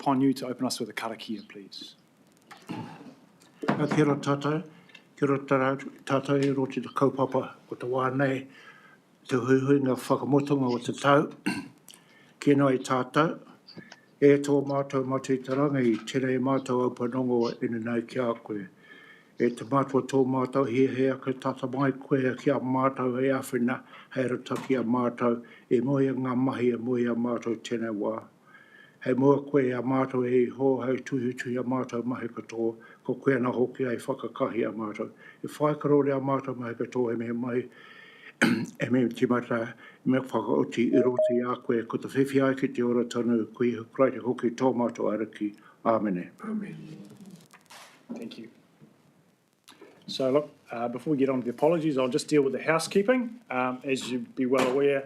upon you to open us with a karakia, please. Kia ora tātou, tātou I roti te kaupapa o te wānei, te huihuinga whakamotunga o te tau. Kia noi tātou, e tō mātou matūtaranga I tēnei mātou au panongo ina nei ki a koe. E te mātua tō mātou hea ka tata mai koe ki a mātou e awhina, hei rata ki a mātou, e moia ngā mahi e moia mātou tēnei wā. Hei mua koe a mātou e ho hei tuhi a mātou mahi katoa, ko koe na hoki ai whakakahi a mātou. E whaikarore a mātou mahi katoa e me mai, e me timata, me whakaoti I roti a koe, ko te whiwhi ai ki te ora tanu, koe hukurai te hoki tō mātou araki. Āmene. Amen. Thank you. So look, before we get on to the apologies, I'll just deal with the housekeeping. As you'd be well aware,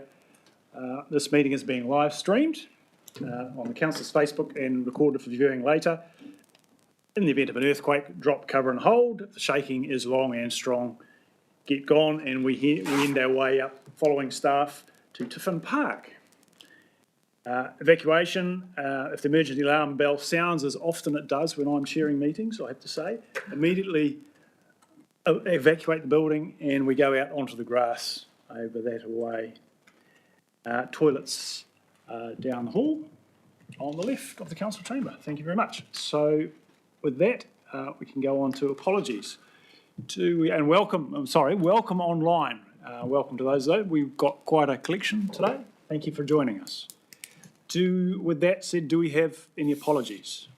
this meeting is being live streamed on the Council's Facebook and recorded for viewing later. In the event of an earthquake, drop, cover and hold. If the shaking is long and strong, get gone, and we end our way up following staff to Tiffin Park. Evacuation, if the emergency alarm bell sounds, as often it does when I'm chairing meetings, I have to say, immediately evacuate the building and we go out onto the grass over that way. Toilets down the hall on the left of the council chamber. Thank you very much. So with that, we can go on to apologies. Welcome online. Welcome to those though. We've got quite a collection today. Thank you for joining us. With that said, do we have any apologies?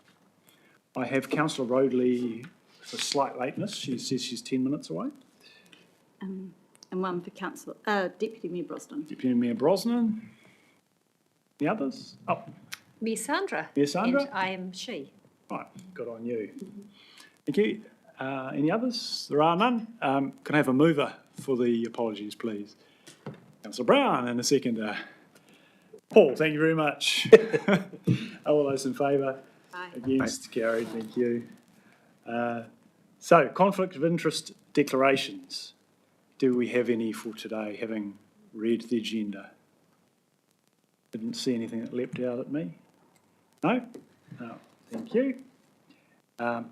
I have Councillor Roadley for slight lateness. She says she's 10 minutes away. And one for Deputy Mayor Brosnan. Deputy Mayor Brosnan. The others? Oh. Me, Sandra. Yes, Sandra. And I am she. Right, good on you. Thank you. Any others? There are none. Can I have a mover for the apologies, please? Councillor Brown and a seconder. Paul, thank you very much. All those in favour? Aye. Against? Carried, thank you. So, conflict of interest declarations. Do we have any for today, having read the agenda? Didn't see anything that leapt out at me. No? No, thank you. Now,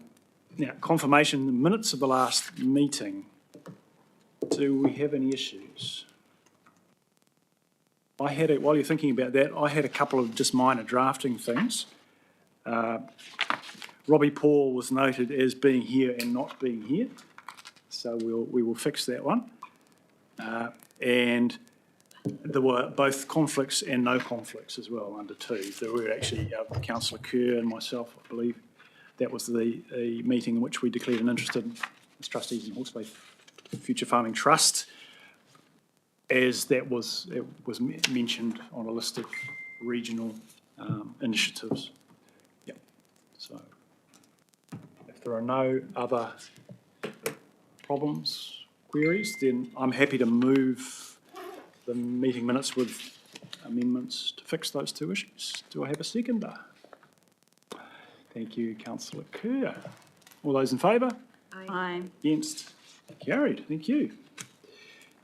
confirmation minutes of the last meeting. Do we have any issues? While you're thinking about that, I had a couple of just minor drafting things. Robbie Paul was noted as being here and not being here, so we will fix that one. And there were both conflicts and no conflicts as well under 2. There were actually Councillor Kerr and myself, I believe. That was the meeting in which we declared an interest in as trustees in Hawke's Bay Future Farming Trust, as it was mentioned on a list of regional initiatives. Yep. So if there are no other problems, queries, then I'm happy to move the meeting minutes with amendments to fix those 2 issues. Do I have a seconder? Thank you, Councillor Kerr. All those in favour? Aye. Against? Carried. Thank you.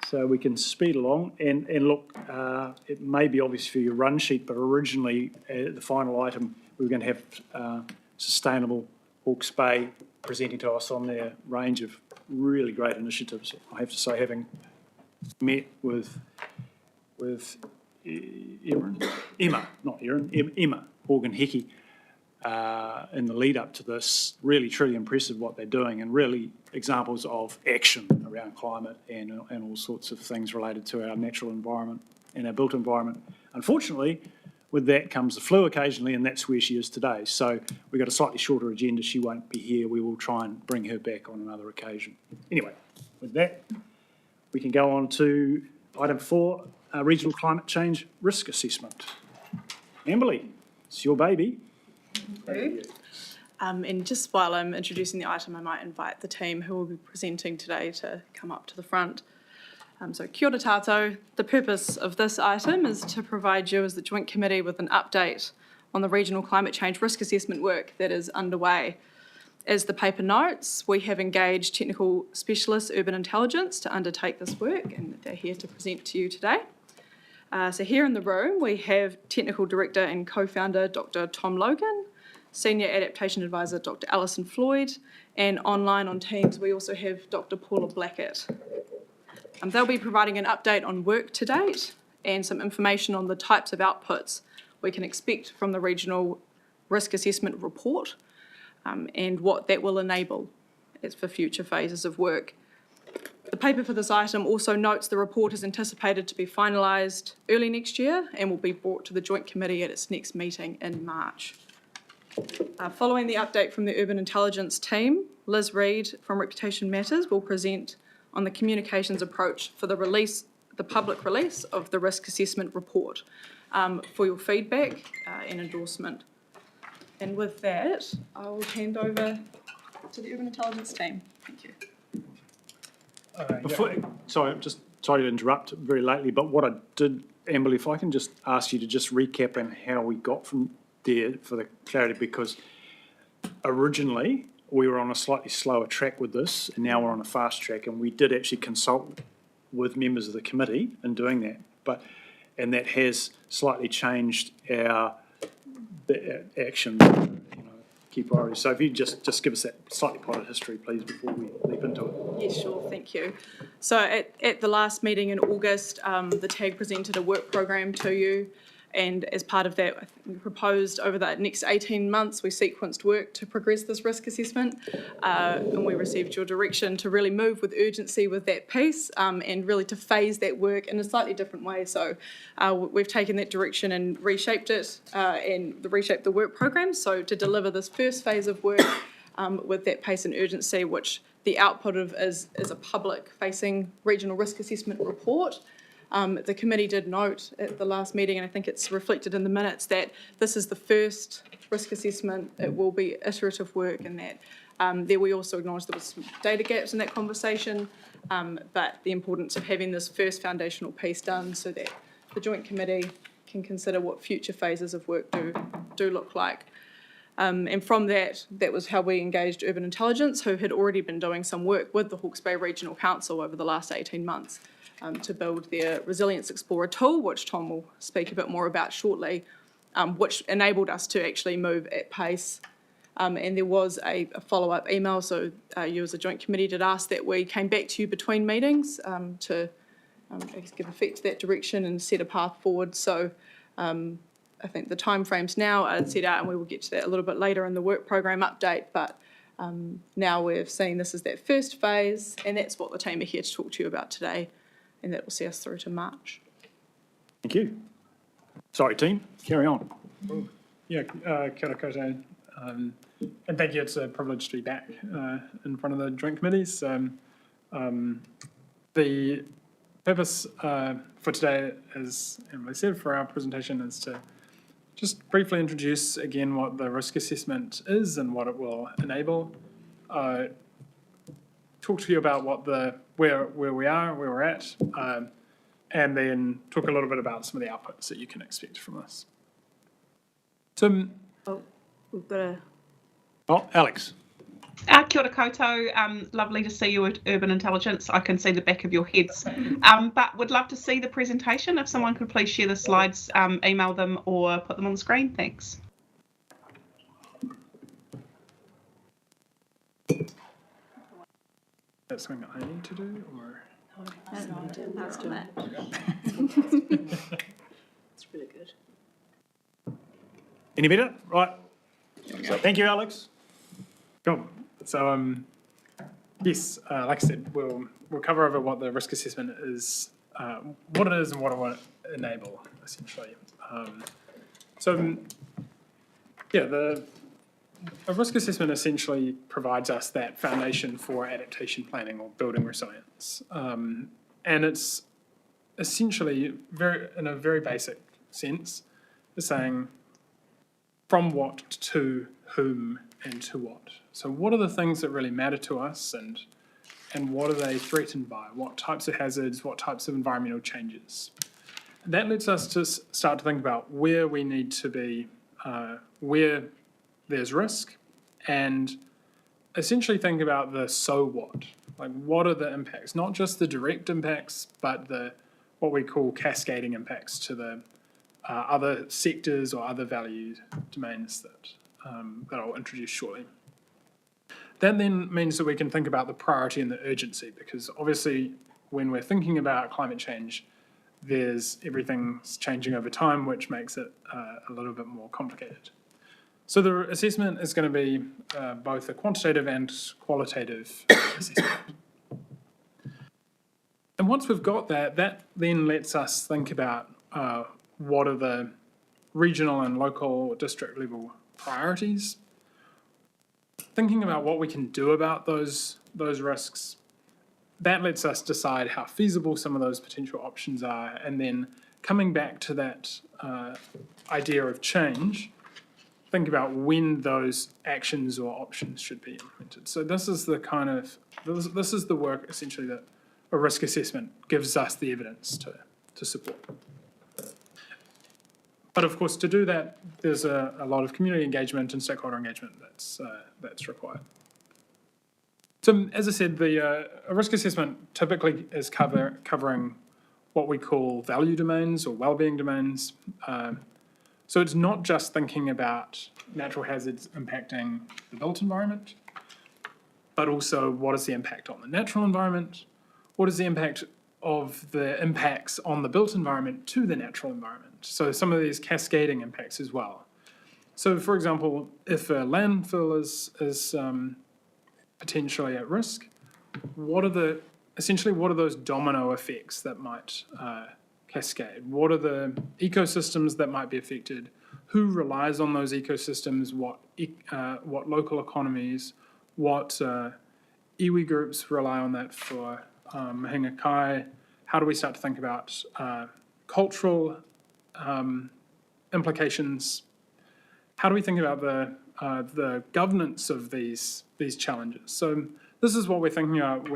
So we can speed along and look, it may be obvious for your run sheet, but originally the final item we were going to have Sustainable Hawke's Bay presenting to us on their range of really great initiatives. I have to say, having met with Emma Horgan-Hickey in the lead up to this, really truly impressive what they're doing, and really examples of action around climate and all sorts of things related to our natural environment and our built environment. Unfortunately, with that comes the flu occasionally, and that's where she is today. So we've got a slightly shorter agenda. She won't be here. We will try and bring her back on another occasion. Anyway, with that, we can go on to item 4, Regional Climate Change Risk Assessment. Amberley, it's your baby. And just while I'm introducing the item, I might invite the team who will be presenting today to come up to the front. So kia ora tātou. The purpose of this item is to provide you as the Joint Committee with an update on the regional climate change risk assessment work that is underway. As the paper notes, we have engaged technical specialists, Urban Intelligence, to undertake this work, and they're here to present to you today. So here in the room, we have Technical Director and Co-founder Dr. Tom Logan, Senior Adaptation Advisor, Dr. Alison Floyd, and online on Teams, we also have Dr. Paula Blackett. They'll be providing an update on work to date and some information on the types of outputs we can expect from the Regional Risk Assessment Report and what that will enable as for future phases of work. The paper for this item also notes the report is anticipated to be finalised early next year and will be brought to the Joint Committee at its next meeting in March. Following the update from the Urban Intelligence team, Liz Reid from Reputation Matters will present on the communications approach for the public release of the risk assessment report for your feedback and endorsement. And with that, I will hand over to the Urban Intelligence team. Thank you. Sorry to interrupt very lately, but what I did, Amberly, if I can just ask you to just recap on how we got from there for the clarity, because originally we were on a slightly slower track with this, and now we're on a fast track, and we did actually consult with members of the committee in doing that, and that has slightly changed our action, key priorities. So if you just give us that slightly potted history, please, before we leap into it. Yes, sure, thank you. So at the last meeting in August, the TAG presented a work program to you, and as part of that, we proposed over the next 18 months, we sequenced work to progress this risk assessment, and we received your direction to really move with urgency with that piece, and really to phase that work in a slightly different way. So we've taken that direction and reshaped it, and reshaped the work program, so to deliver this first phase of work with that pace and urgency, which the output of is a public-facing regional risk assessment report. The committee did note at the last meeting, and I think it's reflected in the minutes, that this is the first risk assessment. It will be iterative work, and that there we also acknowledged there was some data gaps in that conversation, but the importance of having this first foundational piece done so that the Joint Committee can consider what future phases of work do look like. And from that was how we engaged Urban Intelligence, who had already been doing some work with the Hawke's Bay Regional Council over the last 18 months to build their Resilience Explorer tool, which Tom will speak a bit more about shortly, which enabled us to actually move at pace. And there was a follow-up email, so you as a Joint Committee did ask that we came back to you between meetings to give effect to that direction and set a path forward. So I think the timeframes now are set out, and we will get to that a little bit later in the work program update, but now we've seen this as that first phase, and that's what the team are here to talk to you about today, and that will see us through to March. Thank you. Sorry, team, carry on. Yeah, kia ora koutou. And thank you, it's a privilege to be back in front of the Joint Committees. The purpose for today, as Emily said, for our presentation is to just briefly introduce again what the risk assessment is and what it will enable. Talk to you about what where we are, where we're at, and then talk a little bit about some of the outputs that you can expect from this. So, We've got a... Oh, Alex. Kia ora koutou, lovely to see you at Urban Intelligence. I can see the back of your heads, but would love to see the presentation. If someone could please share the slides, email them or put them on the screen, thanks. That's something I need to do, or? That's too much. It's really good. Any better? Right. Thank you, Alex. Cool. So, yes, like I said, we'll cover over what the risk assessment is, what it is and what it will enable, essentially. A risk assessment essentially provides us that foundation for adaptation planning or building resilience. And it's essentially, in a very basic sense, is saying from what to whom and to what. So what are the things that really matter to us, and what are they threatened by? What types of hazards, what types of environmental changes? That lets us to start to think about where we need to be, where there's risk, and essentially think about the so what. Like, what are the impacts? Not just the direct impacts, but what we call cascading impacts to the other sectors or other value domains that I'll introduce shortly. That then means that we can think about the priority and the urgency, because obviously when we're thinking about climate change, everything's changing over time, which makes it a little bit more complicated. So the assessment is going to be both a quantitative and qualitative assessment. And once we've got that, that then lets us think about what are the regional and local or district level priorities, thinking about what we can do about those risks. That lets us decide how feasible some of those potential options are, and then coming back to that idea of change, think about when those actions or options should be implemented. So this is the this is the work essentially that a risk assessment gives us the evidence to support. But of course, to do that, there's a lot of community engagement and stakeholder engagement that's required. So as I said, a risk assessment typically is covering what we call value domains or wellbeing domains. So it's not just thinking about natural hazards impacting the built environment, but also what is the impact on the natural environment? What is the impact of the impacts on the built environment to the natural environment? So some of these cascading impacts as well. So for example, if a landfill is potentially at risk, what are those domino effects that might cascade? What are the ecosystems that might be affected? Who relies on those ecosystems? What local economies? What iwi groups rely on that for Mahinga Kai? How do we start to think about cultural implications? How do we think about the governance of these challenges? So this is what we're thinking about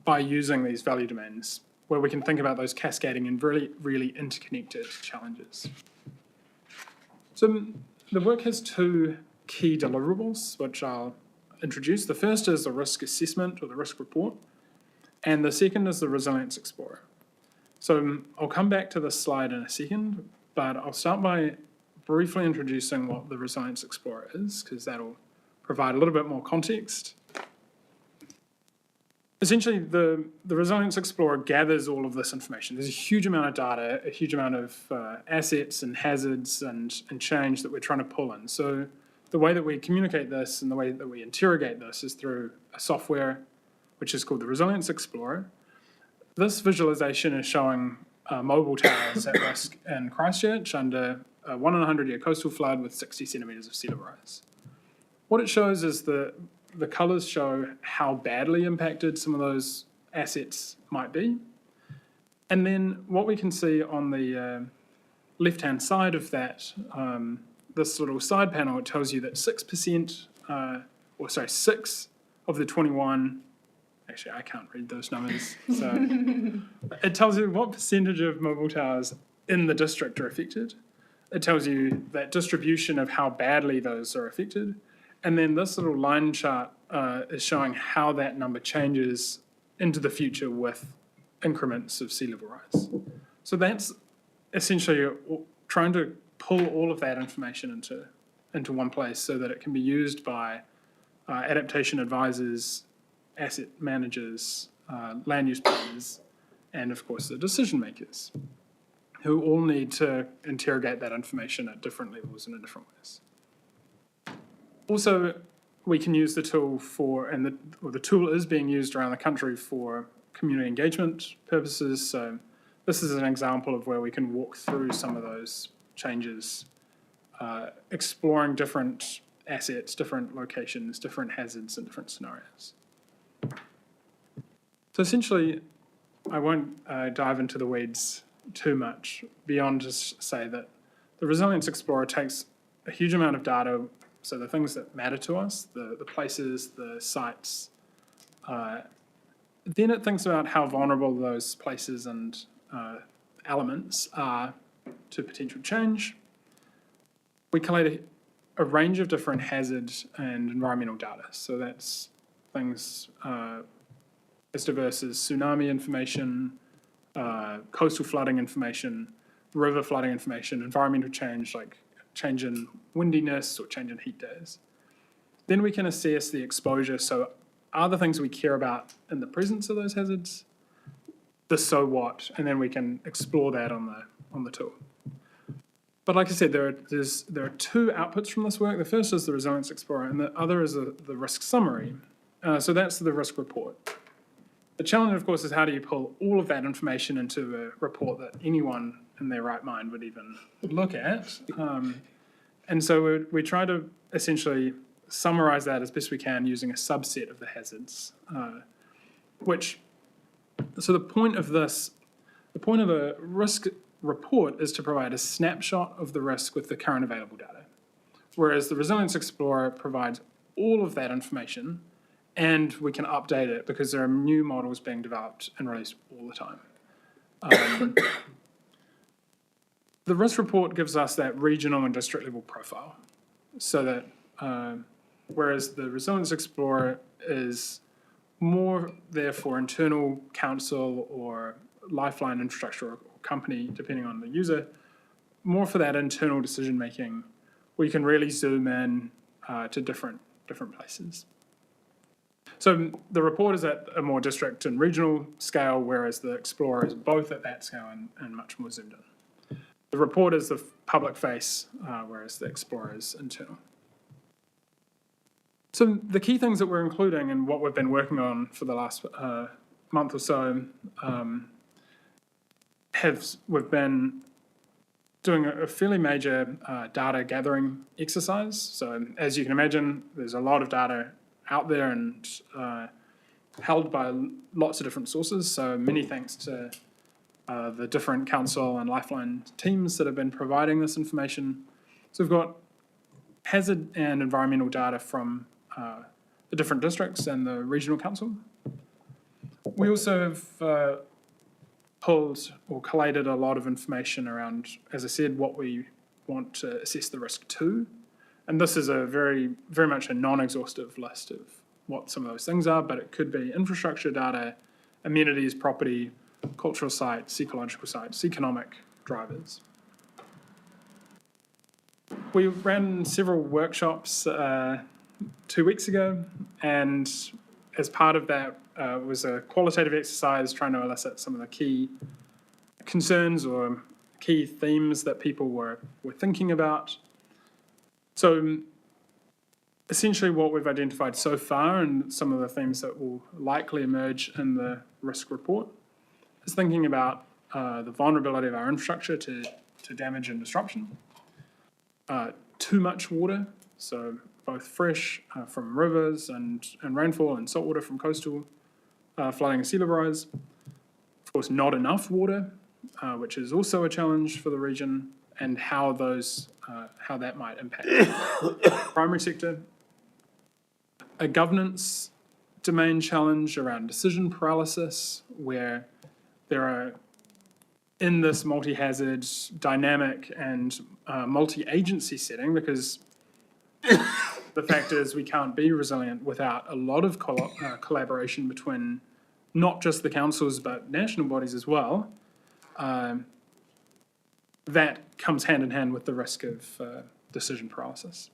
by using these value domains, where we can think about those cascading and really, really interconnected challenges. So the work has two key deliverables, which I'll introduce. The first is the risk assessment or the risk report, and the second is the resilience explorer. So I'll come back to this slide in a second, but I'll start by briefly introducing what the resilience explorer is, because that'll provide a little bit more context. Essentially, the Resilience Explorer gathers all of this information. There's a huge amount of data, a huge amount of assets and hazards and change that we're trying to pull in. So the way that we communicate this and the way that we interrogate this is through a software which is called the Resilience Explorer. This visualization is showing mobile towers at risk in Christchurch under a 1 in 100-year coastal flood with 60 centimetres of sea level rise. What it shows is the colours show how badly impacted some of those assets might be. And then what we can see on the left-hand side of that, this little side panel, it tells you that 6% of the 21, actually I can't read those numbers, so it tells you what percentage of mobile towers in the district are affected. It tells you that distribution of how badly those are affected. And then this little line chart is showing how that number changes into the future with increments of sea level rise. So that's essentially trying to pull all of that information into one place so that it can be used by adaptation advisors, asset managers, land use planners, and of course the decision makers, who all need to interrogate that information at different levels and in different ways. Also, we can use the tool the tool is being used around the country for community engagement purposes. So this is an example of where we can walk through some of those changes, exploring different assets, different locations, different hazards, and different scenarios. So essentially, I won't dive into the weeds too much beyond just say that the Resilience Explorer takes a huge amount of data, so the things that matter to us, the places, the sites, then it thinks about how vulnerable those places and elements are to potential change. We collate a range of different hazards and environmental data. So that's things as diverse as tsunami information, coastal flooding information, river flooding information, environmental change like change in windiness or change in heat days. Then we can assess the exposure. So are the things we care about in the presence of those hazards? The so what, and then we can explore that on the tool. But like I said, there are two outputs from this work. The first is the Resilience Explorer, and the other is the risk summary. So that's the risk report. The challenge, of course, is how do you pull all of that information into a report that anyone in their right mind would even look at? And so we try to essentially summarize that as best we can using a subset of the hazards, so the point of a risk report is to provide a snapshot of the risk with the current available data, whereas the Resilience Explorer provides all of that information, and we can update it because there are new models being developed and released all the time. The risk report gives us that regional and district level profile, so that whereas the Resilience Explorer is more there for internal council or lifeline infrastructure or company, depending on the user, more for that internal decision making, where you can really zoom in to different places. So the report is at a more district and regional scale, whereas the Explorer is both at that scale and much more zoomed in. The report is the public face, whereas the Explorer is internal. So the key things that we're including and what we've been working on for the last month or so, we've been doing a fairly major data gathering exercise. So as you can imagine, there's a lot of data out there and held by lots of different sources. So many thanks to the different council and lifeline teams that have been providing this information. So we've got hazard and environmental data from the different districts and the regional council. We also have pulled or collated a lot of information around, as I said, what we want to assess the risk to. And this is a very much a non-exhaustive list of what some of those things are, but it could be infrastructure data, amenities, property, cultural sites, ecological sites, economic drivers. We ran several workshops 2 weeks ago, and as part of that was a qualitative exercise trying to elicit some of the key concerns or key themes that people were thinking about. So essentially what we've identified so far and some of the themes that will likely emerge in the risk report is thinking about the vulnerability of our infrastructure to damage and disruption, too much water, so both fresh from rivers and rainfall and saltwater from coastal flooding and sea level rise. Of course, not enough water, which is also a challenge for the region, and how that might impact the primary sector. A governance domain challenge around decision paralysis, where there are, in this multi-hazard, dynamic and multi-agency setting, because the fact is we can't be resilient without a lot of collaboration between not just the councils but national bodies as well. That comes hand in hand with the risk of decision paralysis.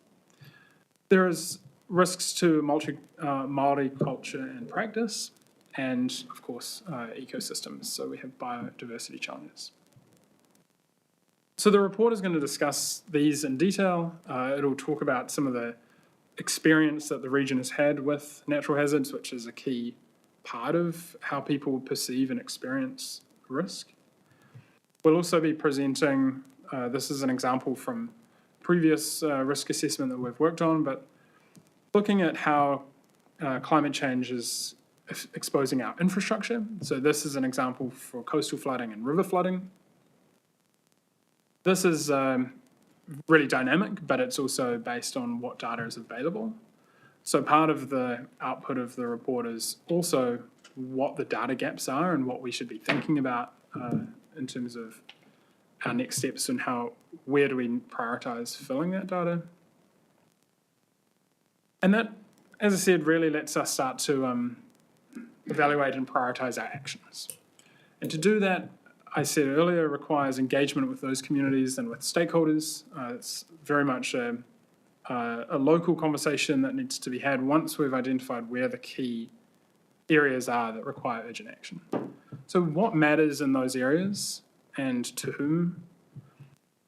There is risks to Māori culture and practice, and of course ecosystems, so we have biodiversity challenges. So the report is going to discuss these in detail. It'll talk about some of the experience that the region has had with natural hazards, which is a key part of how people perceive and experience risk. We'll also be presenting, this is an example from previous risk assessment that we've worked on, but looking at how climate change is exposing our infrastructure. So this is an example for coastal flooding and river flooding. This is really dynamic, but it's also based on what data is available. So part of the output of the report is also what the data gaps are and what we should be thinking about in terms of our next steps and where do we prioritize filling that data. And that, as I said, really lets us start to evaluate and prioritize our actions. And to do that, I said earlier, requires engagement with those communities and with stakeholders. It's very much a local conversation that needs to be had once we've identified where the key areas are that require urgent action. So what matters in those areas and to whom?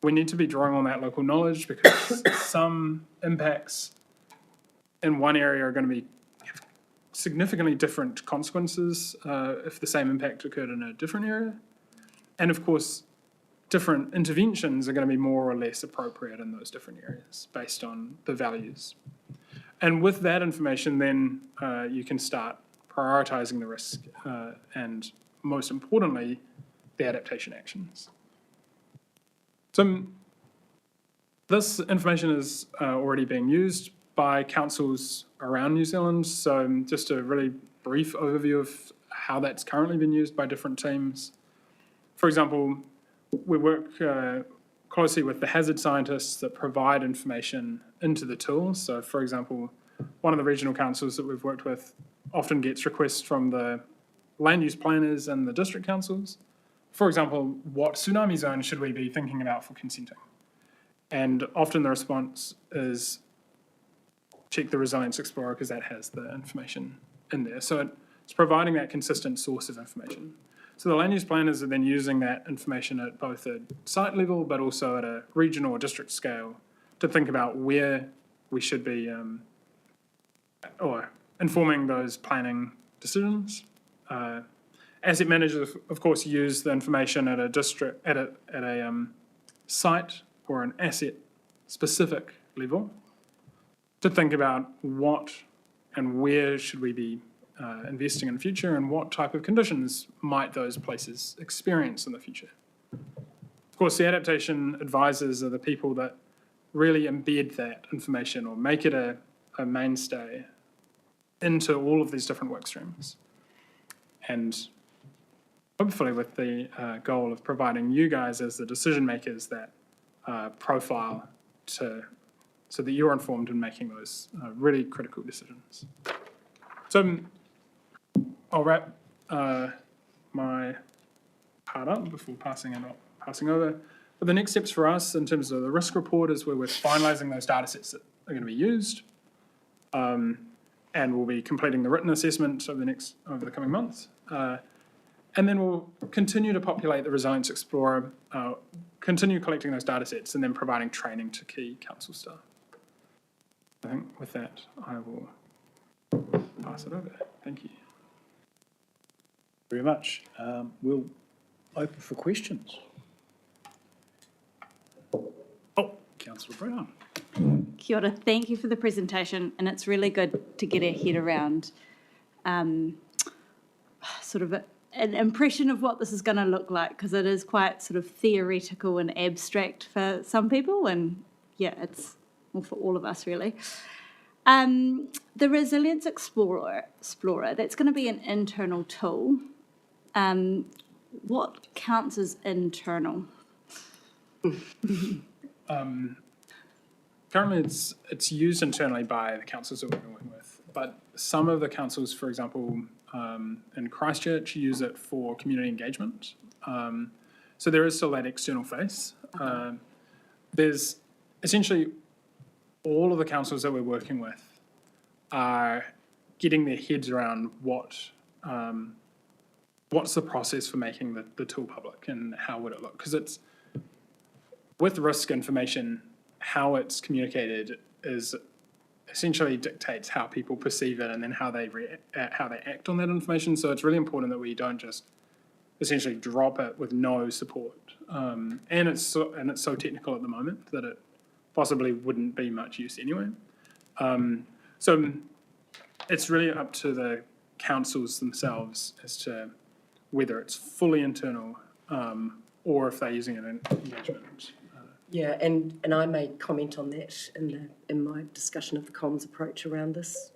We need to be drawing on that local knowledge because some impacts in one area are going to be significantly different consequences if the same impact occurred in a different area. And of course, different interventions are going to be more or less appropriate in those different areas based on the values. And with that information, then you can start prioritizing the risk and, most importantly, the adaptation actions. So this information is already being used by councils around New Zealand. So just a really brief overview of how that's currently been used by different teams. For example, we work closely with the hazard scientists that provide information into the tool. So for example, one of the regional councils that we've worked with often gets requests from the land use planners and the district councils. For example, what tsunami zone should we be thinking about for consenting? And often the response is check the Resilience Explorer because that has the information in there. So it's providing that consistent source of information. So the land use planners are then using that information at both a site level, but also at a regional or district scale to think about where we should be or informing those planning decisions. Asset managers, of course, use the information at a district, at a site or an asset-specific level to think about what and where should we be investing in the future and what type of conditions might those places experience in the future. Of course, the adaptation advisors are the people that really embed that information or make it a mainstay into all of these different work streams. And hopefully with the goal of providing you guys as the decision makers that profile so that you're informed in making those really critical decisions. So I'll wrap my part up before passing over. But the next steps for us in terms of the risk report is where we're finalising those data sets that are going to be used. And we'll be completing the written assessment over the coming months. And then we'll continue to populate the Resilience Explorer, continue collecting those data sets, and then providing training to key council staff. I think with that, I will pass it over. Thank you. Very much. We'll open for questions. Oh, Councillor Brown. Kia ora, thank you for the presentation, and it's really good to get our head around sort of an impression of what this is going to look like, because it is quite sort of theoretical and abstract for some people, and yeah, it's well, for all of us really. The Resilience Explorer, that's going to be an internal tool. What counts as internal? Currently, it's used internally by the councils that we've been working with, but some of the councils, for example, in Christchurch, use it for community engagement. So there is still that external face. There's essentially all of the councils that we're working with are getting their heads around what's the process for making the tool public and how would it look? Because it's with risk information, how it's communicated is essentially dictates how people perceive it and then how they act on that information. So it's really important that we don't just essentially drop it with no support. And it's so technical at the moment that it possibly wouldn't be much use anyway. So it's really up to the councils themselves as to whether it's fully internal or if they're using it in engagement. Yeah, and I made comment on that in my discussion of the comms approach around this.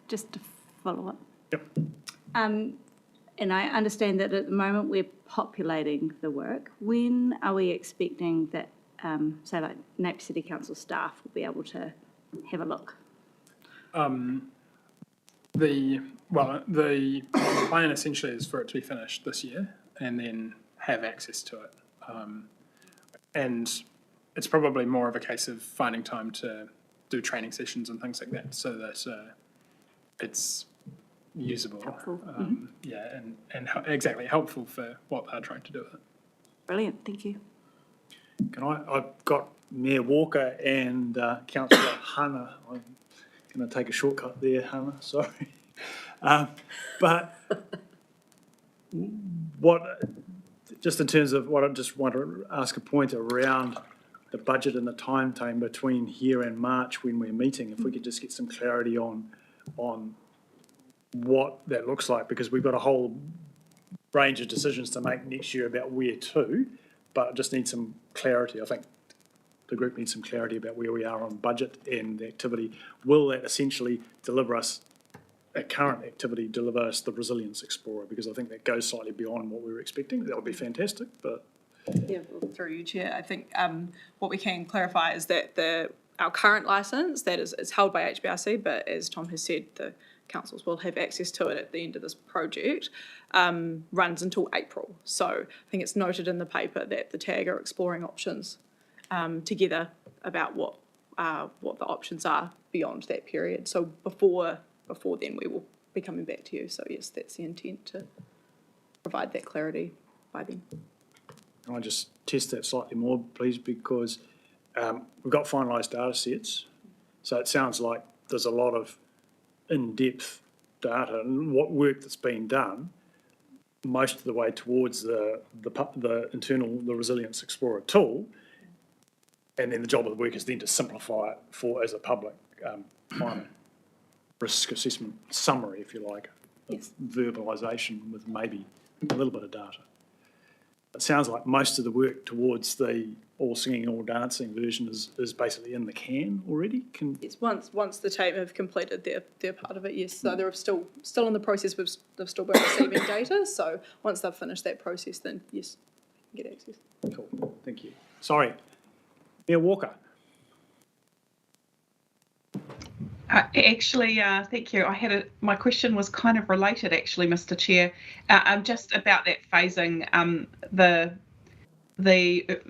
Just to follow up. Yep. And I understand that at the moment we're populating the work. When are we expecting that, say like Napier City Council staff will be able to have a look? The plan essentially is for it to be finished this year and then have access to it. And it's probably more of a case of finding time to do training sessions and things like that so that it's usable. Yeah, and exactly helpful for what they're trying to do with it. Brilliant, thank you. I've got Mayor Walker and Councillor Hannah. I'm going to take a shortcut there, Hannah, sorry. But just in terms of what I just want to ask a point around the budget and the time between here and March when we're meeting, if we could just get some clarity on what that looks like, because we've got a whole range of decisions to make next year about where to, but I just need some clarity. I think the group needs some clarity about where we are on budget and the activity. Will that essentially deliver us, that current activity deliver us the Resilience Explorer? Because I think that goes slightly beyond what we were expecting. That would be fantastic, but... Yeah, well, through you, Chair, I think what we can clarify is that our current licence, that is held by HBRC, but as Tom has said, the councils will have access to it at the end of this project, runs until April. So I think it's noted in the paper that the TAG are exploring options together about what the options are beyond that period. So before then, we will be coming back to you. So yes, that's the intent, to provide that clarity by then. Can I just test that slightly more, please? Because we've got finalised data sets, so it sounds like there's a lot of in-depth data and what work that's been done most of the way towards the Resilience Explorer tool, and then the job of the work is then to simplify it as a public climate risk assessment summary, if you like, of verbalisation with maybe a little bit of data. It sounds like most of the work towards the all singing, all dancing version is basically in the can already. Yes, once the team have completed their part of it, yes. So they're still in the process. They've still been receiving data. So once they've finished that process, then yes, get access. Cool, thank you. Sorry, Mayor Walker. Thank you. My question was kind of related, actually, Mr. Chair. Just about that phasing. The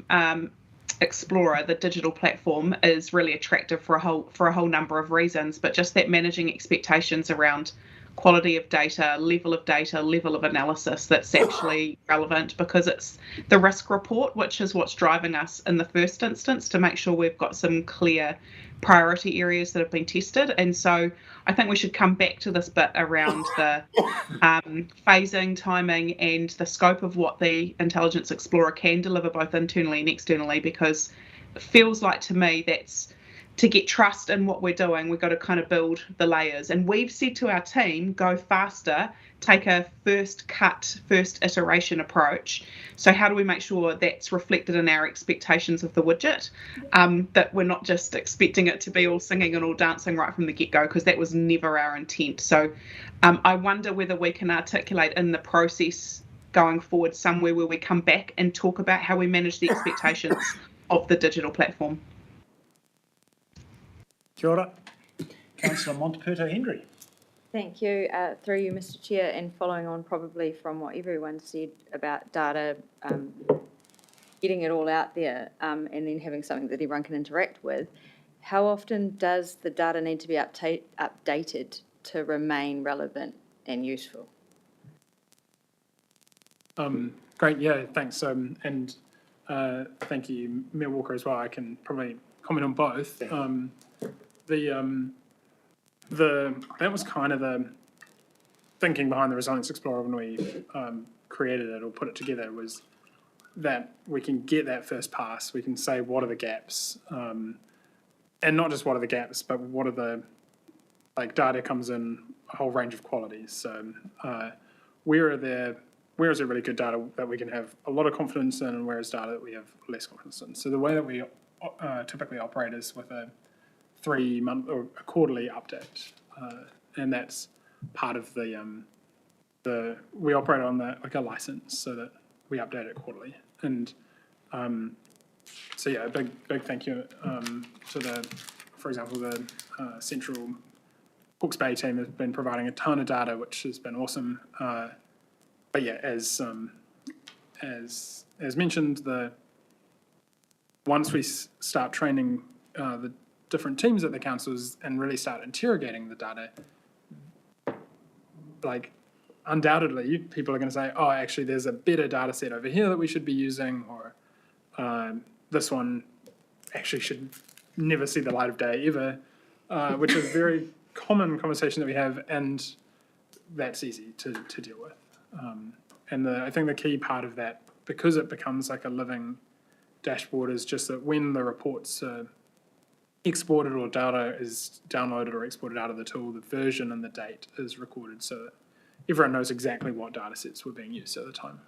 Explorer, the digital platform, is really attractive for a whole number of reasons. But just that managing expectations around quality of data, level of analysis that's actually relevant, because it's the risk report, which is what's driving us in the first instance, to make sure we've got some clear priority areas that have been tested. And so I think we should come back to this bit around the phasing, timing, and the scope of what the Intelligence Explorer can deliver both internally and externally, because it feels like to me that's to get trust in what we're doing, we've got to kind of build the layers. And we've said to our team, go faster, take a first iteration approach. So how do we make sure that's reflected in our expectations of the widget? That we're not just expecting it to be all singing and all dancing right from the get-go, because that was never our intent. So I wonder whether we can articulate in the process going forward somewhere where we come back and talk about how we manage the expectations of the digital platform. Kia ora. Councillor Monteperto Henry. Thank you. Through you, Mr. Chair, and following on probably from what everyone said about data, getting it all out there, and then having something that everyone can interact with, how often does the data need to be updated to remain relevant and useful? Great, yeah, thanks. And thank you, Mayor Walker, as well. I can probably comment on both. That was kind of the thinking behind the Resilience Explorer when we created it or put it together, was that we can get that first pass. We can say what are the gaps, and not just what are the gaps, but what are the, like, data comes in a whole range of qualities. So where is there really good data that we can have a lot of confidence in, and where is data that we have less confidence in? So the way that we typically operate is with a 3-month or a quarterly update, and that's part of we operate on a license, so that we update it quarterly. And so yeah, a big thank you to for example, the central Hawke's Bay team has been providing a ton of data, which has been awesome. But yeah, as mentioned, once we start training the different teams at the councils and really start interrogating the data, like undoubtedly people are going to say, oh, actually there's a better data set over here that we should be using, or this one actually should never see the light of day ever, which is a very common conversation that we have, and that's easy to deal with. And I think the key part of that, because it becomes like a living dashboard, is just that when the reports are exported or data is downloaded or exported out of the tool, the version and the date is recorded so that everyone knows exactly what data sets were being used at the time.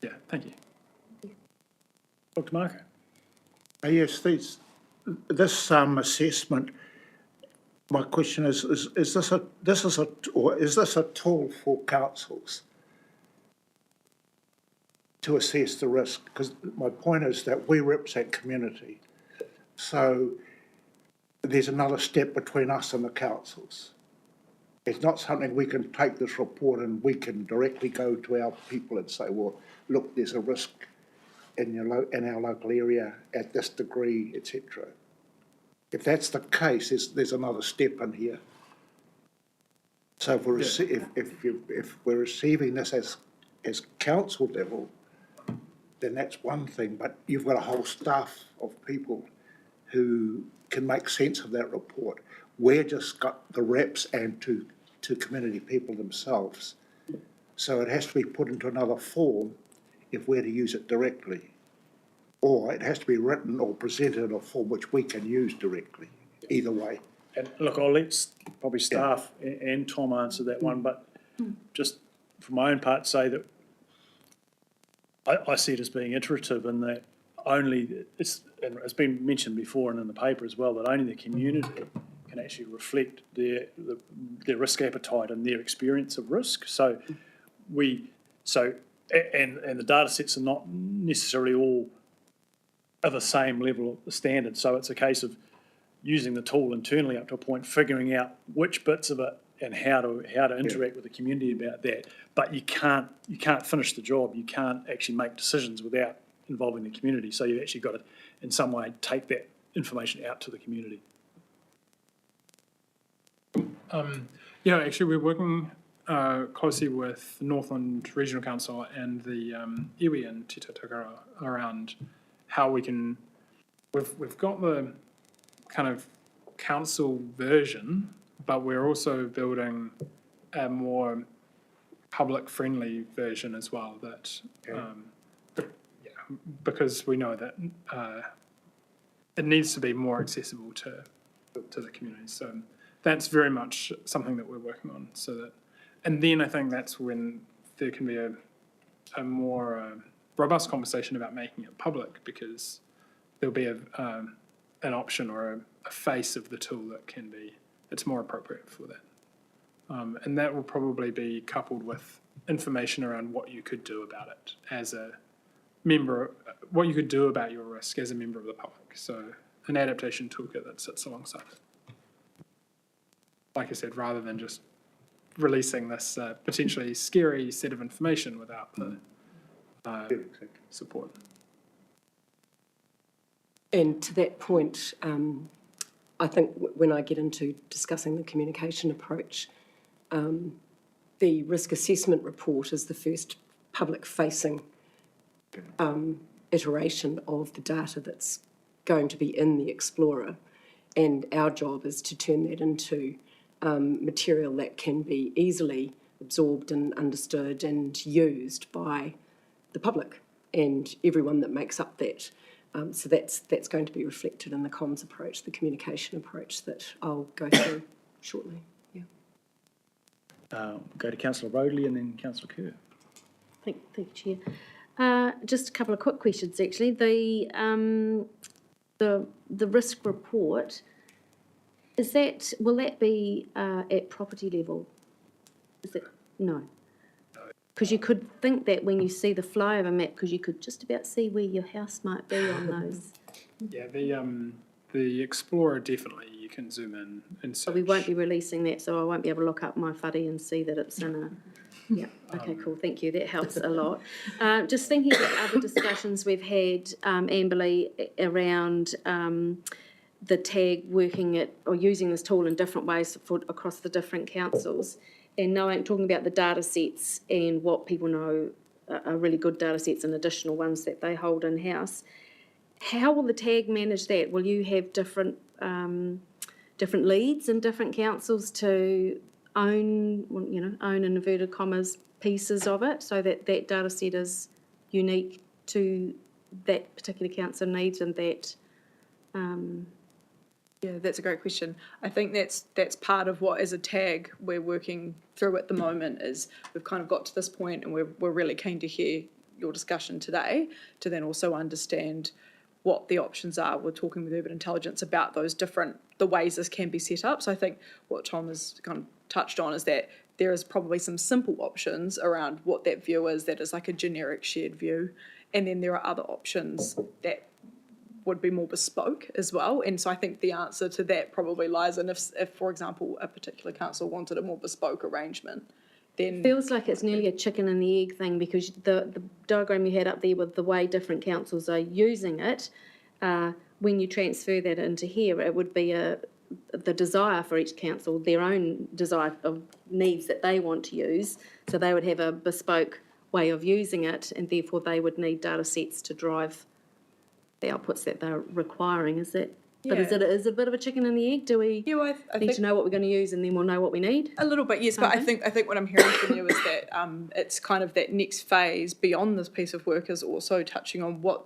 Yeah, thank you. Dr. Marco? Yes, this assessment, my question is this a tool for councils to assess the risk? Because my point is that we represent community. So there's another step between us and the councils. It's not something we can take this report and we can directly go to our people and say, well, look, there's a risk in our local area at this degree, etc. If that's the case, there's another step in here. So if we're receiving this as council level, then that's one thing. But you've got a whole staff of people who can make sense of that report. We're just got the reps and to community people themselves. So it has to be put into another form if we're to use it directly. Or it has to be written or presented in a form which we can use directly, either way. And look, I'll let probably staff and Tom answer that one, but just for my own part say that I see it as being iterative in that only, and it's been mentioned before and in the paper as well, that only the community can actually reflect their risk appetite and their experience of risk. So and the data sets are not necessarily all of the same level of standard. So it's a case of using the tool internally up to a point, figuring out which bits of it and how to interact with the community about that. But you can't finish the job. You can't actually make decisions without involving the community. So you've actually got to, in some way, take that information out to the community. Yeah, actually, we're working closely with Northland Regional Council and the iwi and Te Tokara around how we can. We've got the kind of council version, but we're also building a more public-friendly version as well. That because we know that it needs to be more accessible to the community. So that's very much something that we're working on. So that, and then I think that's when there can be a more robust conversation about making it public, because there'll be an option or a face of the tool that can be, it's more appropriate for that. And that will probably be coupled with information around what you could do about it as a member, what you could do about your risk as a member of the public. So an adaptation toolkit that sits alongside it. Like I said, rather than just releasing this potentially scary set of information without the support. And to that point, I think when I get into discussing the communication approach, the risk assessment report is the first public-facing iteration of the data that's going to be in the Explorer, and our job is to turn that into material that can be easily absorbed and understood and used by the public and everyone that makes up that. So that's going to be reflected in the comms approach, the communication approach that I'll go through shortly. Yeah. Go to Councillor Roadley and then Councillor Kerr. Thank you, Chair. Just a couple of quick questions, actually. The risk report, will that be at property level? No. Because you could think that when you see the flyover map, because you could just about see where your house might be on those. Yeah, The Explorer, definitely, you can zoom in and search. So we won't be releasing that, so I won't be able to look up my whare and see that it's in a, yeah, okay, cool, thank you, that helps a lot. Just thinking about other discussions we've had, Amberley, around the tag working it, or using this tool in different ways for, across the different councils, and knowing, talking about the data sets and what people know are really good data sets and additional ones that they hold in-house. How will the tag manage that? Will you have different leads in different councils to own, own in inverted commas pieces of it, so that that data set is unique to that particular council needs and that? Yeah, that's a great question. I think that's part of what, as a tag, we're working through at the moment. Is we've kind of got to this point, and we're really keen to hear your discussion today, to then also understand what the options are. We're talking with Urban Intelligence about those the ways this can be set up. So I think what Tom has kind of touched on is that there is probably some simple options around what that view is, that is like a generic shared view, and then there are other options that would be more bespoke as well. And so I think the answer to that probably lies in if, for example, a particular council wanted a more bespoke arrangement, then... Feels like it's nearly a chicken and the egg thing, because the diagram you had up there with the way different councils are using it, when you transfer that into here, it would be the desire for each council, their own desire of needs that they want to use. So they would have a bespoke way of using it, and therefore they would need data sets to drive the outputs that they're requiring. Is that? Yeah. But is it a bit of a chicken and the egg? Do we I need think to know what we're going to use, and then we'll know what we need? a little bit, yes, but I think what I'm hearing from you is that it's kind of that next phase beyond this piece of work is also touching on what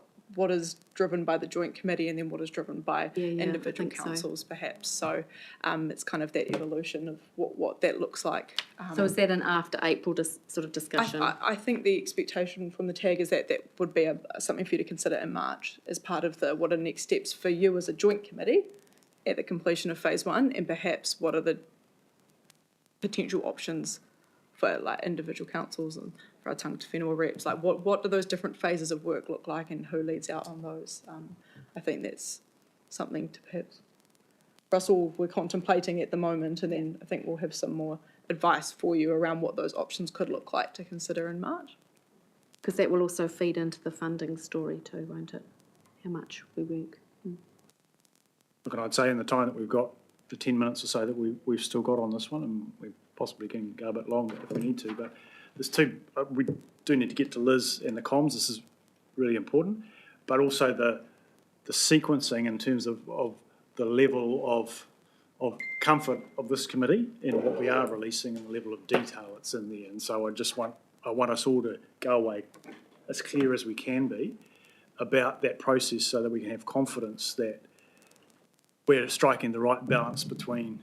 is driven by the joint committee, and then what is driven by individual councils, perhaps. So it's kind of that evolution of what that looks like. So is that an after April sort of discussion? I think the expectation from the tag is that would be something for you to consider in March as part of what are next steps for you as a joint committee at the completion of phase one, and perhaps what are the potential options for like individual councils and for our tangata whenua reps, like what do those different phases of work look like, and who leads out on those? I think that's something to perhaps for us all, we're contemplating at the moment, and then I think we'll have some more advice for you around what those options could look like to consider in March. Because that will also feed into the funding story too, won't it? How much we work. Look, and I'd say in the time that we've got, the 10 minutes or so that we've still got on this one, and we possibly can go a bit longer if we need to, but there's we do need to get to Liz and the comms. This is really important, but also the sequencing in terms of the level of comfort of this committee and what we are releasing and the level of detail that's in there. And so I want us all to go away as clear as we can be about that process, so that we can have confidence that we're striking the right balance between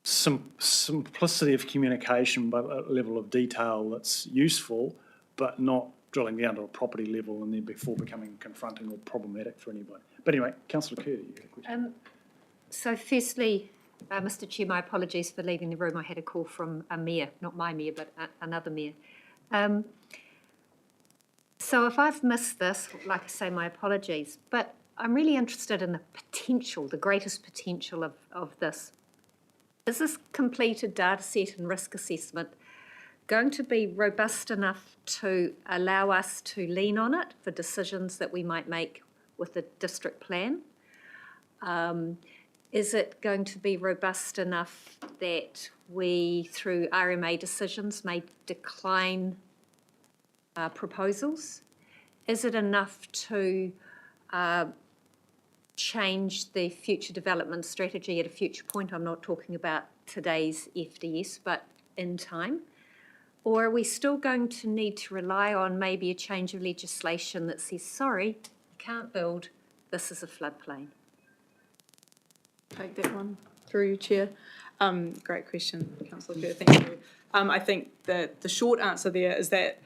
simplicity of communication, but a level of detail that's useful, but not drilling down to a property level and then before becoming confronting or problematic for anybody. But anyway, Councillor Kerr, you had a question. So firstly, Mr Chair, my apologies for leaving the room. I had a call from a mayor, not my mayor, but another mayor. So if I've missed this, like I say, my apologies. But I'm really interested in the potential, the greatest potential of this. Is this completed data set and risk assessment going to be robust enough to allow us to lean on it for decisions that we might make with the district plan? Is it going to be robust enough that we, through RMA decisions, may decline proposals? Is it enough to change the future development strategy at a future point? I'm not talking about today's FDS, but in time. Or are we still going to need to rely on maybe a change of legislation that says, sorry, you can't build, this is a floodplain? Take that one through you, Chair. Great question, Councillor Kerr, thank you. I think the short answer there is that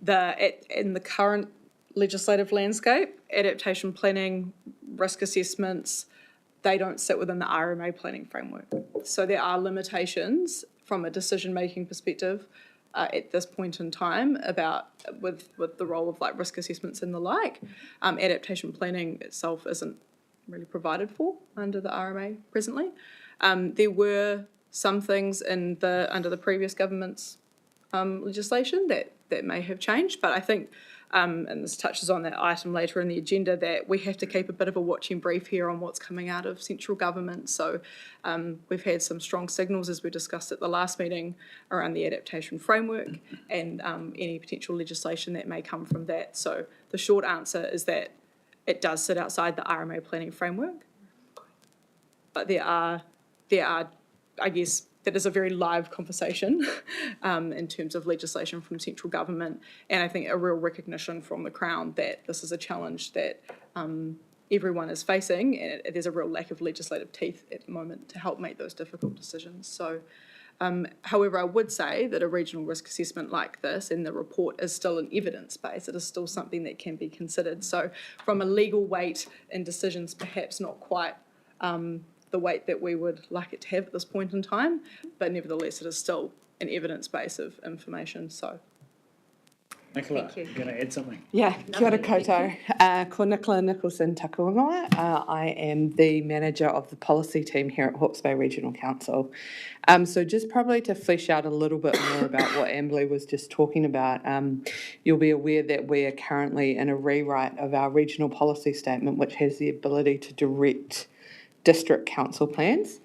in the current legislative landscape, adaptation planning, risk assessments, they don't sit within the RMA planning framework. So there are limitations from a decision-making perspective at this point in time about with the role of like risk assessments and the like. Adaptation planning itself isn't really provided for under the RMA presently. There were some things under the previous government's legislation that may have changed, but I think, and this touches on that item later in the agenda, that we have to keep a bit of a watching brief here on what's coming out of central government. So we've had some strong signals, as we discussed at the last meeting, around the adaptation framework and any potential legislation that may come from that. So the short answer is that it does sit outside the RMA planning framework, but there are, I guess, that is a very live conversation in terms of legislation from central government, and I think a real recognition from the Crown that this is a challenge that everyone is facing, and there's a real lack of legislative teeth at the moment to help make those difficult decisions. So, however, I would say that a regional risk assessment like this and the report is still an evidence base. It is still something that can be considered. So from a legal weight and decisions, perhaps not quite the weight that we would like it to have at this point in time, but nevertheless it is still an evidence base of information. So, Nicola, Thank you. you're going to add something? Yeah, kia ora koutou. Ko Nicola Nicholson Takuingoa. I am the manager of the policy team here at Hawke's Bay Regional Council. So just probably to flesh out a little bit more about what Amberley was just talking about, you'll be aware that we are currently in a rewrite of our regional policy statement, which has the ability to direct district council plans.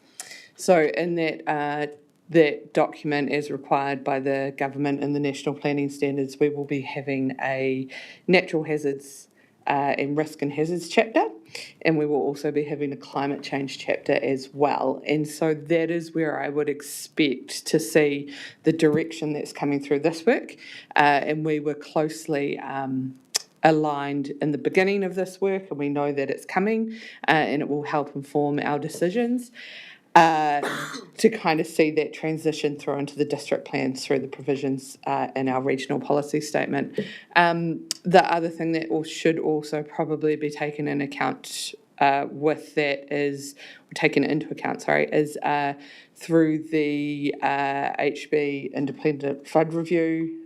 So in that document, as required by the government and the national planning standards, we will be having a natural hazards and risk and hazards chapter, and we will also be having a climate change chapter as well. And so that is where I would expect to see the direction that's coming through this work, and we were closely aligned in the beginning of this work, and we know that it's coming, and it will help inform our decisions to kind of see that transition through into the district plans through the provisions in our regional policy statement. The other thing that should also probably be taken into account is through the HB independent flood review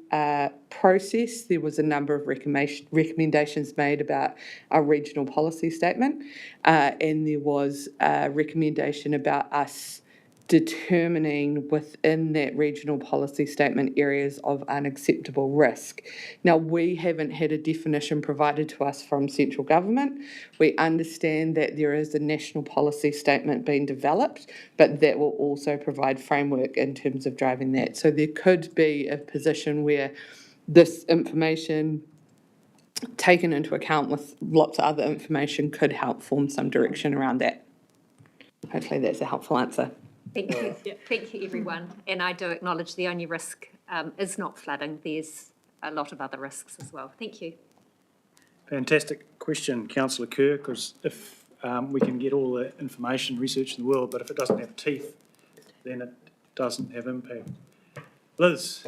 process, there was a number of recommendations made about our regional policy statement, and there was a recommendation about us determining within that regional policy statement areas of unacceptable risk. Now, we haven't had a definition provided to us from central government. We understand that there is a national policy statement being developed, but that will also provide framework in terms of driving that. So there could be a position where this information taken into account with lots of other information could help form some direction around that. Hopefully that's a helpful answer. Thank you. Thank you, everyone. And I do acknowledge the only risk is not flooding. There's a lot of other risks as well. Thank you. Fantastic question, Councillor Kerr, because if we can get all the information, research in the world, but if it doesn't have teeth, then it doesn't have impact. Liz,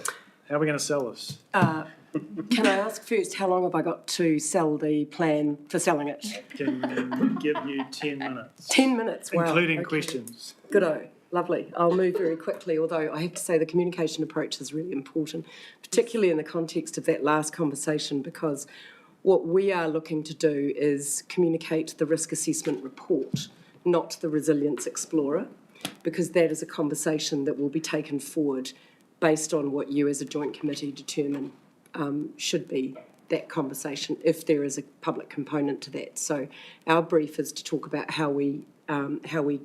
how are we going to sell this? Can I ask first, how long have I got to sell the plan for selling it? Can give you 10 minutes. 10 minutes, wow. Including okay. questions. Good-o, lovely. I'll move very quickly, although I have to say the communication approach is really important, particularly in the context of that last conversation, because what we are looking to do is communicate the risk assessment report, not the Resilience Explorer, because that is a conversation that will be taken forward based on what you as a joint committee determine should be that conversation, if there is a public component to that. So our brief is to talk about how we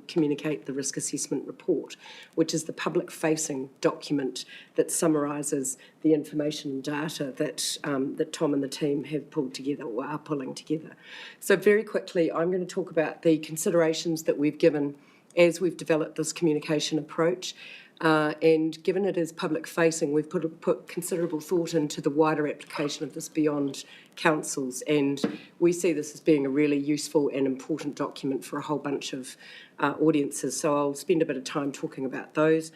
communicate the risk assessment report, which is the public-facing document that summarises the information and data that that Tom and the team have pulled together or are pulling together. So very quickly, I'm going to talk about the considerations that we've given as we've developed this communication approach. And given it is public-facing, we've put considerable thought into the wider application of this beyond councils, and we see this as being a really useful and important document for a whole bunch of audiences. So I'll spend a bit of time talking about those.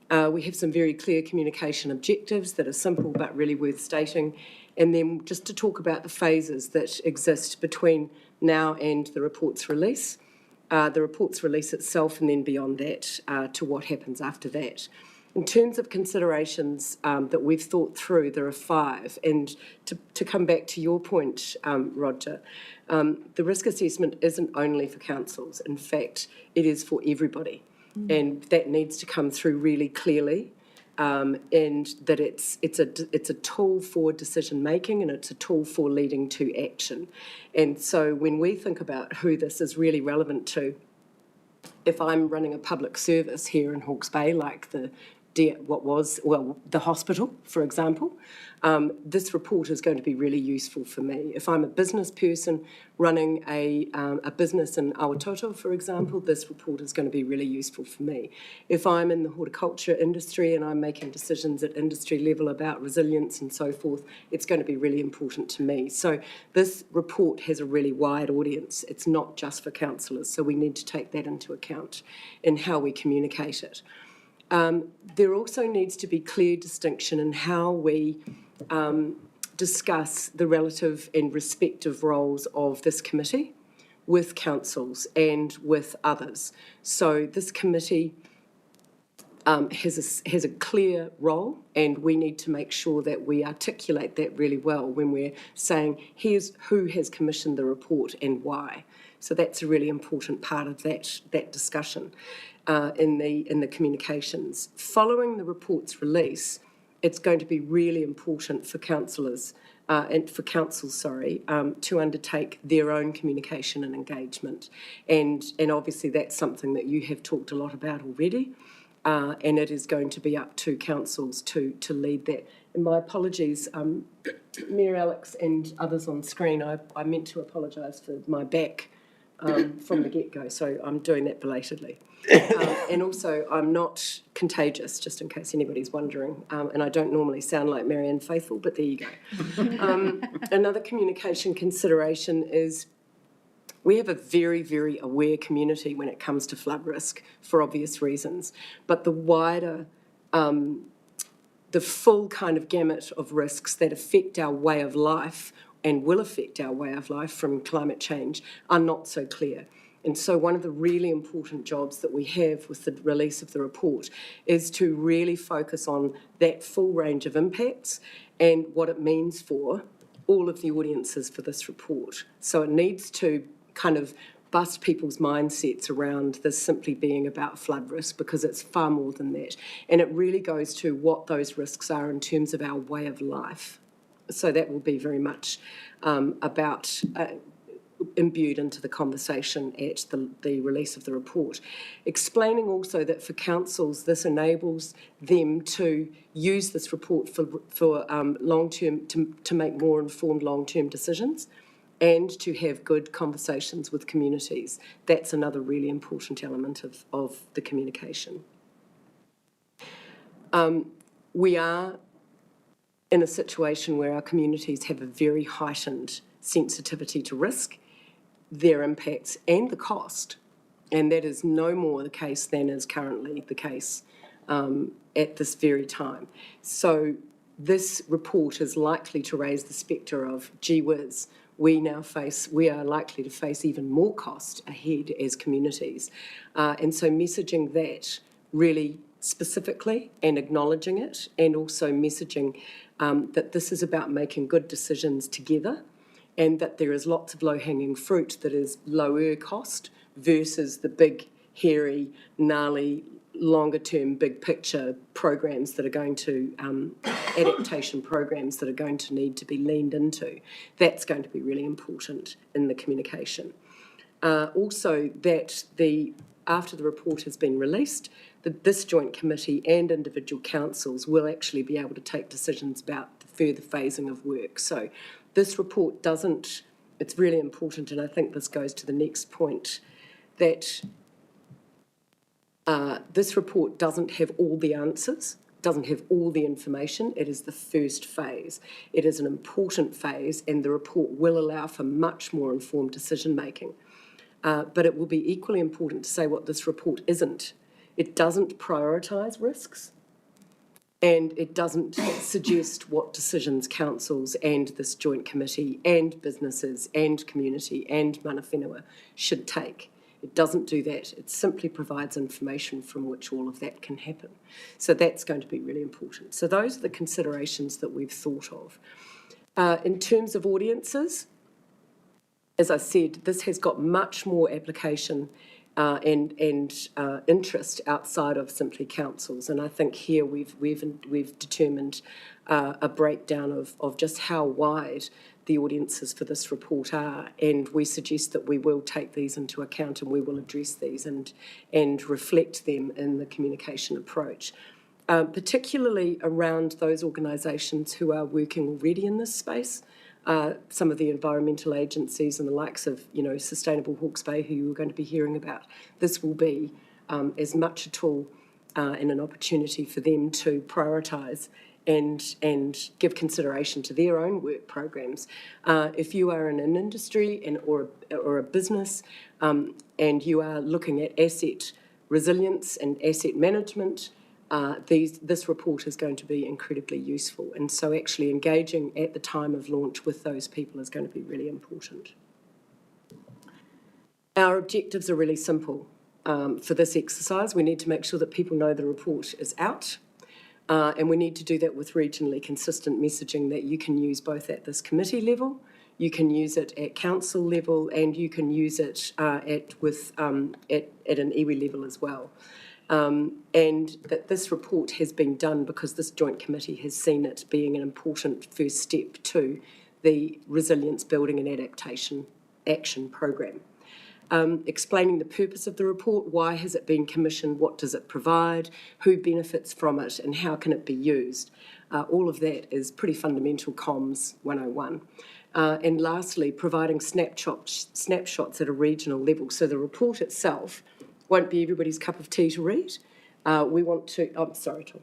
We have some very clear communication objectives that are simple but really worth stating, and then just to talk about the phases that exist between now and the report's release. The report's release itself, and then beyond that to what happens after that. In terms of considerations that we've thought through, there are 5. And to come back to your point, Roger, the risk assessment isn't only for councils. In fact, it is for everybody. And that needs to come through really clearly. And that it's a tool for decision making, and it's a tool for leading to action. And so when we think about who this is really relevant to, if I'm running a public service here in Hawke's Bay, like the hospital, for example, this report is going to be really useful for me. If I'm a business person running a business in Awatoto, for example, this report is going to be really useful for me. If I'm in the horticulture industry and I'm making decisions at industry level about resilience and so forth, it's going to be really important to me. So this report has a really wide audience. It's not just for councillors, so we need to take that into account in how we communicate it. There also needs to be clear distinction in how we discuss the relative and respective roles of this committee with councils and with others. So this committee has a clear role, and we need to make sure that we articulate that really well when we're saying, here's who has commissioned the report and why. So that's a really important part of that discussion in the communications. Following the report's release, it's going to be really important for councillors and for councils, to undertake their own communication and engagement. And obviously that's something that you have talked a lot about already, and it is going to be up to councils to lead that. And my apologies, Mayor Alex and others on screen, I meant to apologise for my back from the get-go, so I'm doing that belatedly. And also, I'm not contagious, just in case anybody's wondering, and I don't normally sound like Marianne Faithfull, but there you go. Another communication consideration is we have a very, very aware community when it comes to flood risk for obvious reasons, but the wider, the full kind of gamut of risks that affect our way of life and will affect our way of life from climate change are not so clear. And so one of the really important jobs that we have with the release of the report is to really focus on that full range of impacts and what it means for all of the audiences for this report. So it needs to kind of bust people's mindsets around this simply being about flood risk, because it's far more than that. And it really goes to what those risks are in terms of our way of life. So that will be very much about imbued into the conversation at the release of the report. Explaining also that for councils, this enables them to use this report for long-term, to make more informed long-term decisions and to have good conversations with communities. That's another really important element of the communication. We are in a situation where our communities have a very heightened sensitivity to risk, their impacts and the cost, and that is no more the case than is currently the case at this very time. So this report is likely to raise the spectre of, gee whiz, we are likely to face even more cost ahead as communities. And so messaging that really specifically and acknowledging it, and also messaging that this is about making good decisions together, and that there is lots of low-hanging fruit that is lower cost versus the big, hairy, gnarly, longer-term, big-picture programs that are going to, adaptation programs that are going to need to be leaned into. That's going to be really important in the communication. Also, that after the report has been released, that this joint committee and individual councils will actually be able to take decisions about the further phasing of work. So this report doesn't, it's really important, and I think this goes to the next point, that this report doesn't have all the answers, doesn't have all the information. It is the first phase. It is an important phase, and the report will allow for much more informed decision making. But it will be equally important to say what this report isn't. It doesn't prioritise risks, and it doesn't suggest what decisions councils and this joint committee and businesses and community and mana whenua should take. It doesn't do that. It simply provides information from which all of that can happen. So that's going to be really important. So those are the considerations that we've thought of. In terms of audiences, as I said, this has got much more application and interest outside of simply councils. And I think here we've determined a breakdown of just how wide the audiences for this report are, and we suggest that we will take these into account and we will address these and reflect them in the communication approach. Particularly around those organisations who are working already in this space, some of the environmental agencies and the likes of, Sustainable Hawke's Bay, who you're going to be hearing about. This will be as much a tool and an opportunity for them to prioritise and give consideration to their own work programs. If you are in an industry or a business and you are looking at asset resilience and asset management, this report is going to be incredibly useful. And so actually engaging at the time of launch with those people is going to be really important. Our objectives are really simple. For this exercise, we need to make sure that people know the report is out. And we need to do that with regionally consistent messaging that you can use both at this committee level, you can use it at council level, and you can use it at an iwi level as well. And that this report has been done because this joint committee has seen it being an important first step to the resilience building and adaptation action program. Explaining the purpose of the report, why has it been commissioned, what does it provide, who benefits from it, and how can it be used. All of that is pretty fundamental comms 101. And lastly, providing snapshots at a regional level. So the report itself won't be everybody's cup of tea to read. We want to, sorry, Tom.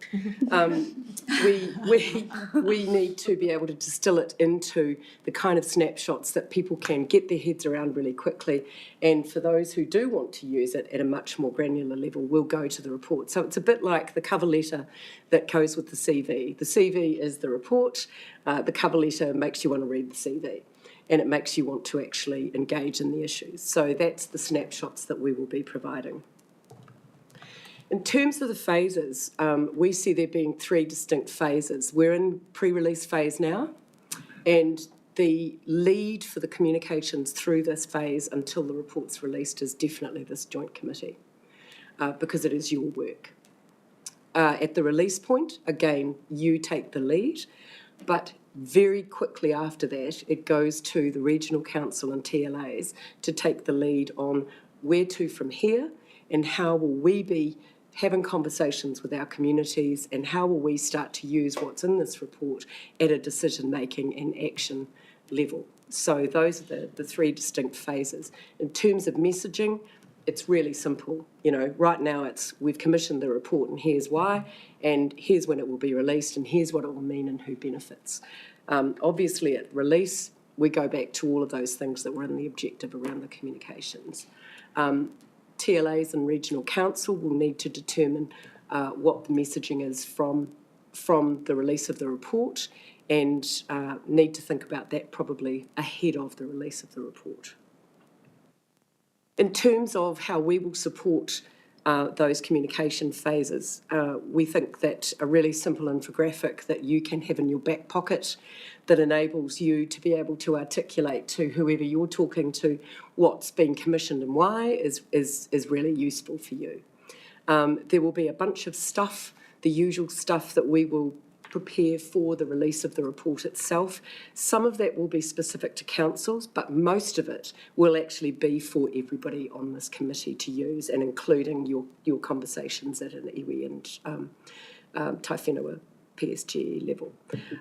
We need to be able to distill it into the kind of snapshots that people can get their heads around really quickly. And for those who do want to use it at a much more granular level, will go to the report. So it's a bit like the cover letter that goes with the CV. The CV is the report. The cover letter makes you want to read the CV. And it makes you want to actually engage in the issues. So that's the snapshots that we will be providing. In terms of the phases, we see there being 3 distinct phases. We're in pre-release phase now, and the lead for the communications through this phase until the report's released is definitely this joint committee, because it is your work. At the release point, again, you take the lead, but very quickly after that, it goes to the Regional Council and TLAs to take the lead on where to from here and how will we be having conversations with our communities and how will we start to use what's in this report at a decision-making and action level. So those are the 3 distinct phases. In terms of messaging, it's really simple. Right now we've commissioned the report and here's why, and here's when it will be released, and here's what it will mean and who benefits. Obviously at release, we go back to all of those things that were in the objective around the communications. TLAs and Regional Council will need to determine what the messaging is from the release of the report, and need to think about that probably ahead of the release of the report. In terms of how we will support those communication phases, we think that a really simple infographic that you can have in your back pocket that enables you to be able to articulate to whoever you're talking to what's been commissioned and why is really useful for you. There will be a bunch of stuff, the usual stuff that we will prepare for the release of the report itself. Some of that will be specific to councils, but most of it will actually be for everybody on this committee to use, and including your conversations at an iwi and Tai Whenua PSG level.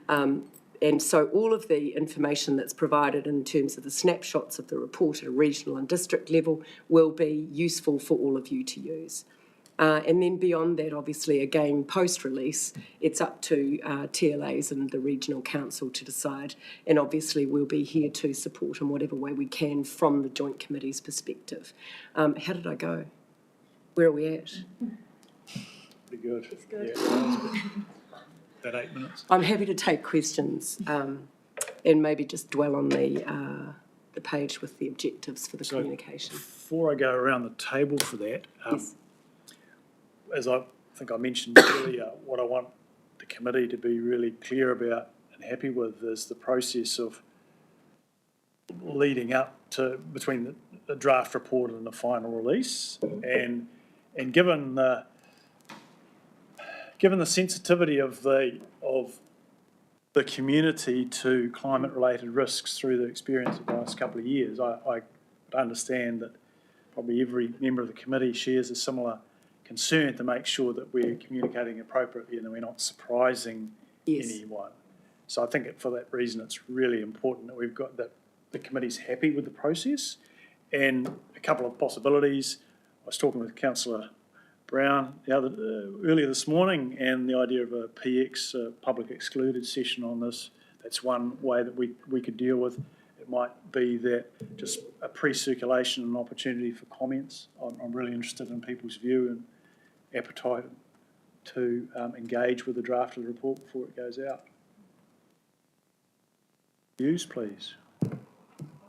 And so all of the information that's provided in terms of the snapshots of the report at a regional and district level will be useful for all of you to use. And then beyond that, obviously, again, post-release, it's up to TLAs and the Regional Council to decide. And obviously, we'll be here to support in whatever way we can from the Joint Committee's perspective. How did I go? Where are we at? Pretty good. It's good. Yeah, about 8 minutes. I'm happy to take questions and maybe just dwell on the page with the objectives for the So- communication. Before I go around the table for that, Yes. as I think I mentioned earlier, what I want the committee to be really clear about and happy with is the process of leading up to between the draft report and the final release. And given the sensitivity of the community to climate-related risks through the experience of the last couple of years, I understand that probably every member of the committee shares a similar concern to make sure that we're communicating appropriately and that we're not surprising Yes. anyone. So I think for that reason, it's really important that we've got that the committee's happy with the process. And a couple of possibilities. I was talking with Councillor Brown earlier this morning, and the idea of a PX, public excluded session on this. That's one way that we could deal with. It might be that just a pre-circulation and opportunity for comments. I'm really interested in people's view and appetite to engage with the draft of the report before it goes out. Views, please.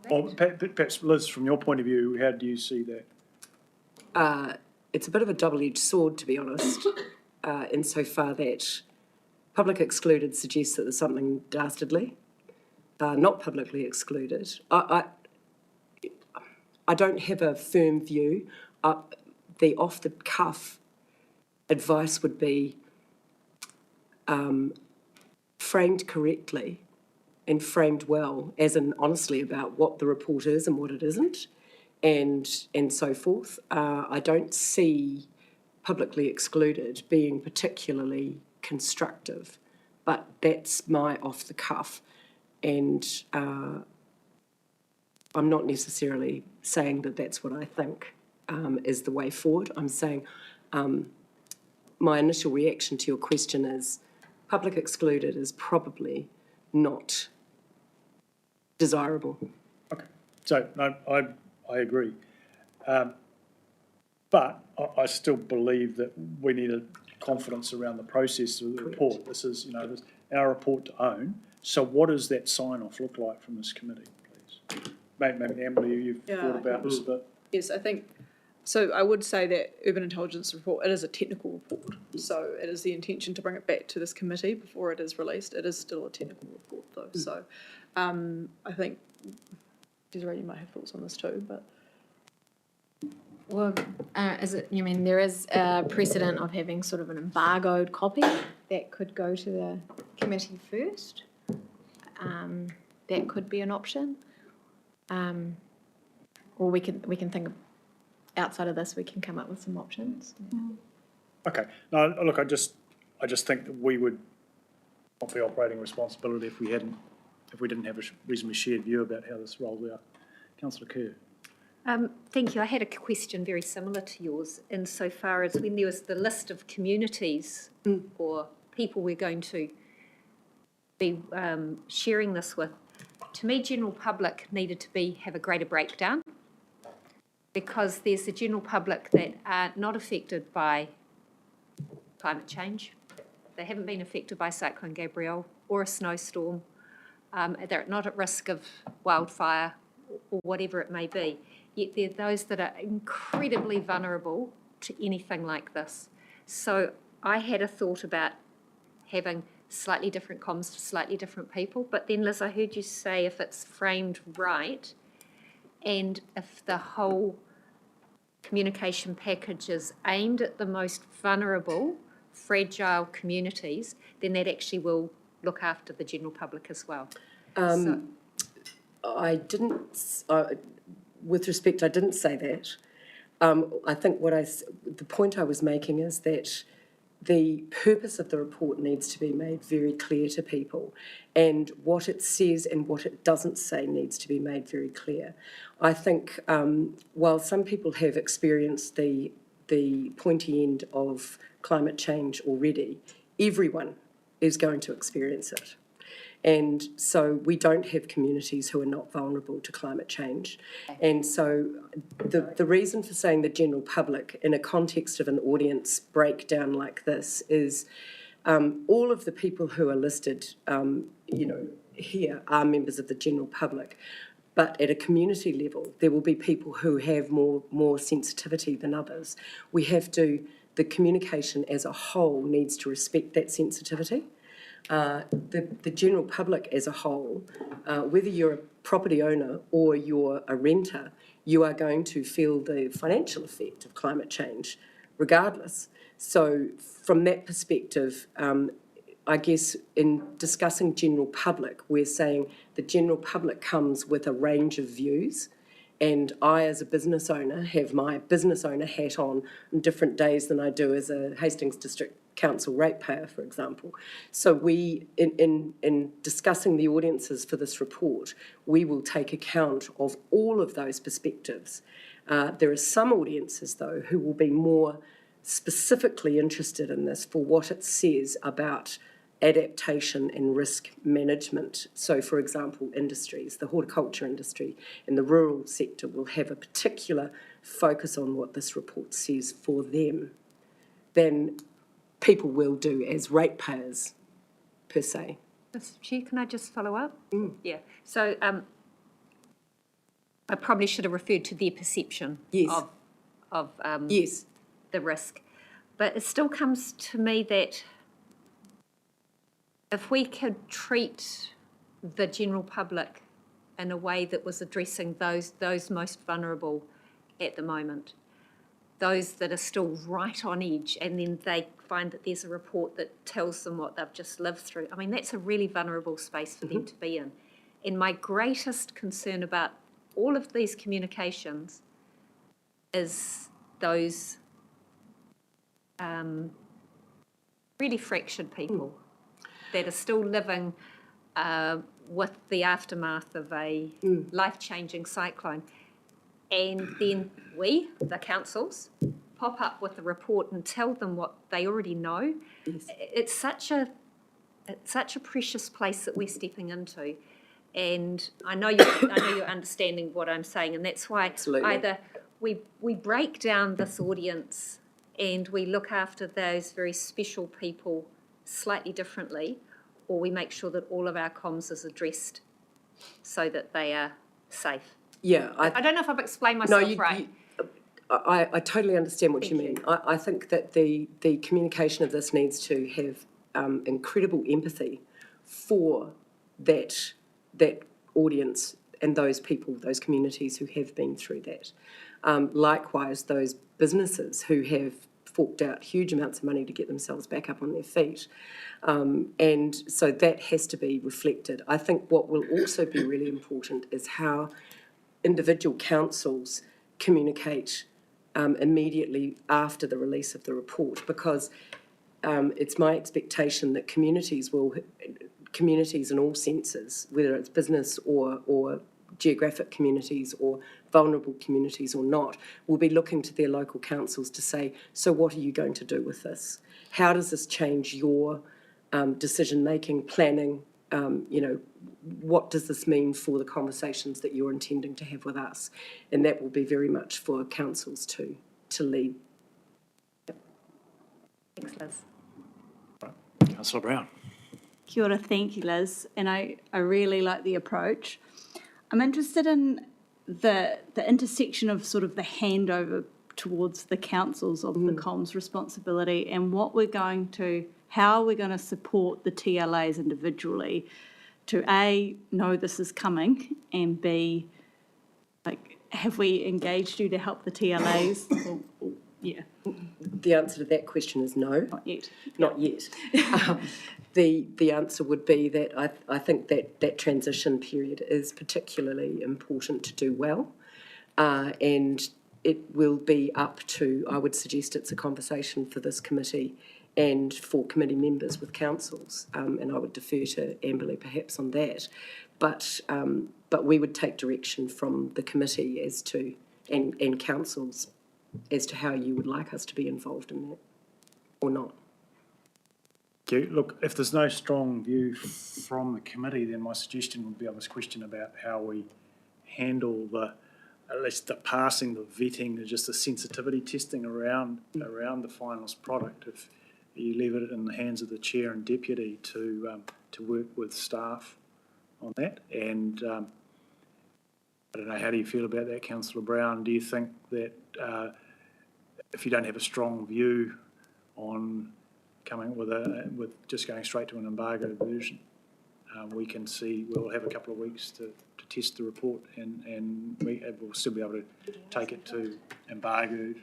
Or perhaps, Liz, from your point of view, how do you see that? It's a bit of a double-edged sword, to be honest, insofar that public excluded suggests that there's something dastardly, not publicly excluded. I don't have a firm view. The off-the-cuff advice would be framed correctly and framed well, as in honestly about what the report is and what it isn't, and so forth. I don't see publicly excluded being particularly constructive, but that's my off the cuff, and I'm not necessarily saying that that's what I think is the way forward. I'm saying my initial reaction to your question is public excluded is probably not desirable. Okay, so no, I agree. But I still believe that we need a confidence around the process of the report. This is, this is our report to own. So what does that sign-off look like from this committee, please? Maybe Emily, you've thought about this a bit. Yes, I think, so I would say that Urban Intelligence Report, it is a technical report. So it is the intention to bring it back to this committee before it is released. It is still a technical report though. So I think, Desiree, you might have thoughts on this too, but. Well, you mean there is a precedent of having sort of an embargoed copy that could go to the committee first? That could be an option. Or we can think of, outside of this, we can come up with some options. Okay, no, look, I just think that we would not be operating responsibility if we didn't have a reasonably shared view about how this rolls out. Councillor Kerr. Thank you. I had a question very similar to yours insofar as when there was the list of communities or people we're going to be sharing this with, to me, general public needed to have a greater breakdown, because there's the general public that are not affected by climate change. They haven't been affected by Cyclone Gabrielle or a snowstorm. They're not at risk of wildfire or whatever it may be. Yet there are those that are incredibly vulnerable to anything like this. So I had a thought about having slightly different comms for slightly different people. But then, Liz, I heard you say if it's framed right and if the whole communication package is aimed at the most vulnerable, fragile communities, then that actually will look after the general public as well. I didn't, with respect, I didn't say that. I think the point I was making is that the purpose of the report needs to be made very clear to people, and what it says and what it doesn't say needs to be made very clear. I think while some people have experienced the pointy end of climate change already, everyone is going to experience it. And so we don't have communities who are not vulnerable to climate change. And so the reason for saying the general public in a context of an audience breakdown like this is all of the people who are listed, here are members of the general public. But at a community level, there will be people who have more sensitivity than others. The communication as a whole needs to respect that sensitivity. The general public as a whole, whether you're a property owner or you're a renter, you are going to feel the financial effect of climate change regardless. So from that perspective, I guess in discussing general public, we're saying the general public comes with a range of views, and I, as a business owner, have my business owner hat on different days than I do as a Hastings District Council ratepayer, for example. So we, in discussing the audiences for this report, we will take account of all of those perspectives. There are some audiences, though, who will be more specifically interested in this for what it says about adaptation and risk management. So, for example, industries, the horticulture industry and the rural sector will have a particular focus on what this report says for them than people will do as ratepayers, per se. Mr. Chair, can I just follow up? Yeah. So I probably should have referred to their perception of Yes. the risk. But it still comes to me that if we could treat the general public in a way that was addressing those most vulnerable at the moment, those that are still right on edge, and then they find that there's a report that tells them what they've just lived through. I mean, that's a really vulnerable space for them to be in. And my greatest concern about all of these communications is those really fractured people that are still living with the aftermath of a life-changing cyclone. And then we, the councils, pop up with a report and tell them what they already know. Yes. It's such a precious place that we're stepping into. And I know you're understanding what I'm saying, and that's why either we break down this audience and we look after those very special people slightly differently, or we make sure that all of our comms is addressed so that they are safe. Yeah. I don't know if I've explained myself right. I totally understand what you mean. I think that the communication of this needs to have incredible empathy for that audience and those people, those communities who have been through that. Likewise, those businesses who have forked out huge amounts of money to get themselves back up on their feet. And so that has to be reflected. I think what will also be really important is how individual councils communicate immediately after the release of the report, because it's my expectation that communities in all senses, whether it's business or geographic communities or vulnerable communities or not, will be looking to their local councils to say, so what are you going to do with this? How does this change your decision-making, planning? What does this mean for the conversations that you're intending to have with us? And that will be very much for councils to lead. Thanks, Liz. Councillor Brown. Kia ora, thank you, Liz. And I really like the approach. I'm interested in the intersection of sort of the handover towards the councils of the comms responsibility and how we're going to support the TLAs individually to A, know this is coming, and B, have we engaged you to help the TLAs? Yeah. The answer to that question is no. Not yet. Not yet. The answer would be that I think that transition period is particularly important to do well, and it will be up to, I would suggest it's a conversation for this committee and for committee members with councils, and I would defer to Amberley perhaps on that, but we would take direction from the committee as to, and councils as to how you would like us to be involved in that or not. Look, if there's no strong view from the committee, then my suggestion would be on this question about how we handle at least the passing, the vetting, just the sensitivity testing around the finalist product. If you leave it in the hands of the chair and deputy to work with staff on that, and I don't know, how do you feel about that, Councillor Brown? Do you think that if you don't have a strong view on coming with just going straight to an embargo version, we'll have a couple of weeks to test the report and we'll still be able to take it to embargoed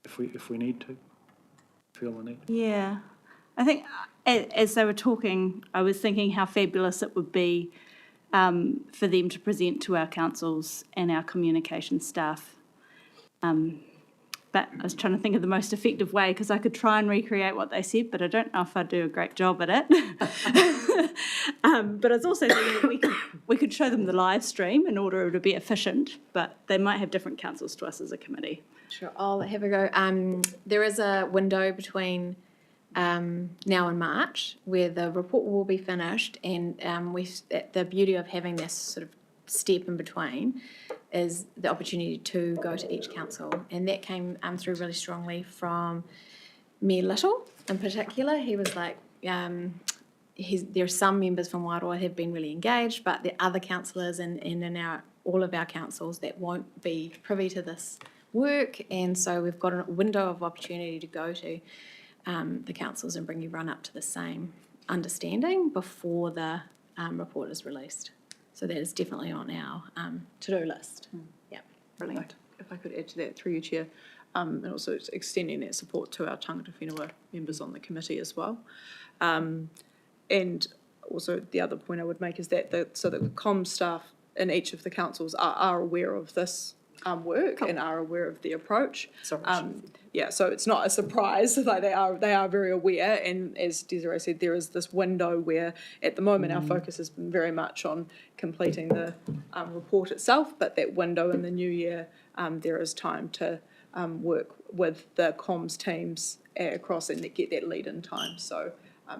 if we need to, feel the need? Yeah, I think as they were talking, I was thinking how fabulous it would be for them to present to our councils and our communication staff. But I was trying to think of the most effective way, because I could try and recreate what they said, but I don't know if I'd do a great job at it. But I was also thinking that we could show them the live stream in order to be efficient, but they might have different councils to us as a committee. Sure, I'll have a go. There is a window between now and March where the report will be finished, and the beauty of having this sort of step in between is the opportunity to go to each council, and that came through really strongly from Mayor Little in particular. He was like, there are some members from Wairoa have been really engaged, but there are other councillors and in all of our councils that won't be privy to this work, and so we've got a window of opportunity to go to the councils and bring everyone up to the same understanding before the report is released. So that is definitely on our to-do list. Yeah, Brilliant. If I could add to that through you, Chair, and also extending that support to our tangata whenua members on the committee as well. And also the other point I would make is that the comms staff in each of the councils are aware of this work and are aware of the approach. Yeah, so it's not a surprise. Like they are very aware, and as Desiree said, there is this window where at the moment our focus has been very much on completing the report itself, but that window in the new year, there is time to work with the comms teams across and get that lead in time. So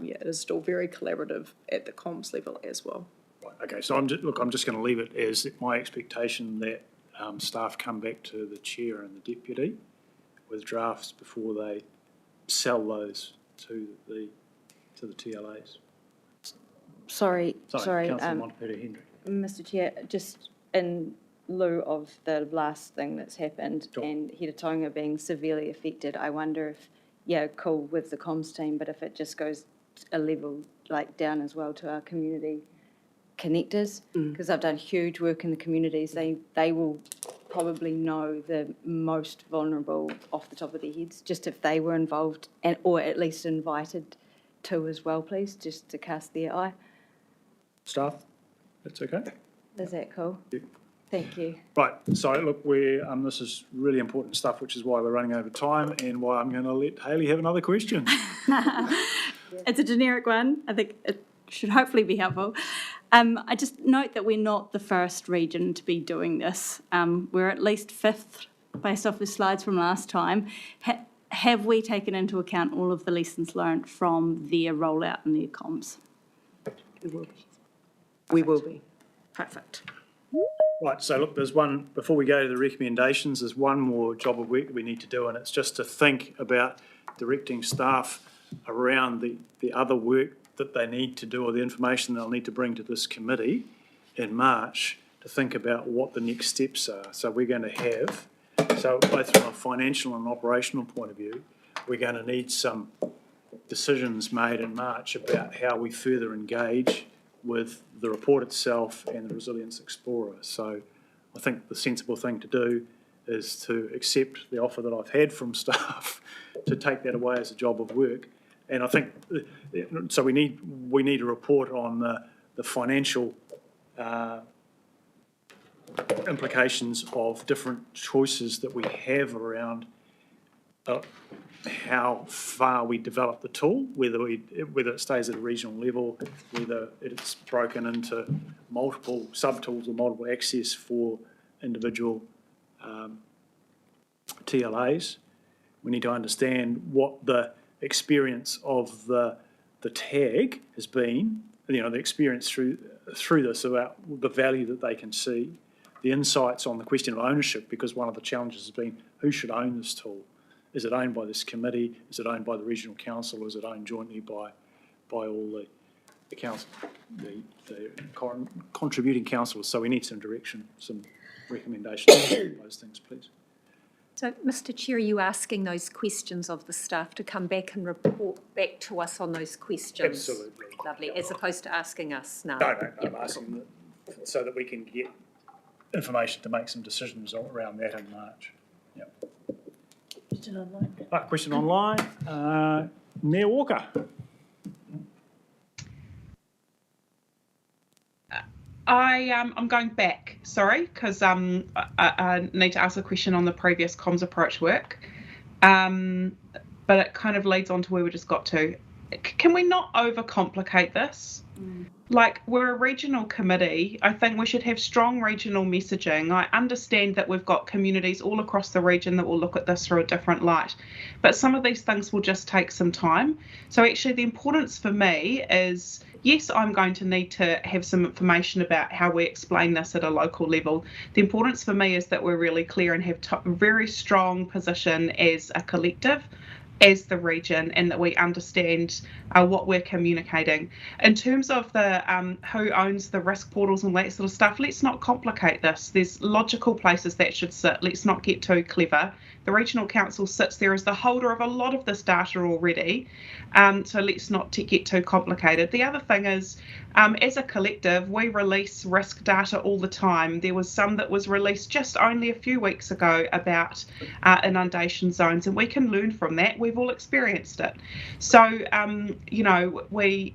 yeah, it is still very collaborative at the comms level as well. Right, okay, so I'm just going to leave it as my expectation that staff come back to the chair and the deputy with drafts before they sell those to the TLAs. Sorry, Councillor Montpeter-Hendry. Mr Chair, just in lieu of the last thing that's happened Sure. and Hiratonga being severely affected, I wonder if, yeah, cool with the comms team, but if it just goes a level like down as well to our community connectors, because I've done huge work in the communities. They will probably know the most vulnerable off the top of their heads, just if they were involved or at least invited to as well, please, just to cast their eye. Staff, that's okay? Is that cool? Yeah. Thank you. Right, so look, this is really important stuff, which is why we're running over time and why I'm going to let Hayley have another question. It's a generic one. I think it should hopefully be helpful. I just note that we're not the first region to be doing this. We're at least fifth, based off the slides from last time. Have we taken into account all of the lessons learned from their rollout and their comms? We will be. We will be. Perfect. Right, so look, there's one, before we go to the recommendations, there's one more job of work that we need to do, and it's just to think about directing staff around the other work that they need to do or the information they'll need to bring to this committee in March to think about what the next steps are. So we're going to have, so both from a financial and operational point of view, we're going to need some decisions made in March about how we further engage with the report itself and the Resilience Explorer. So I think the sensible thing to do is to accept the offer that I've had from staff to take that away as a job of work. And I think, so we need a report on the financial implications of different choices that we have around how far we develop the tool, whether it stays at a regional level, whether it's broken into multiple sub-tools or multiple access for individual TLAs. We need to understand what the experience of the tag has been, the experience through this about the value that they can see, the insights on the question of ownership, because one of the challenges has been who should own this tool. Is it owned by this committee? Is it owned by the regional council? Or is it owned jointly by all the council, the contributing councillors? So we need some direction, some recommendations on those things, please. So, Mr Chair, are you asking those questions of the staff to come back and report back to us on those questions? Absolutely. Lovely, as opposed to asking us now. No, I'm asking that, so that we can get information to make some decisions around that in March. Yep. Question online. Mayor Walker. I'm going back, sorry, because I need to ask a question on the previous comms approach work, but it kind of leads on to where we just got to. Can we not overcomplicate this? Like, we're a regional committee. I think we should have strong regional messaging. I understand that we've got communities all across the region that will look at this through a different light, but some of these things will just take some time. So actually the importance for me is, yes, I'm going to need to have some information about how we explain this at a local level. The importance for me is that we're really clear and have a very strong position as a collective, as the region, and that we understand what we're communicating. In terms of the who owns the risk portals and that sort of stuff, let's not complicate this. There's logical places that should sit. Let's not get too clever. The Regional Council sits there as the holder of a lot of this data already, so let's not get too complicated. The other thing is, as a collective, we release risk data all the time. There was some that was released just only a few weeks ago about inundation zones, and we can learn from that. We've all experienced it. So, you know, we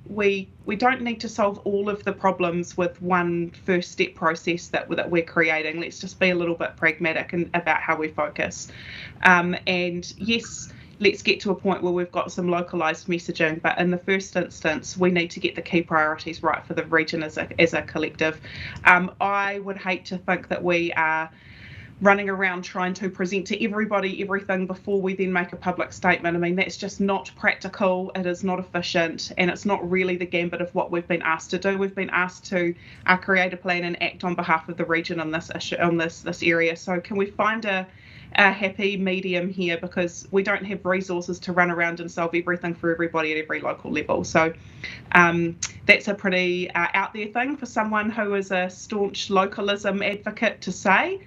don't need to solve all of the problems with one first step process that we're creating. Let's just be a little bit pragmatic about how we focus. And yes, let's get to a point where we've got some localised messaging, but in the first instance, we need to get the key priorities right for the region as a collective. I would hate to think that we are running around trying to present to everybody everything before we then make a public statement. I mean, that's just not practical, it is not efficient, and it's not really the gambit of what we've been asked to do. We've been asked to create a plan and act on behalf of the region on this issue, on this area. So can we find a happy medium here, because we don't have resources to run around and solve everything for everybody at every local level. So that's a pretty out there thing for someone who is a staunch localism advocate to say,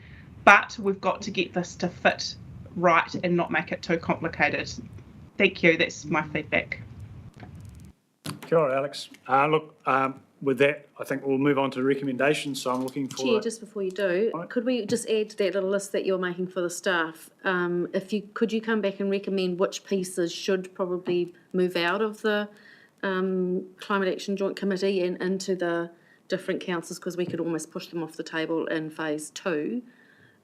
but we've got to get this to fit right and not make it too complicated. Thank you, that's my feedback. Kia ora, Alex. Look, with that, I think we'll move on to recommendations. So I'm looking for. Chair, just before you do, Right. could we just add to that little list that you're making for the staff? Could you come back and recommend which pieces should probably move out of the Climate Action Joint Committee and into the different councils, because we could almost push them off the table in phase 2.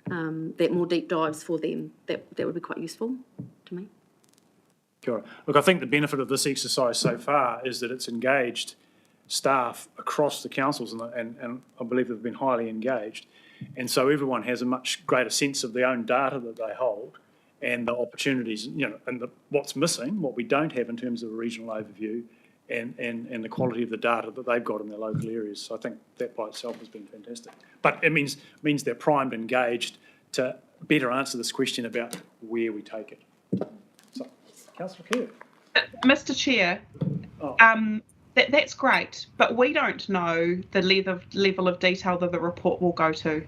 That more deep dives for them, that would be quite useful to me. Kia ora. Look, I think the benefit of this exercise so far is that it's engaged staff across the councils, and I believe they've been highly engaged. And so everyone has a much greater sense of their own data that they hold and the opportunities, you know, and what's missing, what we don't have in terms of a regional overview, and the quality of the data that they've got in their local areas. So I think that by itself has been fantastic. But it means they're primed, engaged to better answer this question about where we take it. So, Councillor Kerr. Mr. Chair, that's great, but we don't know the level of detail that the report will go to.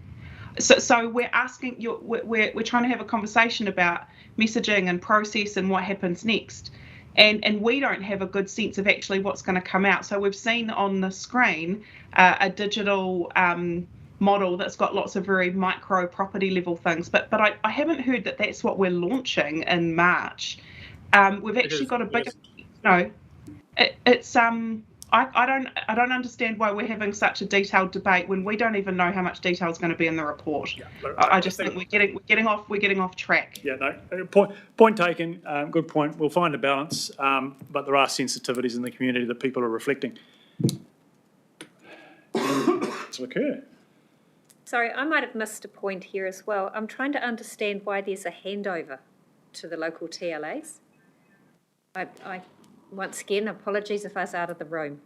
So we're asking you, we're trying to have a conversation about messaging and process and what happens next. And we don't have a good sense of actually what's going to come out. So we've seen on the screen a digital model that's got lots of very micro property level things, but I haven't heard that that's what we're launching in March. We've actually got a bigger, I don't understand why we're having such a detailed debate when we don't even know how much detail is going to be in the report. Yeah, I just think we're getting off track. Yeah, no, point taken. Good point. We'll find a balance, but there are sensitivities in the community that people are reflecting. To occur. Sorry, I might have missed a point here as well. I'm trying to understand why there's a handover to the local TLAs. I once again, apologies if I was out of the room.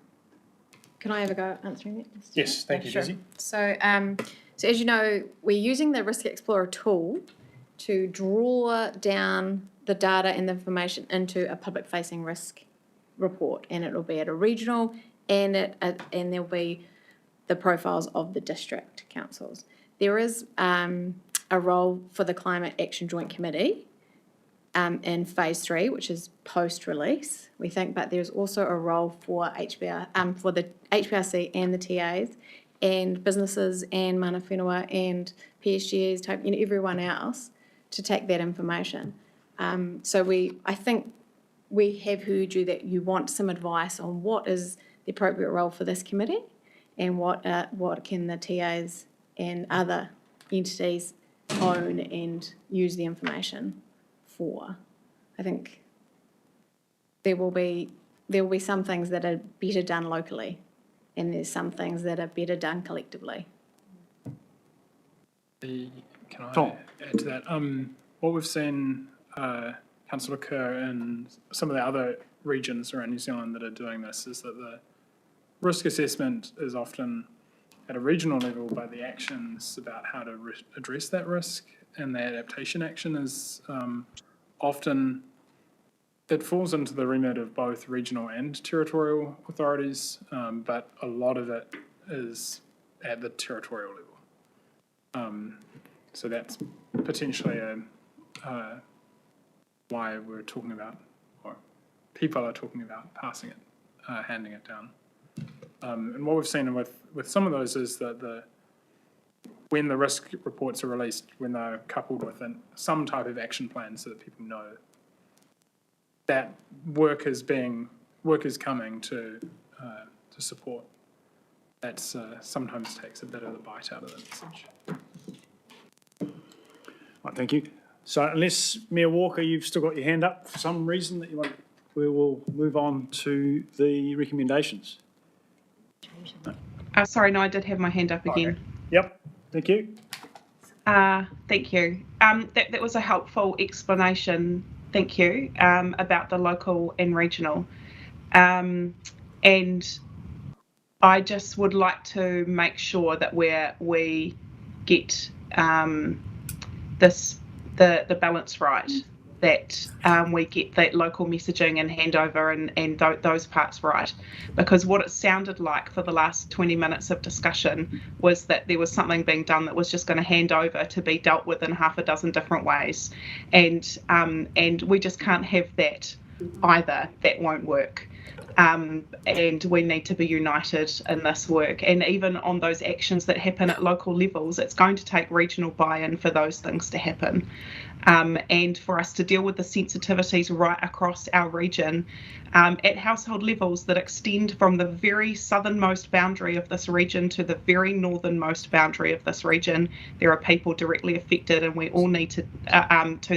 Can I have a go at answering that? Yes, thank you, Sure. Dizzy. So as you know, we're using the Risk Explorer tool to draw down the data and the information into a public-facing risk report, and it will be at a regional, and there'll be the profiles of the district councils. there is a role for the Climate Action Joint Committee in phase 3, which is post-release, we think, but there's also a role for for the HPRC and the TAs and businesses and mana whenua and PSGs, everyone else to take that information. So I think we have heard you that you want some advice on what is the appropriate role for this committee and what can the TAs and other entities own and use the information for. I think there will be some things that are better done locally, and there's some things that are better done collectively. Can I Tom. add to that? What we've seen, Councillor Kerr, and some of the other regions around New Zealand that are doing this is that the risk assessment is often at a regional level, but the actions about how to address that risk and the adaptation action is often, it falls into the remit of both regional and territorial authorities, but a lot of it is at the territorial level. So that's potentially why we're talking about, or people are talking about passing it, handing it down. And what we've seen with some of those is that when the risk reports are released, when they're coupled with some type of action plan so that people know that work is coming to support, that's sometimes takes a bit of the bite out of the message. Right, thank you. So unless Mayor Walker, you've still got your hand up for some reason that you want, we will move on to the recommendations. Sorry, no, I did have my hand up again. Okay. Yep, thank you. Thank you. That was a helpful explanation, thank you, about the local and regional. And I just would like to make sure that we get the balance right, that we get that local messaging and handover and those parts right, because what it sounded like for the last 20 minutes of discussion was that there was something being done that was just going to hand over to be dealt with in half a dozen different ways, and we just can't have that either. That won't work. And we need to be united in this work, and even on those actions that happen at local levels, it's going to take regional buy-in for those things to happen, and for us to deal with the sensitivities right across our region at household levels that extend from the very southernmost boundary of this region to the very northernmost boundary of this region. There are people directly affected, and we all need to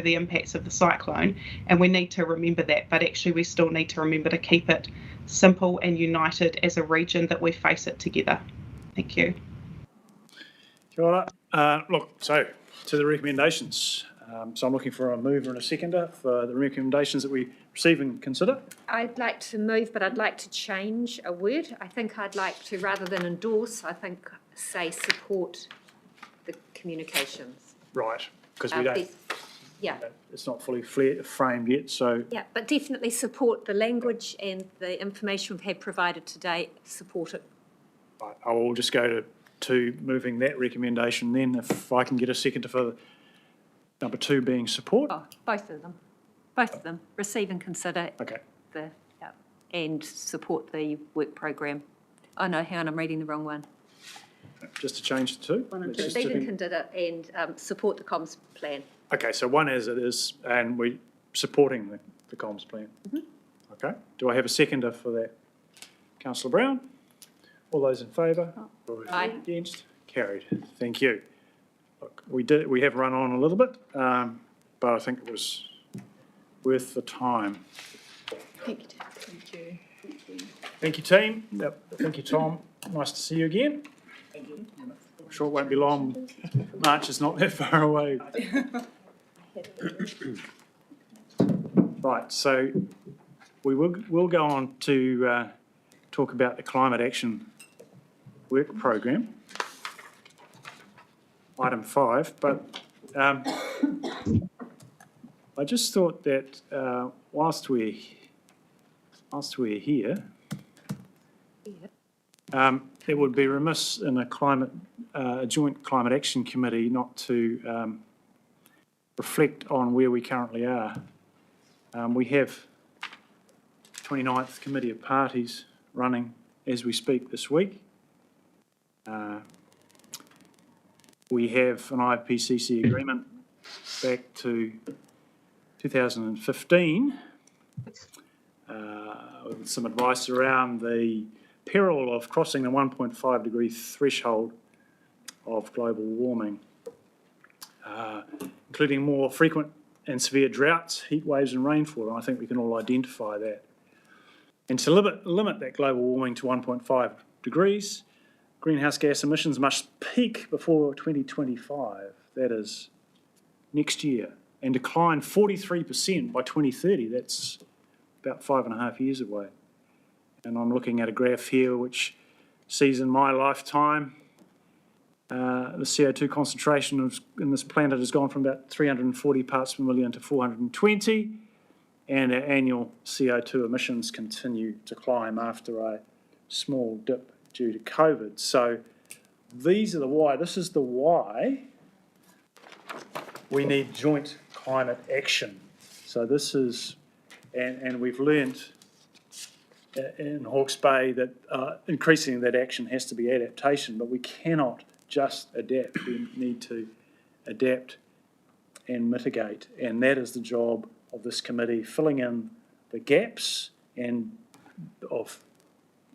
the impacts of the cyclone, and we need to remember that, but actually we still need to remember to keep it simple and united as a region, that we face it together. Thank you. Kia ora. Look, so to the recommendations. So I'm looking for a mover and a seconder for the recommendations that we receive and consider. I'd like to move, but I'd like to change a word. I think I'd like to, rather than endorse, I think say support the communications. Right, because we don't, Yeah. it's not fully framed yet, so. Yeah, but definitely support the language and the information we've had provided today, support it. Right, I will just go to moving that recommendation then, if I can get a seconder for number 2 being support. Oh, both of them, receive and consider Okay. and support the work program. Oh no, hang on, I'm reading the wrong one. Just to change the 2. Let's just Receive and do- consider and support the comms plan. Okay, so one as it is, and we're supporting the comms plan. Okay, do I have a seconder for that? Councillor Brown? All those in favour? Aye. Against? Carried. Thank you. Look, we have run on a little bit, but I think it was worth the time. Thank you. Thank you. Thank you, team. Yep. Thank you, Tom. Nice to see you again. Thank you. I'm sure it won't be long. March is not that far away. Right, so we'll go on to talk about the Climate Action Work Programme, item 5, but I just thought that whilst we're here, it would be remiss in a climate a joint climate action committee not to reflect on where we currently are. We have 29th Committee of Parties running as we speak this week. We have an IPCC agreement back to 2015 with some advice around the peril of crossing the 1.5 degree threshold of global warming, including more frequent and severe droughts, heat waves and rainfall, and I think we can all identify that. And to limit that global warming to 1.5 degrees, greenhouse gas emissions must peak before 2025, that is next year, and decline 43% by 2030. That's about 5.5 years away. And I'm looking at a graph here which sees in my lifetime the CO2 concentration in this planet has gone from about 340 parts per million to 420, and our annual CO2 emissions continue to climb after a small dip due to COVID. So these are the why. This is the why we need joint climate action. So this is, and we've learnt in Hawke's Bay that increasingly that action has to be adaptation, but we cannot just adapt. We need to adapt and mitigate, and that is the job of this committee, filling in the gaps and of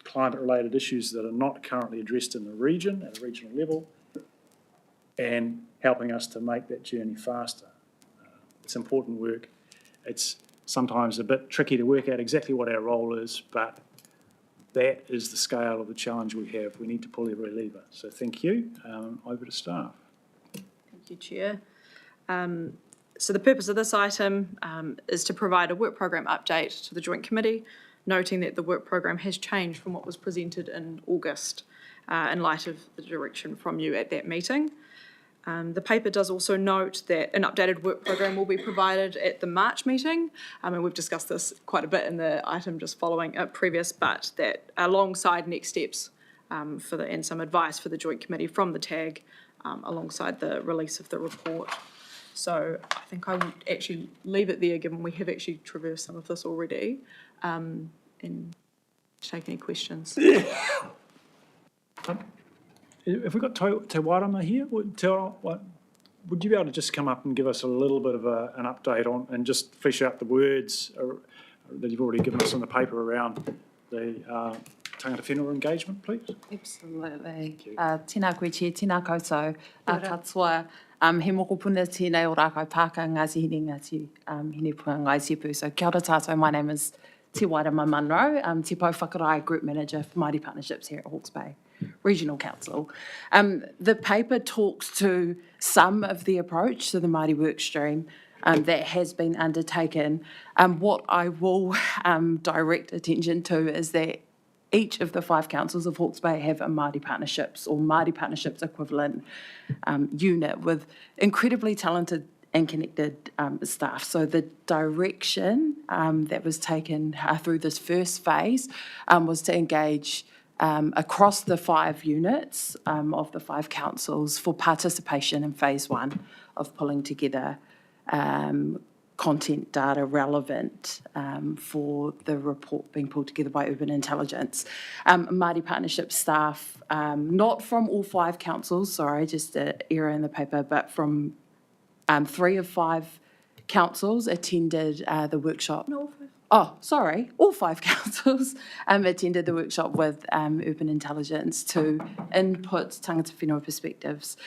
climate-related issues that are not currently addressed in the region at a regional level, and helping us to make that journey faster. It's important work. It's sometimes a bit tricky to work out exactly what our role is, but that is the scale of the challenge we have. We need to pull every lever. So thank you. Over to staff. Thank you, Chair. So the purpose of this item is to provide a work program update to the Joint Committee, noting that the work program has changed from what was presented in August in light of the direction from you at that meeting. The paper does also note that an updated work program will be provided at the March meeting, and we've discussed this quite a bit in the item just following previous, but that alongside next steps and some advice for the Joint Committee from the TAG alongside the release of the report. So I think I would actually leave it there, given we have actually traversed some of this already, and take any questions. Have we got Te Warama here? Would you be able to just come up and give us a little bit of an update on, and just flesh out the words that you've already given us on the paper around the tangata whenua engagement, please? Absolutely. Tēnā koe Chair, tēnā koutou. Katoa, he moko puna tēnei o rākau pāka Ngāti Hine Ngāti Hine Pua Ngai Tipu. So kia ora tātou, my name is Te Wairama Munro. I'm Te Pau Whakarai Group Manager for Māori Partnerships here at Hawke's Bay Regional Council. The paper talks to some of the approach to the Māori work stream that has been undertaken. What I will direct attention to is that each of the 5 councils of Hawke's Bay have a Māori Partnerships or Māori Partnerships equivalent unit with incredibly talented and connected staff. So the direction that was taken through this first phase was to engage across the 5 units of the 5 councils for participation in phase 1 of pulling together content data relevant for the report being pulled together by Urban Intelligence. Māori Partnership staff, not from all 5 councils, sorry, just an error in the paper, but from 3 of 5 councils attended the workshop. No, 5. Oh, sorry, all 5 councils attended the workshop with Urban Intelligence to input tangata whenua perspectives.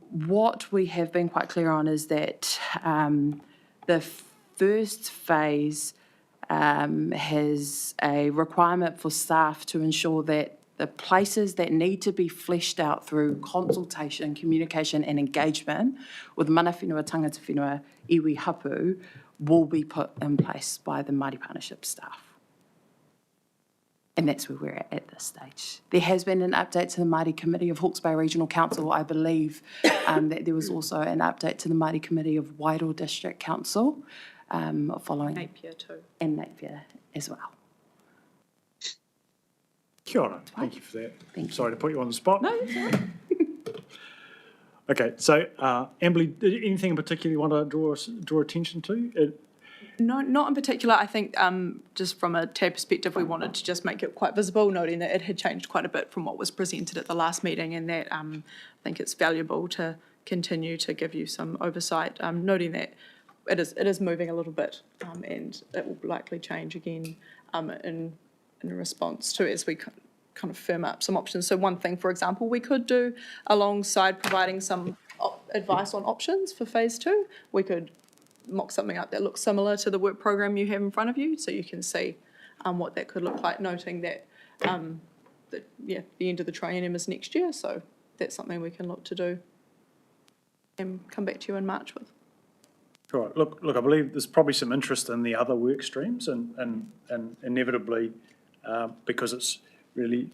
What we have been quite clear on is that the first phase has a requirement for staff to ensure that the places that need to be fleshed out through consultation, communication and engagement with mana whenua, tangata whenua, iwi hapu will be put in place by the Māori Partnership staff. And that's where we're at this stage. There has been an update to the Māori Committee of Hawke's Bay Regional Council. I believe that there was also an update to the Māori Committee of Wairoa District Council following... Napier too. And Napier as well. Kia ora. Thank you for that. Thank you. Sorry to put you on the spot. No, that's all right. Okay, so Emily, anything in particular you want to draw attention to? No, not in particular. I think just from a TAB perspective, we wanted to just make it quite visible, noting that it had changed quite a bit from what was presented at the last meeting, and that I think it's valuable to continue to give you some oversight, noting that it is moving a little bit, and it will likely change again in response to as we kind of firm up some options. So one thing, for example, we could do alongside providing some advice on options for phase 2, we could mock something up that looks similar to the work program you have in front of you, so you can see what that could look like, noting that, the end of the triennium is next year, so that's something we can look to do and come back to you in March with. Right. Look, I believe there's probably some interest in the other work streams, and inevitably, because it's really,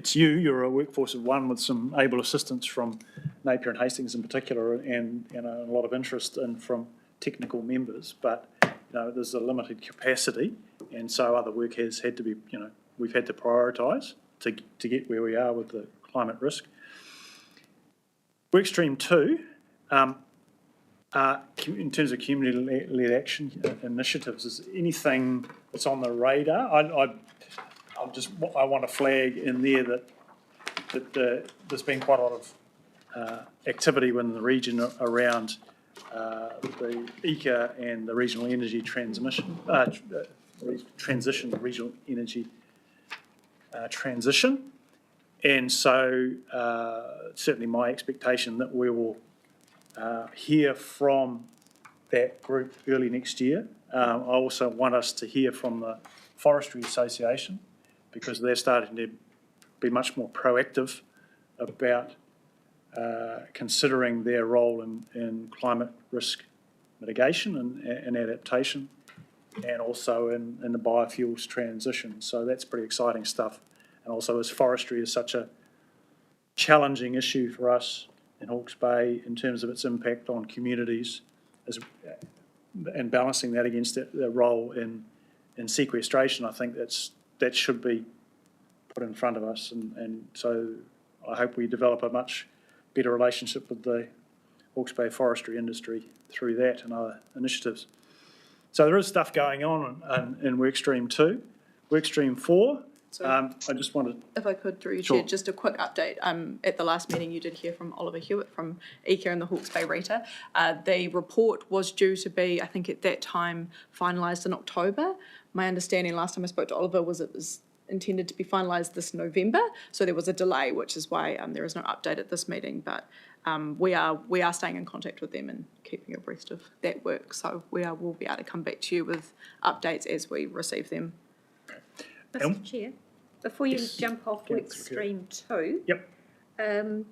you're a workforce of one with some able assistance from Napier and Hastings in particular, and a lot of interest from technical members, but there's a limited capacity, and so other work has had to be, we've had to prioritise to get where we are with the climate risk. Workstream 2, in terms of community-led action initiatives, is anything that's on the radar? I want to flag in there that there's been quite a lot of activity within the region around the ECA and the regional energy transition, regional energy transition. And so certainly my expectation that we will hear from that group early next year. I also want us to hear from the Forestry Association, because they're starting to be much more proactive about considering their role in climate risk mitigation and adaptation, and also in the biofuels transition. So that's pretty exciting stuff. And also, as forestry is such a challenging issue for us in Hawke's Bay in terms of its impact on communities, and balancing that against the role in sequestration, I think that should be put in front of us. And so I hope we develop a much better relationship with the Hawke's Bay forestry industry through that and other initiatives. So there is stuff going on in Workstream 2. Workstream 4, I just wanted... If I could, through you, Sure. Chair, just a quick update. At the last meeting, you did hear from Oliver Hewitt from ECA and the Hawke's Bay RETA. The report was due to be, I think at that time, finalised in October. My understanding last time I spoke to Oliver was it was intended to be finalised this November, so there was a delay, which is why there is no update at this meeting, but we are staying in contact with them and keeping abreast of that work, so we'll be able to come back to you with updates as we receive them. Mr. Chair, before you jump off Workstream 2, Yep. I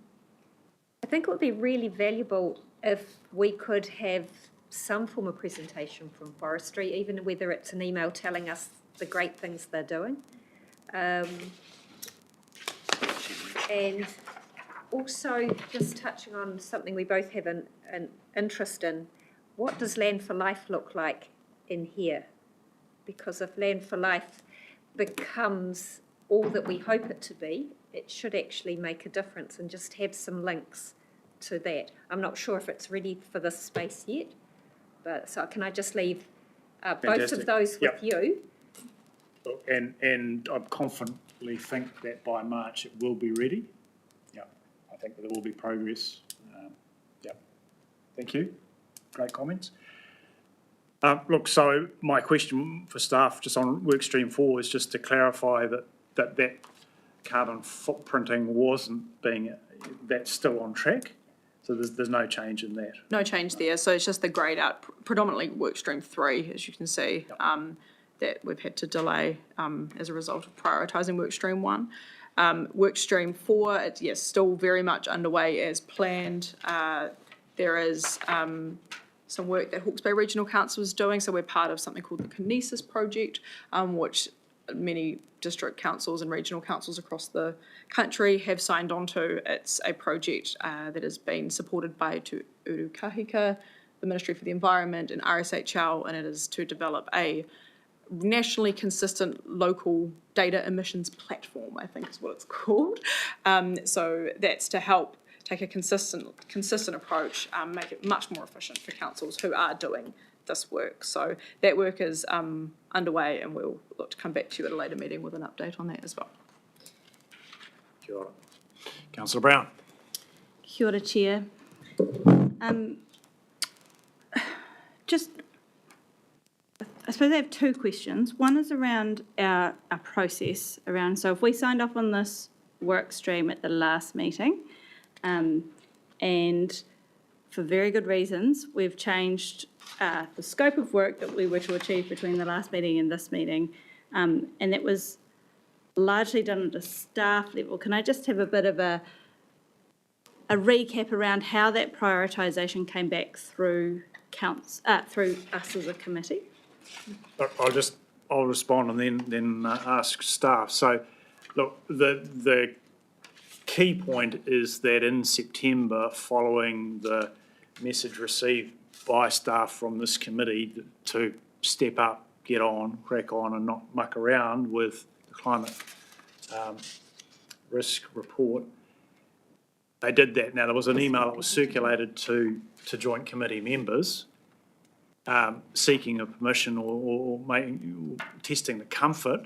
think it would be really valuable if we could have some form of presentation from forestry, even whether it's an email telling us the great things they're doing. And also, just touching on something we both have an interest in, what does Land for Life look like in here? Because if Land for Life becomes all that we hope it to be, it should actually make a difference, and just have some links to that. I'm not sure if it's ready for this space yet, but so can I just leave both Fantastic. of those with you? And I confidently think that by March it will be ready. Yeah, I think that there will be progress. Yeah, thank you. Great comments. Look, so my question for staff just on Workstream 4 is just to clarify that carbon footprinting wasn't being, that's still on track. So there's no change in that. No change there, so it's just the greyed out, predominantly Workstream 3, as you can see, that we've had to delay as a result of prioritising Workstream 1. Workstream 4, it's yes, still very much underway as planned. There is some work that Hawke's Bay Regional Council is doing, so we're part of something called the Kinesis Project, which many district councils and regional councils across the country have signed on to. It's a project that has been supported by Te Uru Kahika, the Ministry for the Environment, and RSHL, and it is to develop a nationally consistent local data emissions platform, I think is what it's called. So that's to help take a consistent approach, make it much more efficient for councils who are doing this work. So that work is underway, and we'll look to come back to you at a later meeting with an update on that as well. Kia ora. Councillor Brown. Kia ora, Chair. Just, I suppose I have two questions. One is around our process around, so if we signed off on this work stream at the last meeting, and for very good reasons, we've changed the scope of work that we were to achieve between the last meeting and this meeting, and that was largely done at a staff level. Can I just have a bit of a recap around how that prioritisation came back through through us as a committee? I'll respond and then ask staff. So, look, the key point is that in September, following the message received by staff from this committee to step up, get on, crack on, and not muck around with the climate risk report, they did that. Now, there was an email that was circulated to joint committee members seeking a permission or testing the comfort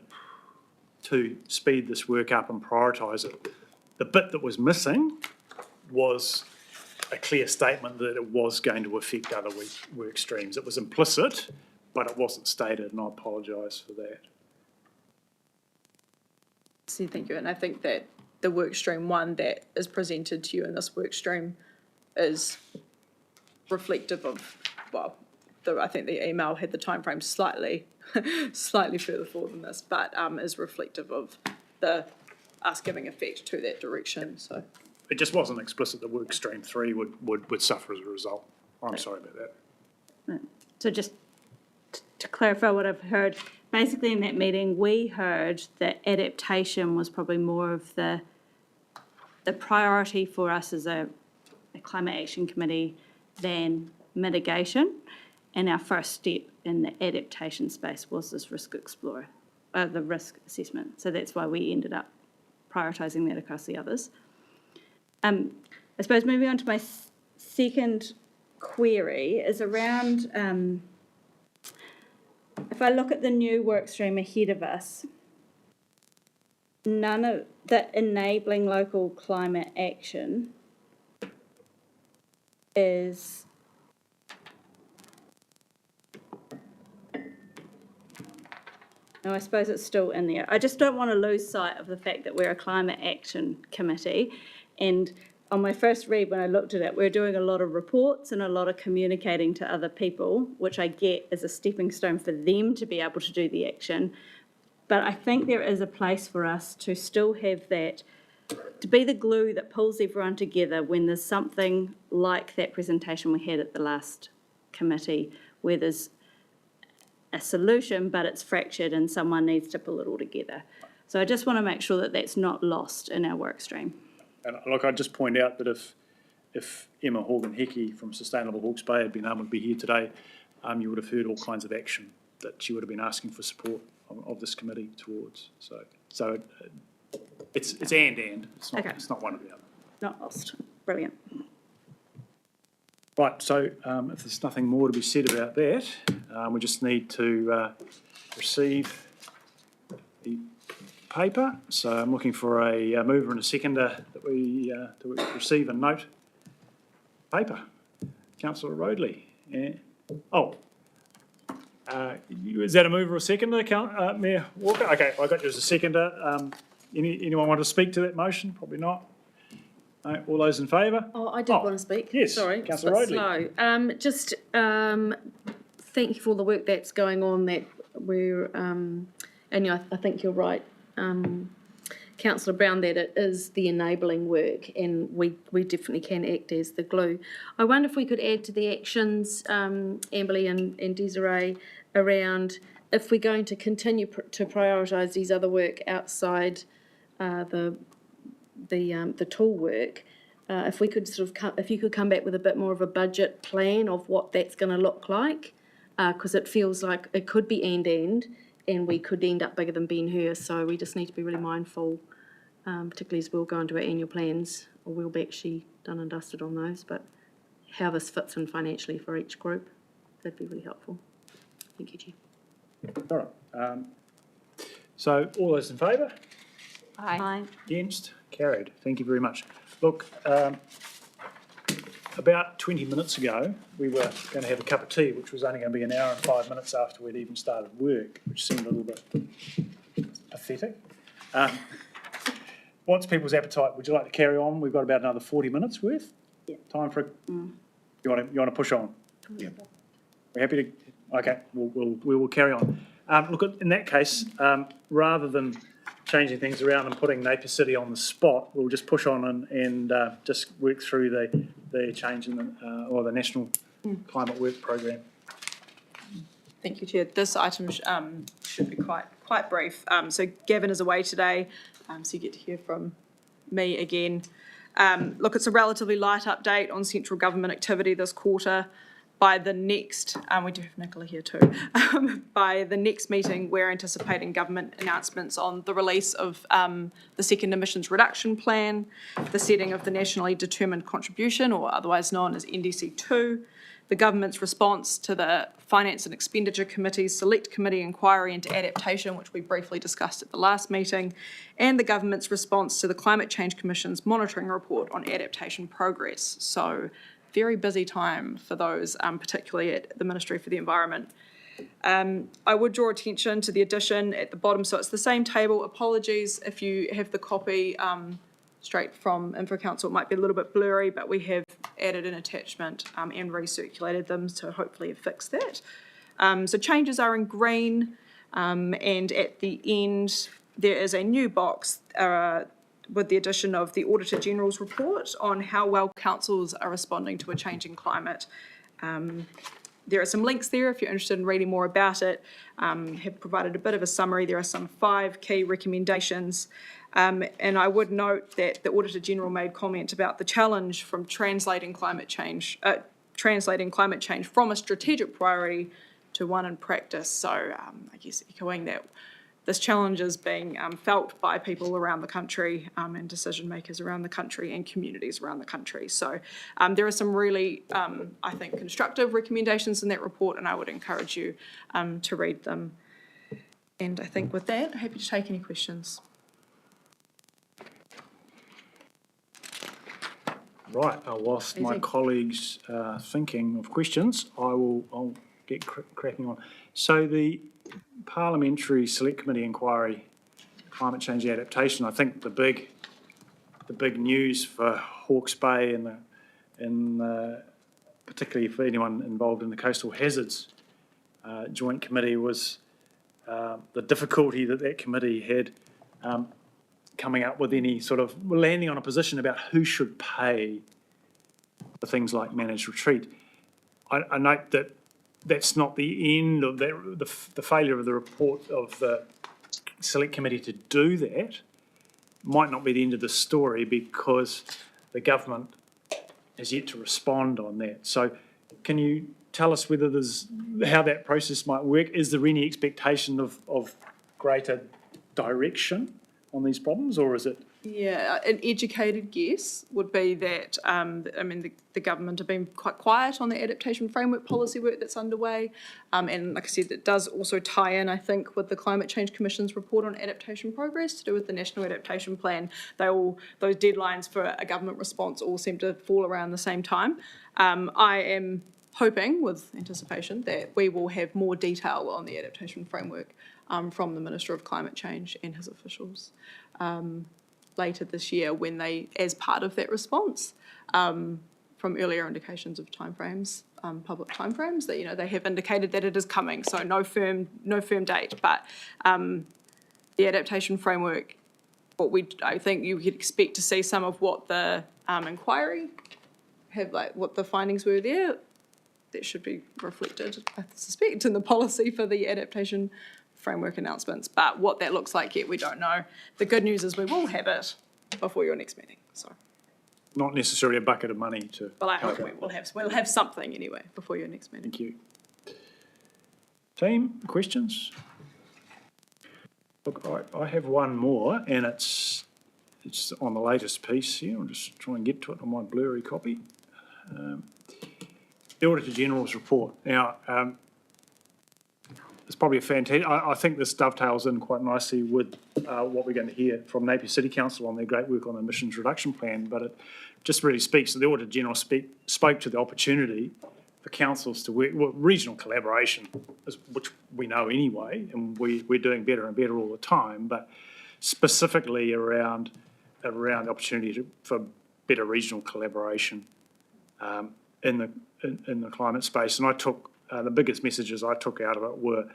to speed this work up and prioritise it. The bit that was missing was a clear statement that it was going to affect other work streams. It was implicit, but it wasn't stated, and I apologise for that. So thank you, and I think that the work stream one that is presented to you in this work stream is reflective of, well, I think the email had the timeframe slightly further forward than this, but is reflective of us giving effect to that direction. So it just wasn't explicit that work stream 3 would suffer as a result. I'm sorry about that. So just to clarify what I've heard, basically in that meeting, we heard that adaptation was probably more of the priority for us as a climate action committee than mitigation. And our first step in the adaptation space was this risk explorer, the risk assessment. So that's why we ended up prioritising that across the others. I suppose moving on to my second query is around, if I look at the new work stream ahead of us, none of the enabling local climate action is no, I suppose it's still in there. I just don't want to lose sight of the fact that we're a climate action committee. And on my first read, when I looked at it, we're doing a lot of reports and a lot of communicating to other people, which I get is a stepping stone for them to be able to do the action. But I think there is a place for us to still have that, to be the glue that pulls everyone together when there's something like that presentation we had at the last committee, where there's a solution, but it's fractured and someone needs to pull it all together. So I just want to make sure that that's not lost in our work stream. And look, I'd just point out that if Emma Horgan-Hickey from Sustainable Hawke's Bay had been able to be here today, you would have heard all kinds of action that she would have been asking for support of this committee towards. So it's and. It's not one or the other. Not lost. Brilliant. Right, so if there's nothing more to be said about that, we just need to receive the paper. So I'm looking for a mover and a seconder that we receive and note paper. Councillor Roadley. Yeah. Is that a mover or seconder, Mayor Walker? Okay, I got you as a seconder. Anyone want to speak to that motion? Probably not. No, all those in favour? Oh, I did want to speak. Yes, sorry, Councillor Roadley. Slow. Thank you for all the work that's going on. That we're and I think you're right, Councillor Brown, that it is the enabling work, and we definitely can act as the glue. I wonder if we could add to the actions, Amberley and Desiree, around if we're going to continue to prioritise these other work outside the tool work, if we could if you could come back with a bit more of a budget plan of what that's going to look like, because it feels like it could be and we could end up bigger than Ben Hur, so we just need to be really mindful, particularly as we'll go into our annual plans, a while back she done and dusted on those, but how this fits in financially for each group, that'd be really helpful. Thank you, Chair. All right. So all those in favour? Aye. Against? Carried. Thank you very much. Look, about 20 minutes ago, we were going to have a cup of tea, which was only going to be an hour and 5 minutes after we'd even started work, which seemed a little bit pathetic. What's people's appetite? Would you like to carry on? We've got about another 40 minutes worth. Yeah. Time for you want to push on? Yeah. We're happy to. Okay, we will carry on. Look, in that case, rather than changing things around and putting Napier City on the spot, we'll just push on and just work through the change in the or the National Climate Work Programme. Thank you, Chair. This item should be quite brief. So Gavin is away today, so you get to hear from me again. Look, it's a relatively light update on central government activity this quarter. By the next, we do have Nicola here too, by the next meeting, we're anticipating government announcements on the release of the second emissions reduction plan, the setting of the nationally determined contribution, or otherwise known as NDC2, the government's response to the Finance and Expenditure Committee's Select Committee inquiry into adaptation, which we briefly discussed at the last meeting, and the government's response to the Climate Change Commission's monitoring report on adaptation progress. So, very busy time for those, particularly at the Ministry for the Environment. I would draw attention to the addition at the bottom, so it's the same table. Apologies if you have the copy straight from Info Council, it might be a little bit blurry, but we have added an attachment and recirculated them to hopefully fix that. So changes are in green, and at the end there is a new box with the addition of the Auditor General's report on how well councils are responding to a changing climate. There are some links there if you're interested in reading more about it. Have provided a bit of a summary. There are some 5 key recommendations. And I would note that the Auditor General made comment about the challenge from translating climate change from a strategic priority to one in practice. So I guess echoing that, this challenge is being felt by people around the country and decision makers around the country and communities around the country. So there are some really, I think, constructive recommendations in that report, and I would encourage you to read them. And I think with that, I'm happy to take any questions. Right, whilst my colleagues are thinking of questions, I'll get cracking on. So the Parliamentary Select Committee inquiry, climate change adaptation, I think the big news for Hawke's Bay and particularly for anyone involved in the Coastal Hazards Joint Committee was the difficulty that committee had coming up with any sort of landing on a position about who should pay for things like managed retreat. I note that that's not the end of the failure of the report of the Select Committee to do that might not be the end of the story, because the government has yet to respond on that. So can you tell us whether there's how that process might work? Is there any expectation of greater direction on these problems, or is it? Yeah, an educated guess would be that, the government have been quite quiet on the adaptation framework policy work that's underway. And like I said, it does also tie in, I think, with the Climate Change Commission's report on adaptation progress to do with the National Adaptation Plan. Those deadlines for a government response all seem to fall around the same time. I am hoping, with anticipation, that we will have more detail on the adaptation framework from the Minister of Climate Change and his officials later this year, when they, as part of that response, from earlier indications of timeframes, public timeframes, that they have indicated that it is coming. So no firm date, but the adaptation framework, I think you could expect to see some of what the inquiry have, like what the findings were there. That should be reflected, I suspect, in the policy for the adaptation framework announcements, but what that looks like yet we don't know. The good news is we will have it before your next meeting. So Not necessarily a bucket of money to. Well, I hope we'll have something anyway before your next meeting. Thank you. Team, questions? Look, I have one more, and it's it's on the latest piece here. I'll just try and get to it on my blurry copy. The Auditor General's report. Now, it's probably a fantastic, I think this dovetails in quite nicely with what we're going to hear from Napier City Council on their great work on the emissions reduction plan, but it just really speaks to the Auditor General spoke to the opportunity for councils to work, well, regional collaboration, which we know anyway, and we're doing better and better all the time, but specifically around the opportunity for better regional collaboration in the climate space. And I took, the biggest messages I took out of it were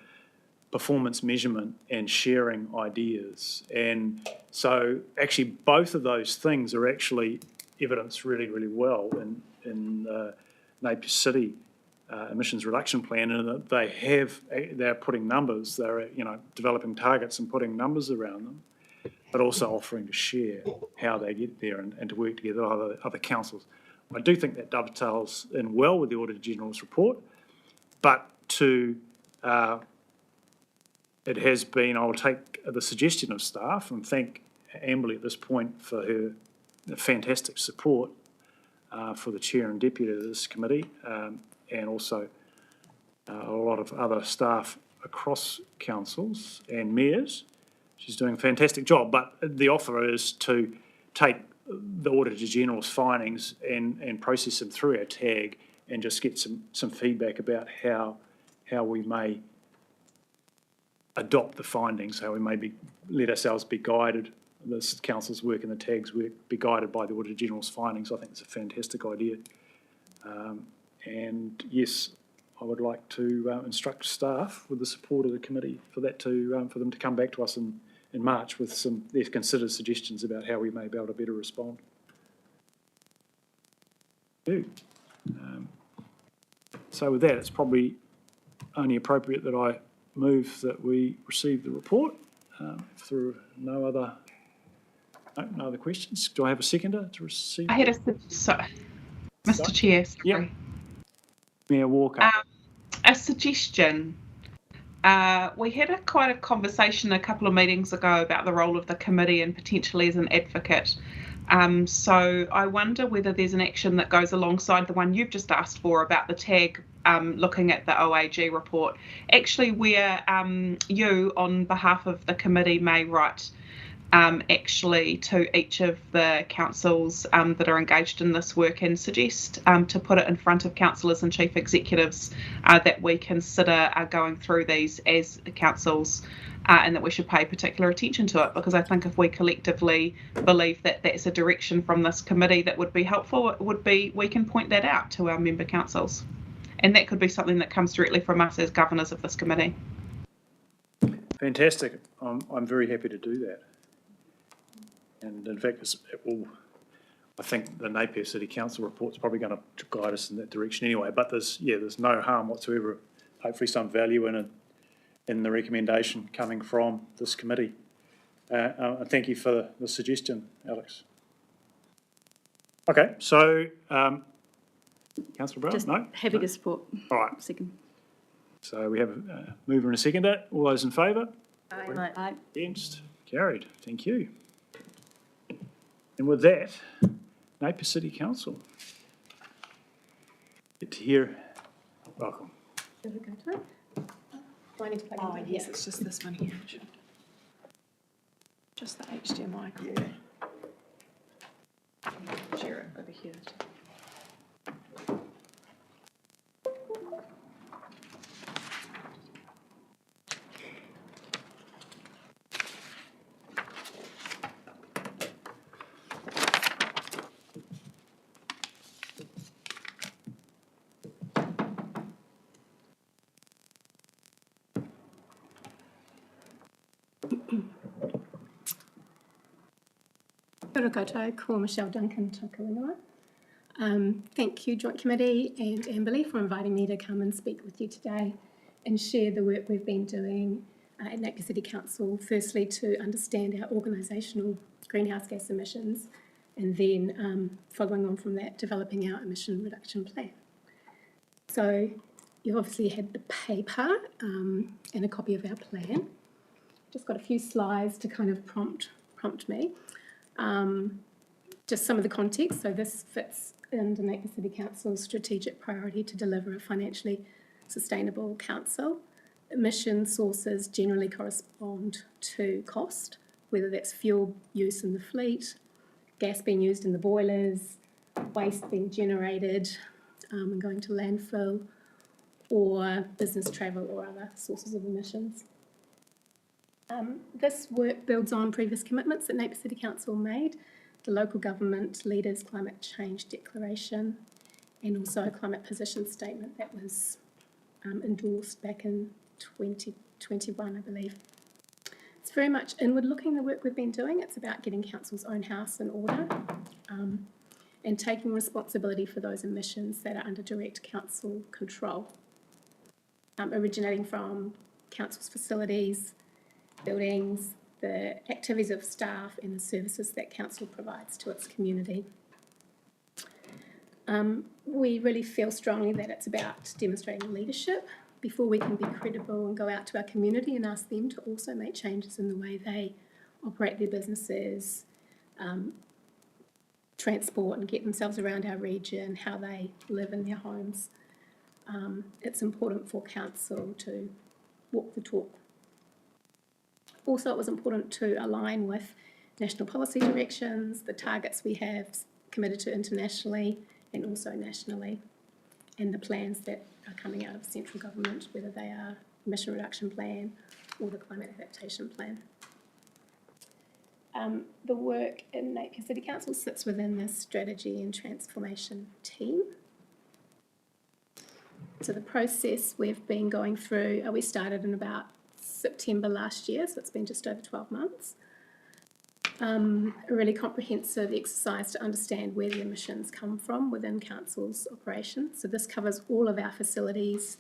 performance measurement and sharing ideas. And so actually both of those things are actually evidenced really, really well in Napier City emissions reduction plan, and that they're putting numbers, they're developing targets and putting numbers around them, but also offering to share how they get there and to work together with other councils. I do think that dovetails in well with the Auditor General's report, but it has been, I will take the suggestion of staff and thank Amberley at this point for her fantastic support for the chair and deputy of this committee, and also a lot of other staff across councils and mayors. She's doing a fantastic job, but the offer is to take the Auditor General's findings and process them through our tag and just get some feedback about how we may adopt the findings, how we may let ourselves be guided, this council's work and the tags work, be guided by the Auditor General's findings. I think it's a fantastic idea. And yes, I would like to instruct staff with the support of the committee for that for them to come back to us in March with their considered suggestions about how we may be able to better respond. So with that, it's probably only appropriate that I move that we receive the report. If there are no other questions, do I have a seconder to receive? I had Mr. Chair, sorry. Yep. Mayor Walker. A suggestion. We had quite a conversation a couple of meetings ago about the role of the committee and potentially as an advocate. So I wonder whether there's an action that goes alongside the one you've just asked for about the tag, looking at the OAG report, actually where you, on behalf of the committee, may write actually to each of the councils that are engaged in this work and suggest to put it in front of councillors and chief executives that we consider going through these as councils and that we should pay particular attention to it, because I think if we collectively believe that that's a direction from this committee that would be helpful, it would be we can point that out to our member councils. And that could be something that comes directly from us as governors of this committee. Fantastic. I'm very happy to do that. And in fact, I think the Napier City Council report's probably going to guide us in that direction anyway. But there's no harm whatsoever. Hopefully, some value in the recommendation coming from this committee. Thank you for the suggestion, Alex. Okay, so Councillor Brown, Just no? happy to support. All right. Second. So we have a mover and a seconder. All those in favour? Aye. Against? Carried. Thank you. And with that, Napier City Council. Get to hear. Welcome. Oh, yes, it's just this one here. Just the HDMI. Yeah. Share it over here. Kia ora koutou, ko Michelle Duncan tōku ingoa. Thank you, Joint Committee and Amberley, for inviting me to come and speak with you today and share the work we've been doing at Napier City Council, firstly to understand our organisational greenhouse gas emissions, and then following on from that, developing our emission reduction plan. So you've obviously had the paper and a copy of our plan. Just got a few slides to kind of prompt me. Just some of the context. So this fits into Napier City Council's strategic priority to deliver a financially sustainable council. Emission sources generally correspond to cost, whether that's fuel use in the fleet, gas being used in the boilers, waste being generated and going to landfill, or business travel or other sources of emissions. This work builds on previous commitments that Napier City Council made, the local government leaders' climate change declaration, and also a climate position statement that was endorsed back in 2021, I believe. It's very much inward looking, the work we've been doing. It's about getting council's own house in order and taking responsibility for those emissions that are under direct council control, originating from council's facilities, buildings, the activities of staff and the services that council provides to its community. We really feel strongly that it's about demonstrating leadership before we can be credible and go out to our community and ask them to also make changes in the way they operate their businesses, transport and get themselves around our region, how they live in their homes. It's important for council to walk the talk. Also, it was important to align with national policy directions, the targets we have committed to internationally and also nationally, and the plans that are coming out of central government, whether they are emission reduction plan or the climate adaptation plan. The work in Napier City Council sits within the strategy and transformation team. So the process we've been going through, we started in about September last year, so it's been just over 12 months. A really comprehensive exercise to understand where the emissions come from within council's operations. So this covers all of our facilities,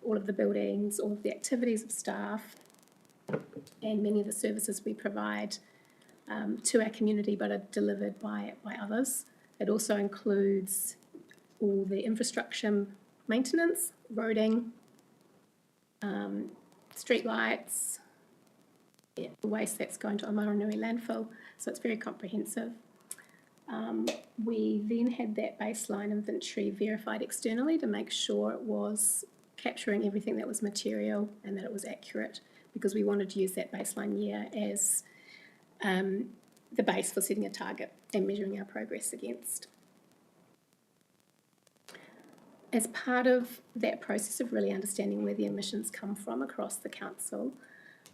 all of the buildings, all of the activities of staff, and many of the services we provide to our community but are delivered by others. It also includes all the infrastructure maintenance, roading, street lights, the waste that's going to Oamaranui landfill, so it's very comprehensive. We then had that baseline inventory verified externally to make sure it was capturing everything that was material and that it was accurate, because we wanted to use that baseline year as the base for setting a target and measuring our progress against. As part of that process of really understanding where the emissions come from across the council,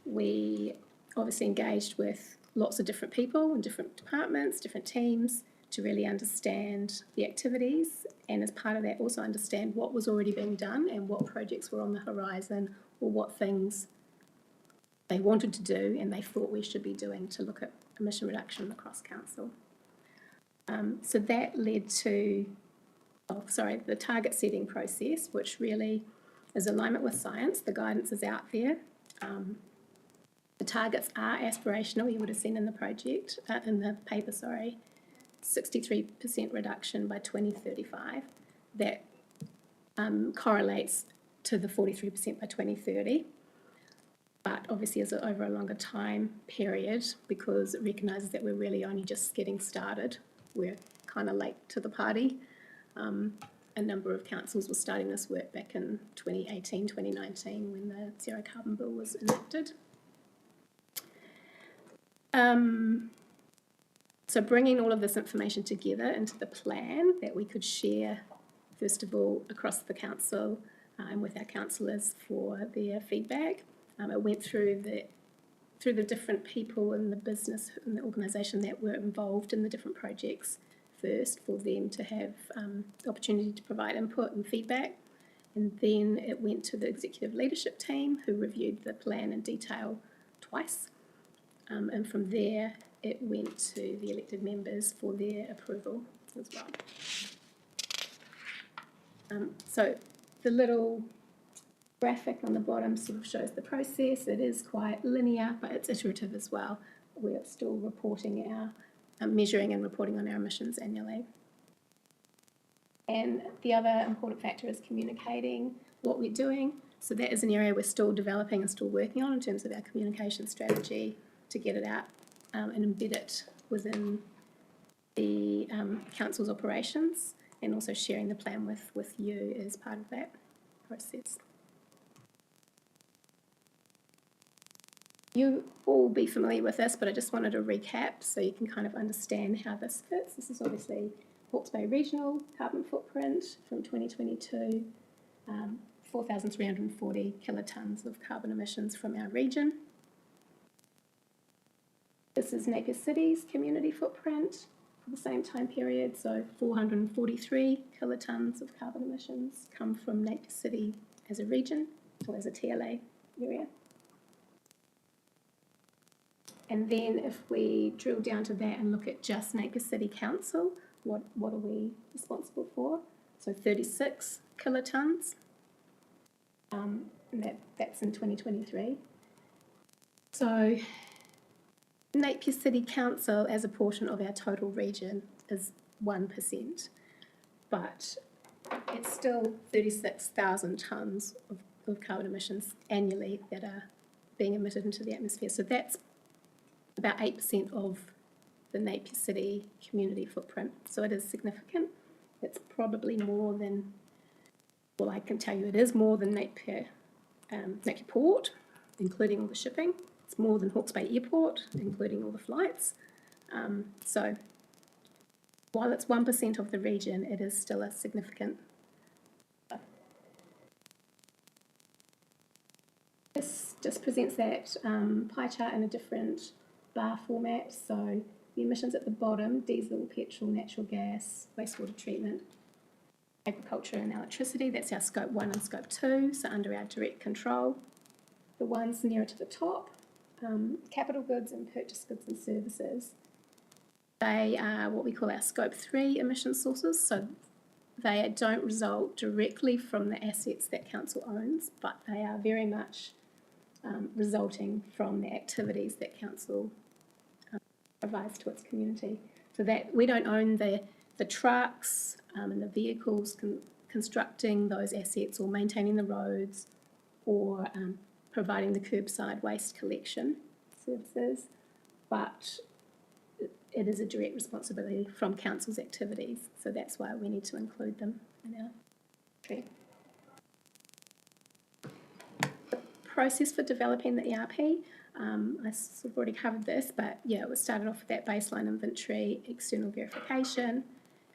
we obviously engaged with lots of different people in different departments, different teams, to really understand the activities, and as part of that also understand what was already being done and what projects were on the horizon, or what things they wanted to do and they thought we should be doing to look at emission reduction across council. So that led to the target setting process, which really is alignment with science. The guidance is out there. The targets are aspirational. You would have seen in the project, in the paper, 63% reduction by 2035. That correlates to the 43% by 2030. But obviously is over a longer time period, because it recognises that we're really only just getting started. We're kind of late to the party. A number of councils were starting this work back in 2018, 2019, when the Zero Carbon Bill was enacted. So bringing all of this information together into the plan that we could share, first of all, across the council and with our councillors for their feedback. It went through the different people in the business and the organisation that were involved in the different projects first, for them to have the opportunity to provide input and feedback. And then it went to the executive leadership team, who reviewed the plan in detail twice. And from there, it went to the elected members for their approval as well. So the little graphic on the bottom sort of shows the process. It is quite linear, but it's iterative as well. We're still reporting our measuring and reporting on our emissions annually. And the other important factor is communicating what we're doing. So that is an area we're still developing and still working on in terms of our communication strategy to get it out and embed it within the council's operations, and also sharing the plan with you as part of that process. You all be familiar with this, but I just wanted to recap so you can kind of understand how this fits. This is obviously Hawke's Bay Regional carbon footprint from 2022, 4,340 kilotons of carbon emissions from our region. This is Napier City's community footprint for the same time period, so 443 kilotons of carbon emissions come from Napier City as a region, or as a TLA area. And then if we drill down to that and look at just Napier City Council, what are we responsible for? So 36 kilotons, and that's in 2023. So Napier City Council as a portion of our total region is 1%, but it's still 36,000 tonnes of carbon emissions annually that are being emitted into the atmosphere. So that's about 8% of the Napier City community footprint. So it is significant. It's probably more than, well, I can tell you it is more than Napier Port, including all the shipping. It's more than Hawke's Bay Airport, including all the flights. So while it's 1% of the region, it is still a significant. This just presents that pie chart in a different bar format. So the emissions at the bottom: diesel, petrol, natural gas, wastewater treatment, agriculture and electricity. That's our scope 1 and scope 2, so under our direct control. The ones nearer to the top, capital goods and purchased goods and services. They are what we call our scope 3 emission sources, so they don't result directly from the assets that council owns, but they are very much resulting from the activities that council provides to its community. So that we don't own the trucks and the vehicles constructing those assets or maintaining the roads or providing the curbside waste collection services, but it is a direct responsibility from council's activities. So that's why we need to include them in our tree. Process for developing the ERP. I sort of already covered this, but yeah, it was started off with that baseline inventory, external verification,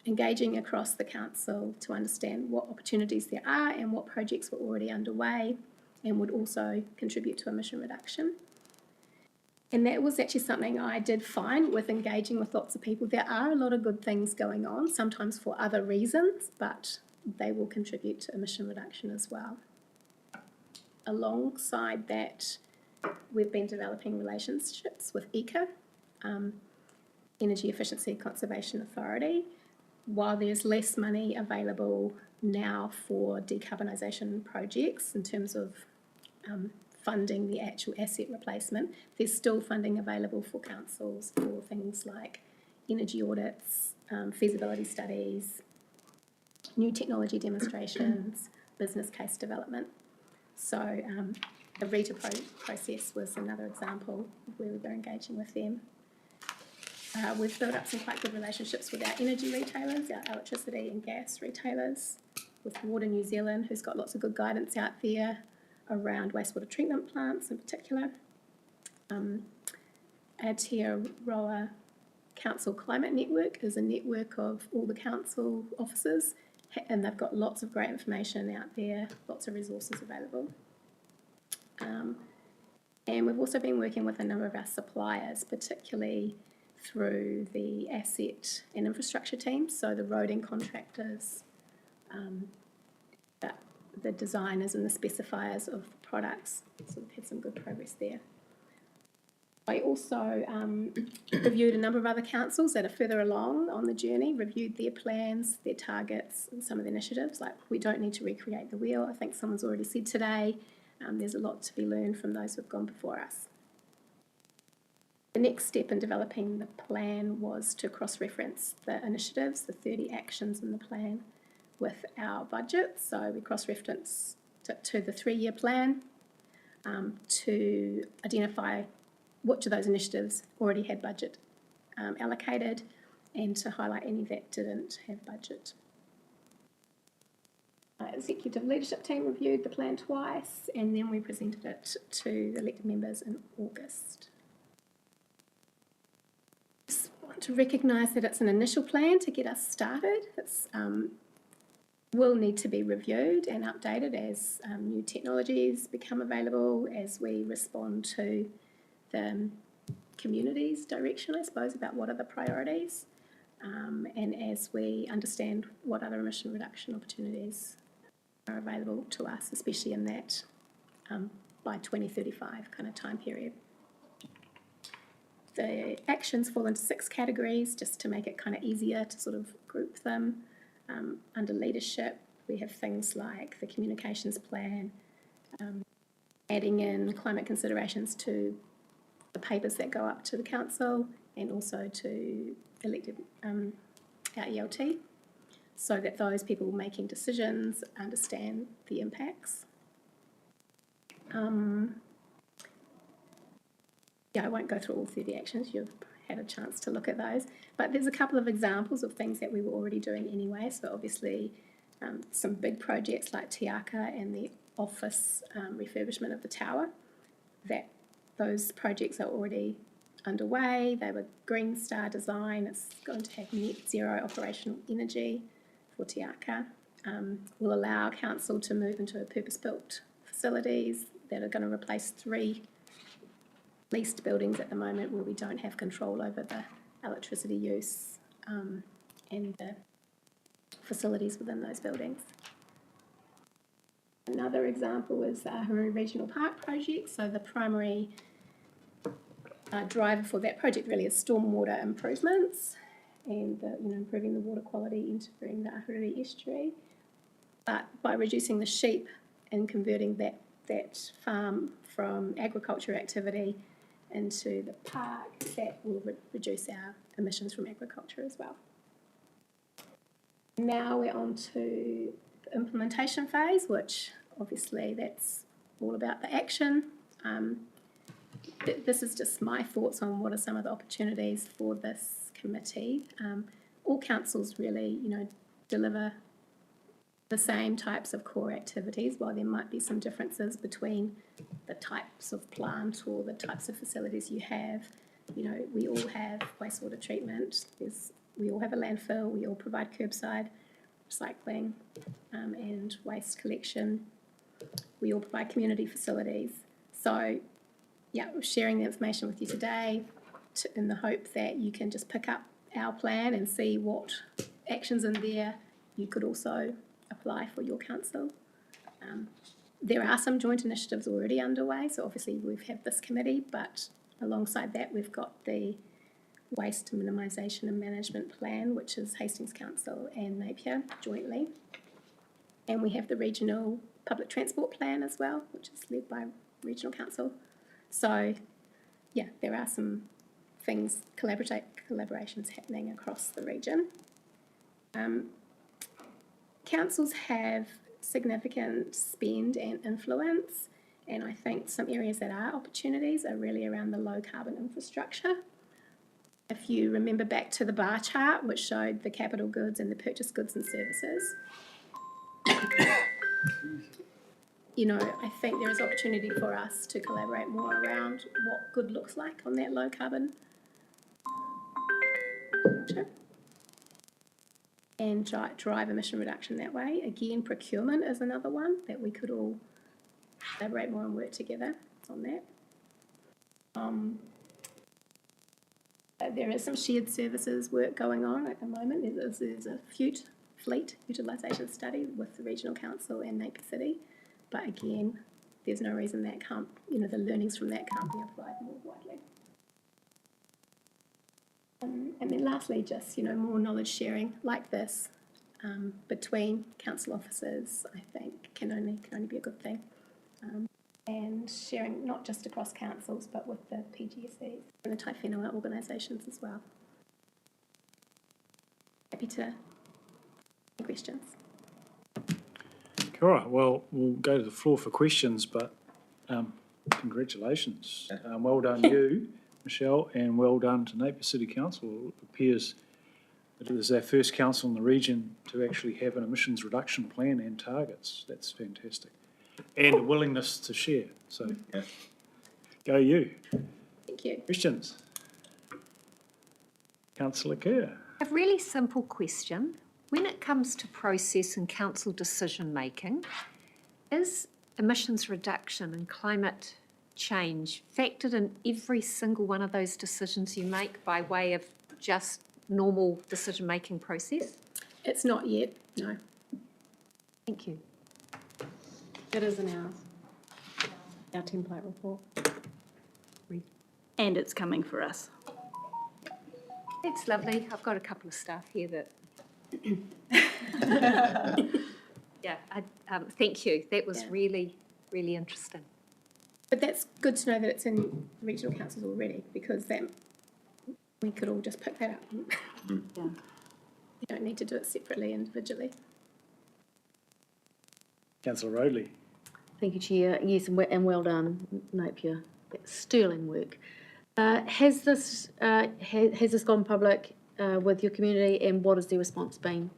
engaging across the council to understand what opportunities there are and what projects were already underway and would also contribute to emission reduction. And that was actually something I did find with engaging with lots of people. There are a lot of good things going on, sometimes for other reasons, but they will contribute to emission reduction as well. Alongside that, we've been developing relationships with ECA, Energy Efficiency Conservation Authority. While there's less money available now for decarbonisation projects in terms of funding the actual asset replacement, there's still funding available for councils for things like energy audits, feasibility studies, new technology demonstrations, business case development. So the RETA process was another example of where we were engaging with them. We've built up some quite good relationships with our energy retailers, our electricity and gas retailers, with Water New Zealand, who's got lots of good guidance out there around wastewater treatment plants in particular. Aotearoa Council Climate Network is a network of all the council offices, and they've got lots of great information out there, lots of resources available. And we've also been working with a number of our suppliers, particularly through the asset and infrastructure teams, so the roading contractors, the designers and the specifiers of the products. So we've had some good progress there. I also reviewed a number of other councils that are further along on the journey, reviewed their plans, their targets, and some of the initiatives. Like, we don't need to recreate the wheel. I think someone's already said today, there's a lot to be learned from those who've gone before us. The next step in developing the plan was to cross-reference the initiatives, the 30 actions in the plan, with our budget. So we cross-referenced to the 3-year plan to identify which of those initiatives already had budget allocated, and to highlight any that didn't have budget. Executive leadership team reviewed the plan twice, and then we presented it to the elected members in August. Just want to recognise that it's an initial plan to get us started. It's will need to be reviewed and updated as new technologies become available, as we respond to the community's direction, I suppose, about what are the priorities, and as we understand what other emission reduction opportunities are available to us, especially in that by 2035 kind of time period. The actions fall into 6 categories, just to make it kind of easier to sort of group them. Under leadership, we have things like the communications plan, adding in climate considerations to the papers that go up to the council and also to elected our ELT, so that those people making decisions understand the impacts. Yeah, I won't go through all 30 actions. You've had a chance to look at those, but there's a couple of examples of things that we were already doing anyway. So obviously some big projects like Te Aka and the office refurbishment of the tower, that those projects are already underway. They were Green Star design. It's going to have net zero operational energy for Te Aka. Will allow council to move into purpose-built facilities that are going to replace 3 leased buildings at the moment where we don't have control over the electricity use and the facilities within those buildings. Another example is the Ahuru Regional Park project. So the primary driver for that project really is stormwater improvements and improving the water quality, entering the Ahuru estuary. But by reducing the sheep and converting that farm from agriculture activity into the park, that will reduce our emissions from agriculture as well. Now we're on to the implementation phase, which obviously that's all about the action. This is just my thoughts on what are some of the opportunities for this committee. All councils really, deliver the same types of core activities, while there might be some differences between the types of plant or the types of facilities you have. We all have wastewater treatment, we all have a landfill, we all provide curbside recycling and waste collection. We all provide community facilities. So, yeah, we're sharing the information with you today in the hope that you can just pick up our plan and see what actions in there you could also apply for your council. There are some joint initiatives already underway, so obviously we've had this committee, but alongside that we've got the Waste Minimisation and Management Plan, which is Hastings Council and Napier jointly. And we have the Regional Public Transport Plan as well, which is led by Regional Council. So, yeah, there are some things, collaborations happening across the region. Councils have significant spend and influence, and I think some areas that are opportunities are really around the low carbon infrastructure. If you remember back to the bar chart, which showed the capital goods and the purchase goods and services, I think there is opportunity for us to collaborate more around what good looks like on that low carbon and drive emission reduction that way. Again, procurement is another one that we could all collaborate more and work together on that. There is some shared services work going on at the moment. There's a fleet utilisation study with the Regional Council and Napier City, but again, there's no reason that can't, the learnings from that can't be applied more widely. And then lastly, just, more knowledge sharing like this between council officers, I think can only be a good thing. And sharing not just across councils, but with the PGSEs and the Tai Whenua organisations as well. Happy to take questions. All right, well, we'll go to the floor for questions, but congratulations. Well done you Michelle, and well done to Napier City Council. It appears that it is our first council in the region to actually have an emissions reduction plan and targets. That's fantastic. And a willingness to share. So, go you. Thank you. Questions? Councillor Kerr. A really simple question. When it comes to process and council decision-making, is emissions reduction and climate change factored in every single one of those decisions you make by way of just normal decision-making process? It's not yet, no. Thank you. It is in our template report. And it's coming for us. That's lovely. I've got a couple of staff here that. Yeah, thank you. That was really, really interesting. But that's good to know that it's in regional councils already, because that we could all just pick that up. Yeah. You don't need to do it separately, individually. Councillor Rodley. Thank you, Chair. Yes, and well done, Napier. That's sterling work. Has this gone public with your community, and what has their response been?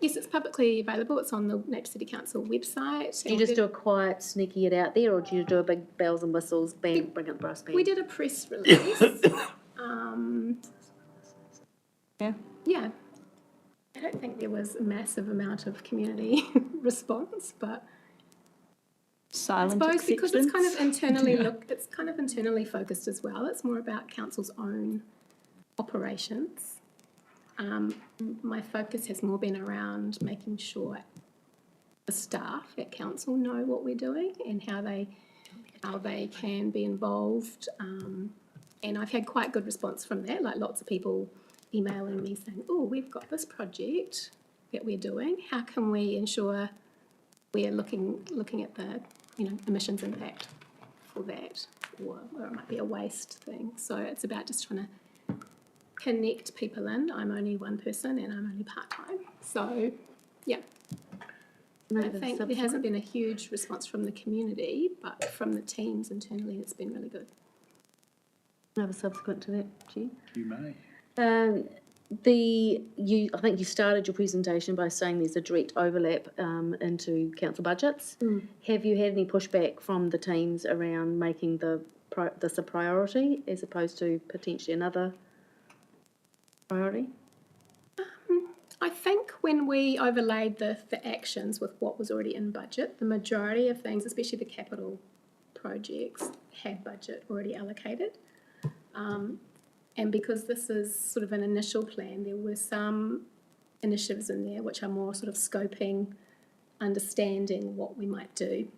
Yes, it's publicly available. It's on the Napier City Council website. Do you just do a quiet, sneaky it out there, or do you do a big bells and whistles, bang, bring up the brass band? We did a press release. Yeah. Yeah. I don't think there was a massive amount of community response, but Silent I suppose because it's kind of acceptance. it's kind of internally focused as well. It's more about council's own operations. My focus has more been around making sure the staff at council know what we're doing and how they can be involved. And I've had quite good response from that, like lots of people emailing me saying, oh, we've got this project that we're doing. How can we ensure we're looking at the emissions impact for that, or it might be a waste thing. So it's about just trying to connect people in. I'm only one person and I'm only part-time. So, yeah. I think there hasn't been a huge response from the community, but from the teams internally, it's been really good. I have a subsequent to that, Chair. You may. I think you started your presentation by saying there's a direct overlap into council budgets. Have you had any pushback from the teams around making this a priority as opposed to potentially another priority? I think when we overlaid the actions with what was already in budget, the majority of things, especially the capital projects, had budget already allocated. And because this is sort of an initial plan, there were some initiatives in there which are more sort of scoping, understanding what we might do.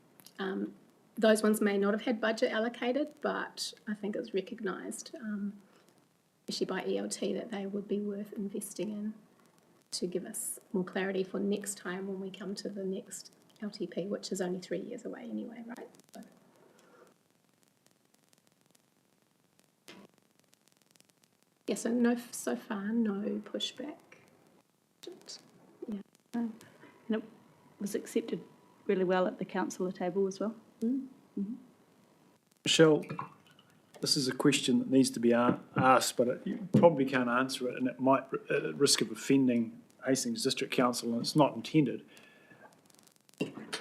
Those ones may not have had budget allocated, but I think it was recognised, especially by ELT, that they would be worth investing in to give us more clarity for next time when we come to the next LTP, which is only 3 years away anyway, right? So. Yeah, so far, no pushback. Yeah. And it was accepted really well at the councillor table as well. Michelle, this is a question that needs to be asked, but you probably can't answer it, and it might at risk of offending Hastings District Council, and it's not intended.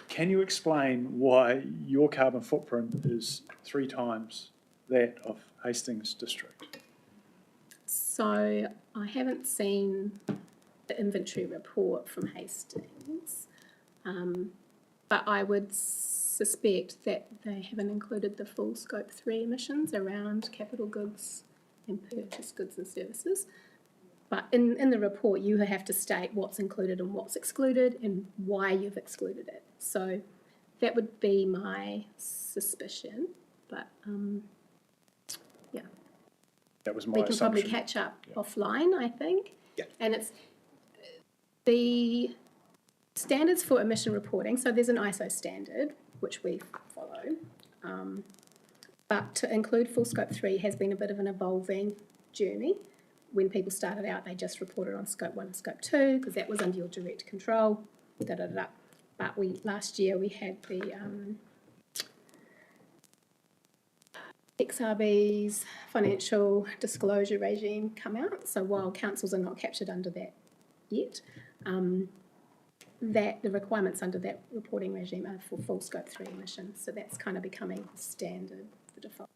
Can you explain why your carbon footprint is 3 times that of Hastings District? So I haven't seen the inventory report from Hastings, but I would suspect that they haven't included the full Scope 3 emissions around capital goods and purchased goods and services. But in the report, you have to state what's included and what's excluded and why you've excluded it. So that would be my suspicion, but yeah. That was my We can assumption. probably catch up offline, I think. Yeah. And it's the standards for emission reporting. So there's an ISO standard, which we follow. But to include full Scope 3 has been a bit of an evolving journey. When people started out, they just reported on Scope 1 and Scope 2 because that was under your direct control. But last year we had the XRB's financial disclosure regime come out. So while councils are not captured under that yet, that the requirements under that reporting regime are for full scope 3 emissions. So that's kind of becoming standard, the default.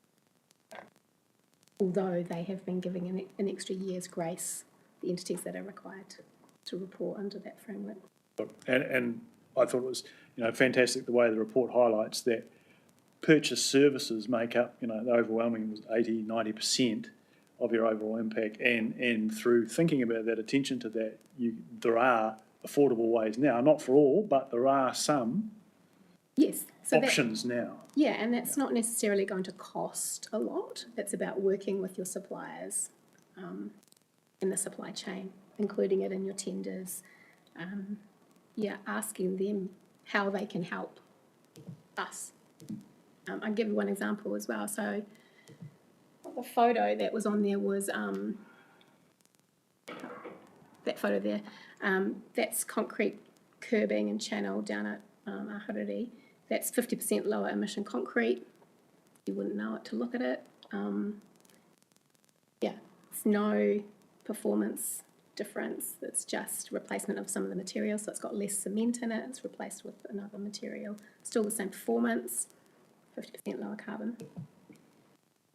Although they have been giving an extra year's grace, the entities that are required to report under that framework. And I thought it was, fantastic the way the report highlights that purchase services make up, the overwhelming was 80, 90% of your overall impact. And through thinking about that, attention to that, there are affordable ways now, not for all, but there are some options now. Yeah, and that's not necessarily going to cost a lot. It's about working with your suppliers in the supply chain, including it in your tenders. Asking them how they can help us. I'll give you one example as well. So the photo that was on there was that photo there. That's concrete curbing and channel down at Ahuriri. That's 50% lower emission concrete. You wouldn't know it to look at it. It's no performance difference. It's just replacement of some of the material. So it's got less cement in it. It's replaced with another material. Still the same performance, 50% lower carbon.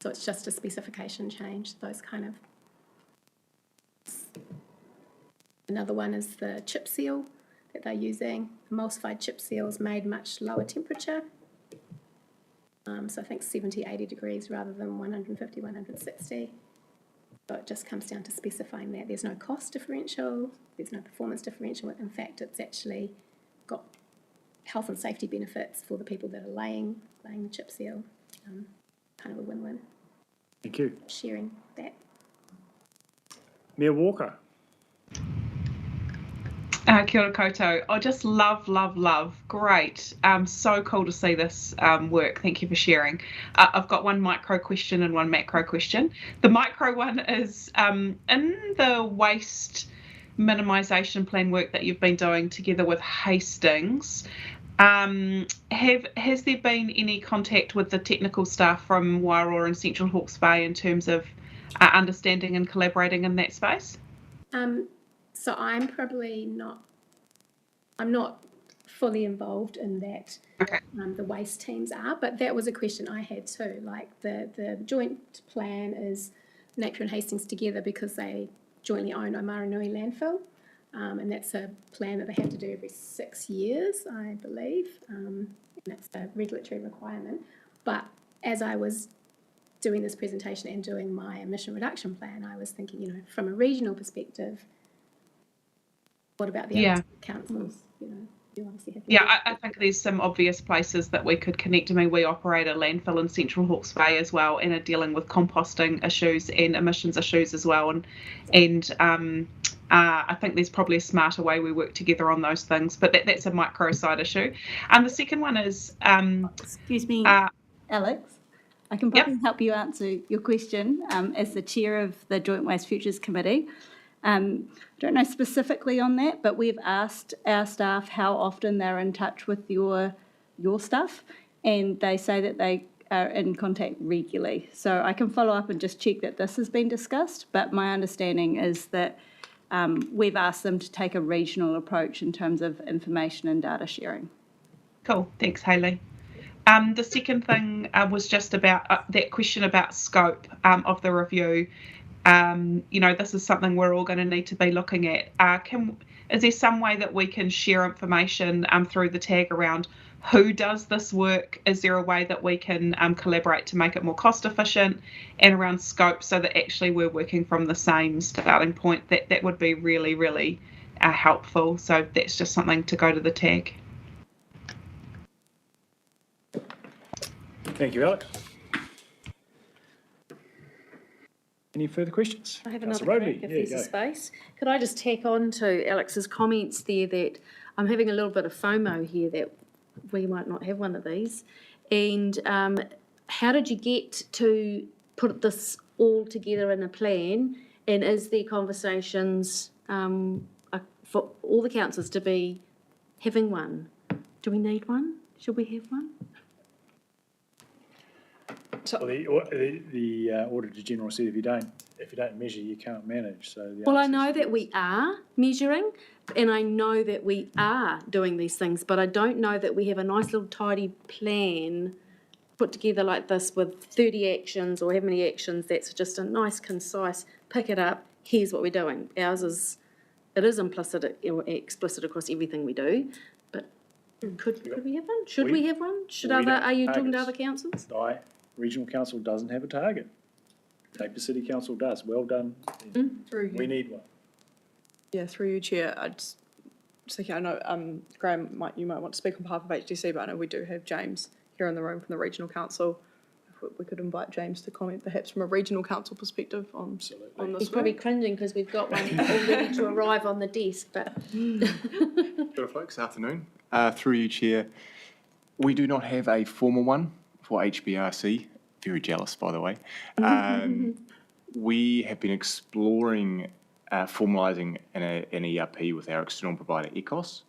So it's just a specification change, those kind of. Another one is the chip seal that they're using. Emulsified chip seals made much lower temperature. So I think 70, 80 degrees rather than 150, 160. So it just comes down to specifying that. There's no cost differential, there's no performance differential. In fact, it's actually got health and safety benefits for the people that are laying the chip seal. Kind of a win-win. Thank you. Sharing that. Mayor Walker. Kia ora koutou. I just love. Great. So cool to see this work. Thank you for sharing. I've got one micro question and one macro question. The micro one is in the waste minimisation plan work that you've been doing together with Hastings, has there been any contact with the technical staff from Wairoa and Central Hawke's Bay in terms of understanding and collaborating in that space? So I'm not fully involved in that. Okay. The waste teams are, but that was a question I had too. Like the joint plan is Napier and Hastings together because they jointly own Omaranui landfill, and that's a plan that they have to do every 6 years, I believe, and that's a regulatory requirement. But as I was doing this presentation and doing my emission reduction plan, I was thinking, from a regional perspective, what about the other councils? You obviously have I think there's some obvious places that we could connect. I mean, we operate a landfill in Central Hawke's Bay as well, and are dealing with composting issues and emissions issues as well. And I think there's probably a smarter way we work together on those things. But that's a micro side issue. And the second one is, excuse me, Alex. I can probably help you answer your question as the chair of the Joint Waste Futures Committee. I don't know specifically on that, but we've asked our staff how often they're in touch with your staff, and they say that they are in contact regularly. So I can follow up and just check that this has been discussed, but my understanding is that we've asked them to take a regional approach in terms of information and data sharing. Cool, thanks Hayley. The second thing was just about that question about scope of the review. This is something we're all going to need to be looking at. Is there some way that we can share information through the tag around who does this work? Is there a way that we can collaborate to make it more cost efficient, and around scope so that actually we're working from the same starting point? That would be really, really helpful. So that's just something to go to the tag. Thank you, Alex. Any further questions? I have another Councillor crack Robley. if there's a space. Could I just tack on to Alex's comments there that I'm having a little bit of FOMO here that we might not have one of these. And how did you get to put this all together in a plan? And is there conversations for all the councils to be having one? Do we need one? Should we have one? Well, the Auditor General said if you don't measure, you can't manage, so. the Well, I answer know is that we are measuring, and I know that we are doing these things, but I don't know that we have a nice little tidy plan put together like this with 30 actions or how many actions, that's just a nice, concise, pick it up, here's what we're doing. Ours is, it is implicit, or explicit across everything we do, but could we have one? Should we have one? Should we other, don't are you have talking to targets. other councils? Die, Regional Council doesn't have a target. Napier City Council does, well done. Through We need one. Yeah, through you, Chair. I just thinking, I know Graham, you might want to speak on behalf of HDC, but I know we do have James here in the room from the Regional Council. If we could invite James to comment perhaps from a Regional Council perspective on this He's probably work. cringing because we've got one all ready to arrive on the desk, but. Kia ora, folks. Afternoon. Through you, Chair. We do not have a formal one for HBRC. Very jealous, by the way. We have been exploring formalising an ERP with our external provider, ECOS.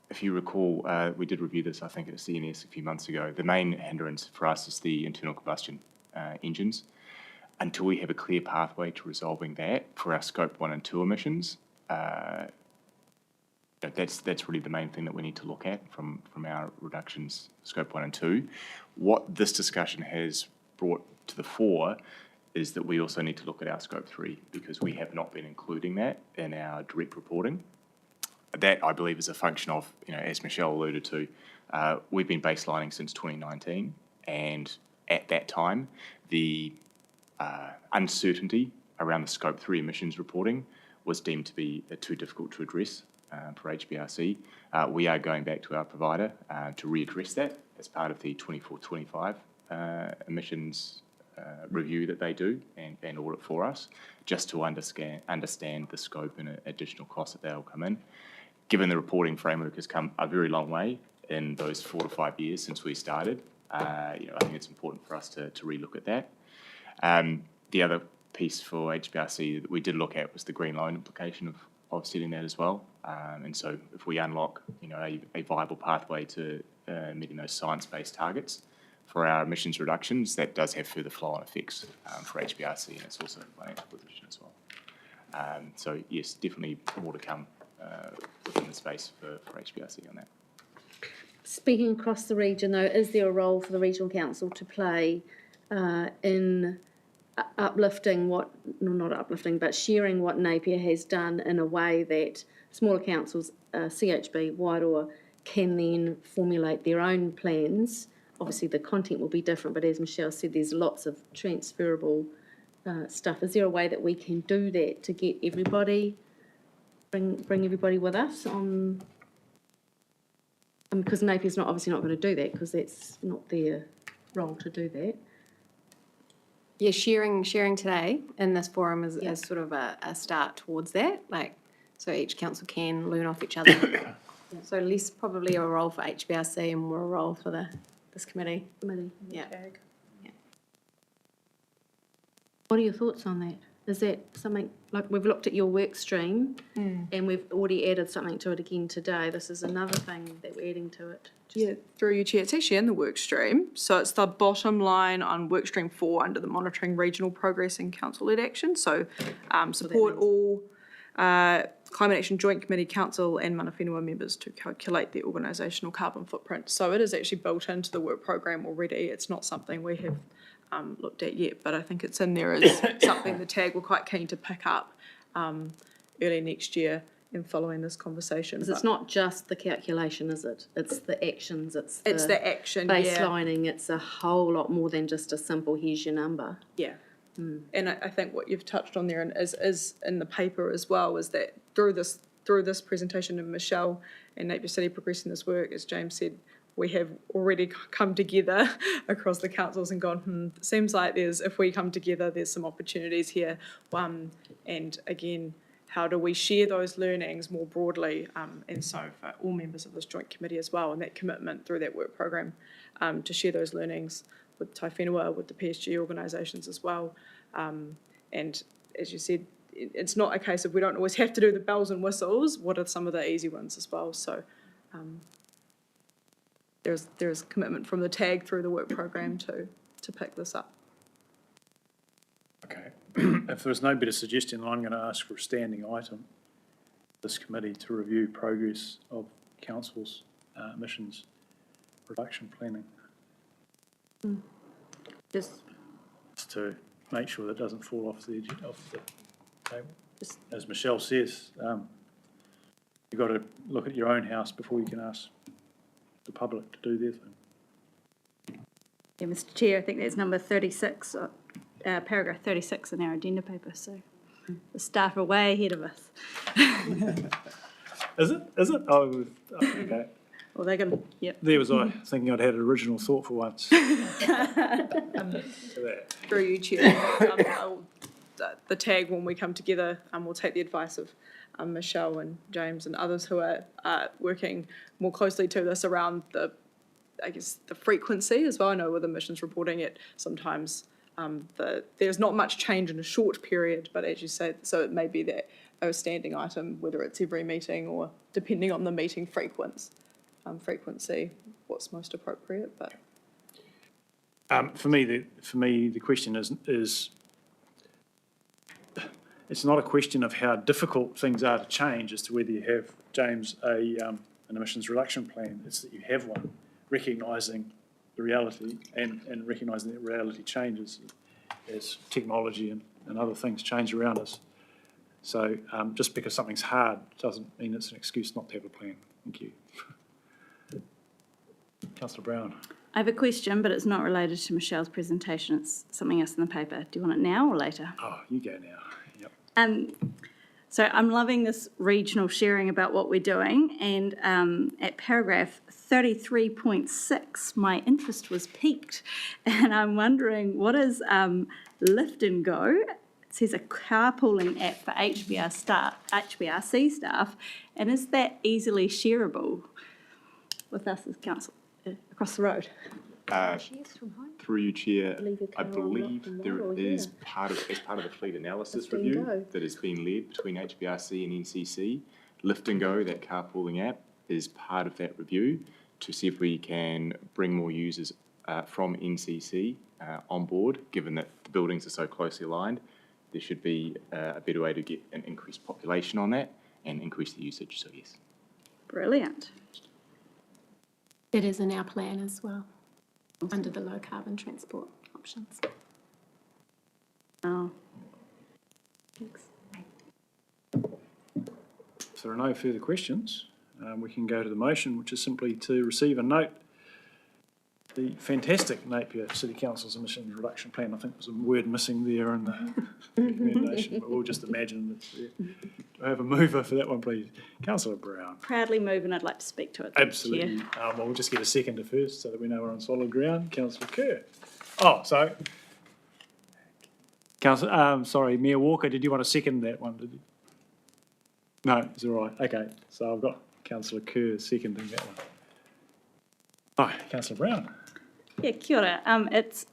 If you recall, we did review this, I think, at CNS a few months ago. The main hindrance for us is the internal combustion engines. Until we have a clear pathway to resolving that for our Scope 1 and 2 emissions, that's really the main thing that we need to look at from our reductions, Scope 1 and 2. What this discussion has brought to the fore is that we also need to look at our Scope 3 because we have not been including that in our direct reporting. That, I believe, is a function of, as Michelle alluded to, we've been baselining since 2019, and at that time, the uncertainty around the Scope 3 emissions reporting was deemed to be too difficult to address for HBRC. We are going back to our provider to readdress that as part of the 24-25 emissions review that they do and audit for us, just to understand the scope and additional costs that they'll come in. Given the reporting framework has come a very long way in those 4 to 5 years since we started, I think it's important for us to relook at that. The other piece for HBRC that we did look at was the green loan implication of setting that as well. And so if we unlock, a viable pathway to meeting those science-based targets for our emissions reductions, that does have further flow-on effects for HBRC, and it's also a financial position as well. So yes, definitely more to come within the space for HBRC on that. Speaking across the region, though, is there a role for the Regional Council to play in uplifting but sharing what Napier has done in a way that smaller councils, CHB, Wairoa, can then formulate their own plans? Obviously, the content will be different, but as Michelle said, there's lots of transferable stuff. Is there a way that we can do that to get everybody, bring everybody with us on? Because Napier's obviously not going to do that because that's not their role to do that. Yeah, sharing today in this forum is sort of a start towards that, so each council can learn off each other. So less probably a role for HBRC and more a role for this committee. Yeah. What are your thoughts on that? Is that something, we've looked at your work stream and we've already added something to it again today. This is another thing that we're adding to it. Yeah, through you, Chair. It's actually in the work stream. So it's the bottom line on work stream 4 under the monitoring regional progress and council-led action. So support all Climate Action Joint Committee, Council and Mana Whenua members to calculate their organisational carbon footprint. So it is actually built into the work program already. It's not something we have looked at yet, but I think it's in there as something the TAG were quite keen to pick up early next year in following this conversation. Because it's not just the calculation, is it? It's the actions, it's the action, baselining, it's a whole lot more than just a simple, here's your number. Yeah. And I think what you've touched on there and is in the paper as well is that through this presentation of Michelle and Napier City progressing this work, as James said, we have already come together across the councils and gone, it seems like if we come together, there's some opportunities here. And again, how do we share those learnings more broadly? And so for all members of this joint committee as well, and that commitment through that work program to share those learnings with Tai Whenua, with the PSG organisations as well. And as you said, it's not a case of we don't always have to do the bells and whistles. What are some of the easy ones as well? So there's commitment from the TAG through the work program to pick this up. Okay. If there's no better suggestion, I'm going to ask for a standing item, this committee to review progress of council's emissions reduction planning. Just To make sure that it doesn't fall off the table. As Michelle says, you've got to look at your own house before you can ask the public to do their thing. Yeah, Mr. Chair, I think that's number 36, paragraph 36 in our agenda paper, so the staff are way ahead of us. Is it? Is it? Oh, okay. Well, they're going to, yep. There was I, thinking I'd had an original thought for once. Through you, Chair. The TAG, when we come together, we'll take the advice of Michelle and James and others who are working more closely to this around the frequency as well. I know with emissions reporting it, sometimes there's not much change in a short period, but as you say, so it may be that a standing item, whether it's every meeting or depending on the meeting frequency, what's most appropriate, but. For me, the question is it's not a question of how difficult things are to change as to whether you have, James, an emissions reduction plan. It's that you have one, recognising the reality and recognising that reality changes as technology and other things change around us. So just because something's hard doesn't mean it's an excuse not to have a plan. Thank you. Councillor Brown. I have a question, but it's not related to Michelle's presentation. It's something else in the paper. Do you want it now or later? Oh, you go now. Yep. So I'm loving this regional sharing about what we're doing, and at paragraph 33.6, my interest was piqued, and I'm wondering, what is Lift and Go? It says a carpooling app for HBRC staff, and is that easily shareable with us as council across the road? Through you, Chair, I believe there is as part of the fleet analysis review that is being led between HBRC and NCC. Lift and Go, that carpooling app, is part of that review to see if we can bring more users from NCC on board, given that the buildings are so closely aligned. There should be a better way to get an increased population on that and increase the usage, so yes. Brilliant. It is in our plan as well, under the low carbon transport options. Oh. Thanks. If there are no further questions, we can go to the motion, which is simply to receive and note the fantastic Napier City Council's emissions reduction plan. I think there's a word missing there in the recommendation, but we'll just imagine it's there. Do I have a mover for that one, please? Councillor Brown. Proudly move, and I'd like to speak to it. Absolutely. Well, we'll just get a seconder first so that we know we're on solid ground. Councillor Kerr. Oh, so, sorry, Mayor Walker, did you want to second that one? Did you? No, it's all right. Okay, so I've got Councillor Kerr seconding that one. Oh, Councillor Brown. Yeah, kia ora. It's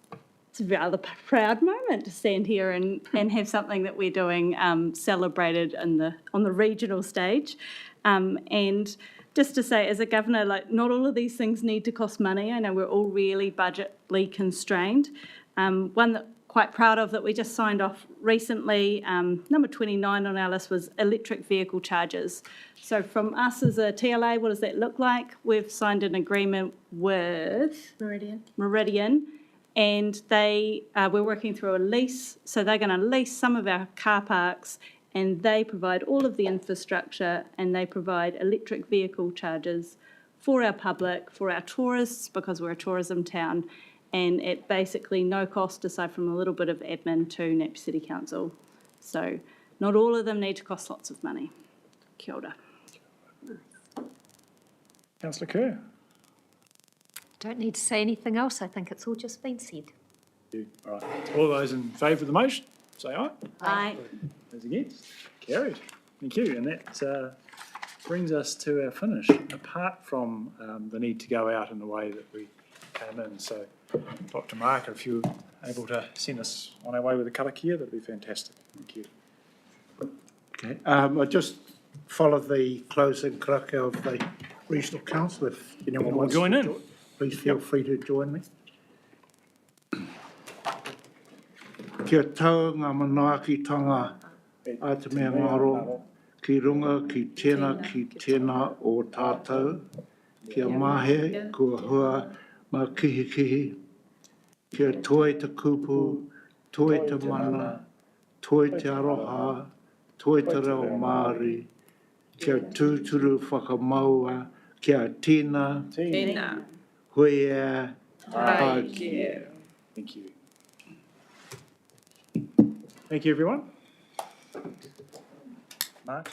a rather proud moment to stand here and have something that we're doing celebrated on the regional stage. And just to say, as a governor, like, not all of these things need to cost money. I know we're all really budgetly constrained. One that quite proud of that we just signed off recently, number 29 on our list, was electric vehicle chargers. So from us as a TLA, what does that look like? We've signed an agreement with Meridian, and we're working through a lease. So they're going to lease some of our car parks, and they provide all of the infrastructure, and they provide electric vehicle chargers for our public, for our tourists, because we're a tourism town, and at basically no cost aside from a little bit of admin to Napier City Council. So not all of them need to cost lots of money. Kia ora. Councillor Kerr. Don't need to say anything else. I think it's all just been said. All right. All those in favour of the motion, say aye. Aye. Those against? Carried. Thank you. And that brings us to our finish, apart from the need to go out in the way that we came in. So, Dr. Marker, if you're able to send us on our way with a karakia, that'd be fantastic. Thank you. Okay, I just follow the closing karakia of the Regional Council if anyone wants join to in. please feel free to join me. Kia tau ngā manaakitanga a te mea ngaro, ki runga ki tēnā o tātou, kia mahe kua hua ma kihi, kia toi te kupu, toi te mana, toi te aroha, toi te reo Māori, kia tūturu whakamaua, kia tīna, huia, tākia. Thank you. Thank you, everyone. Mark?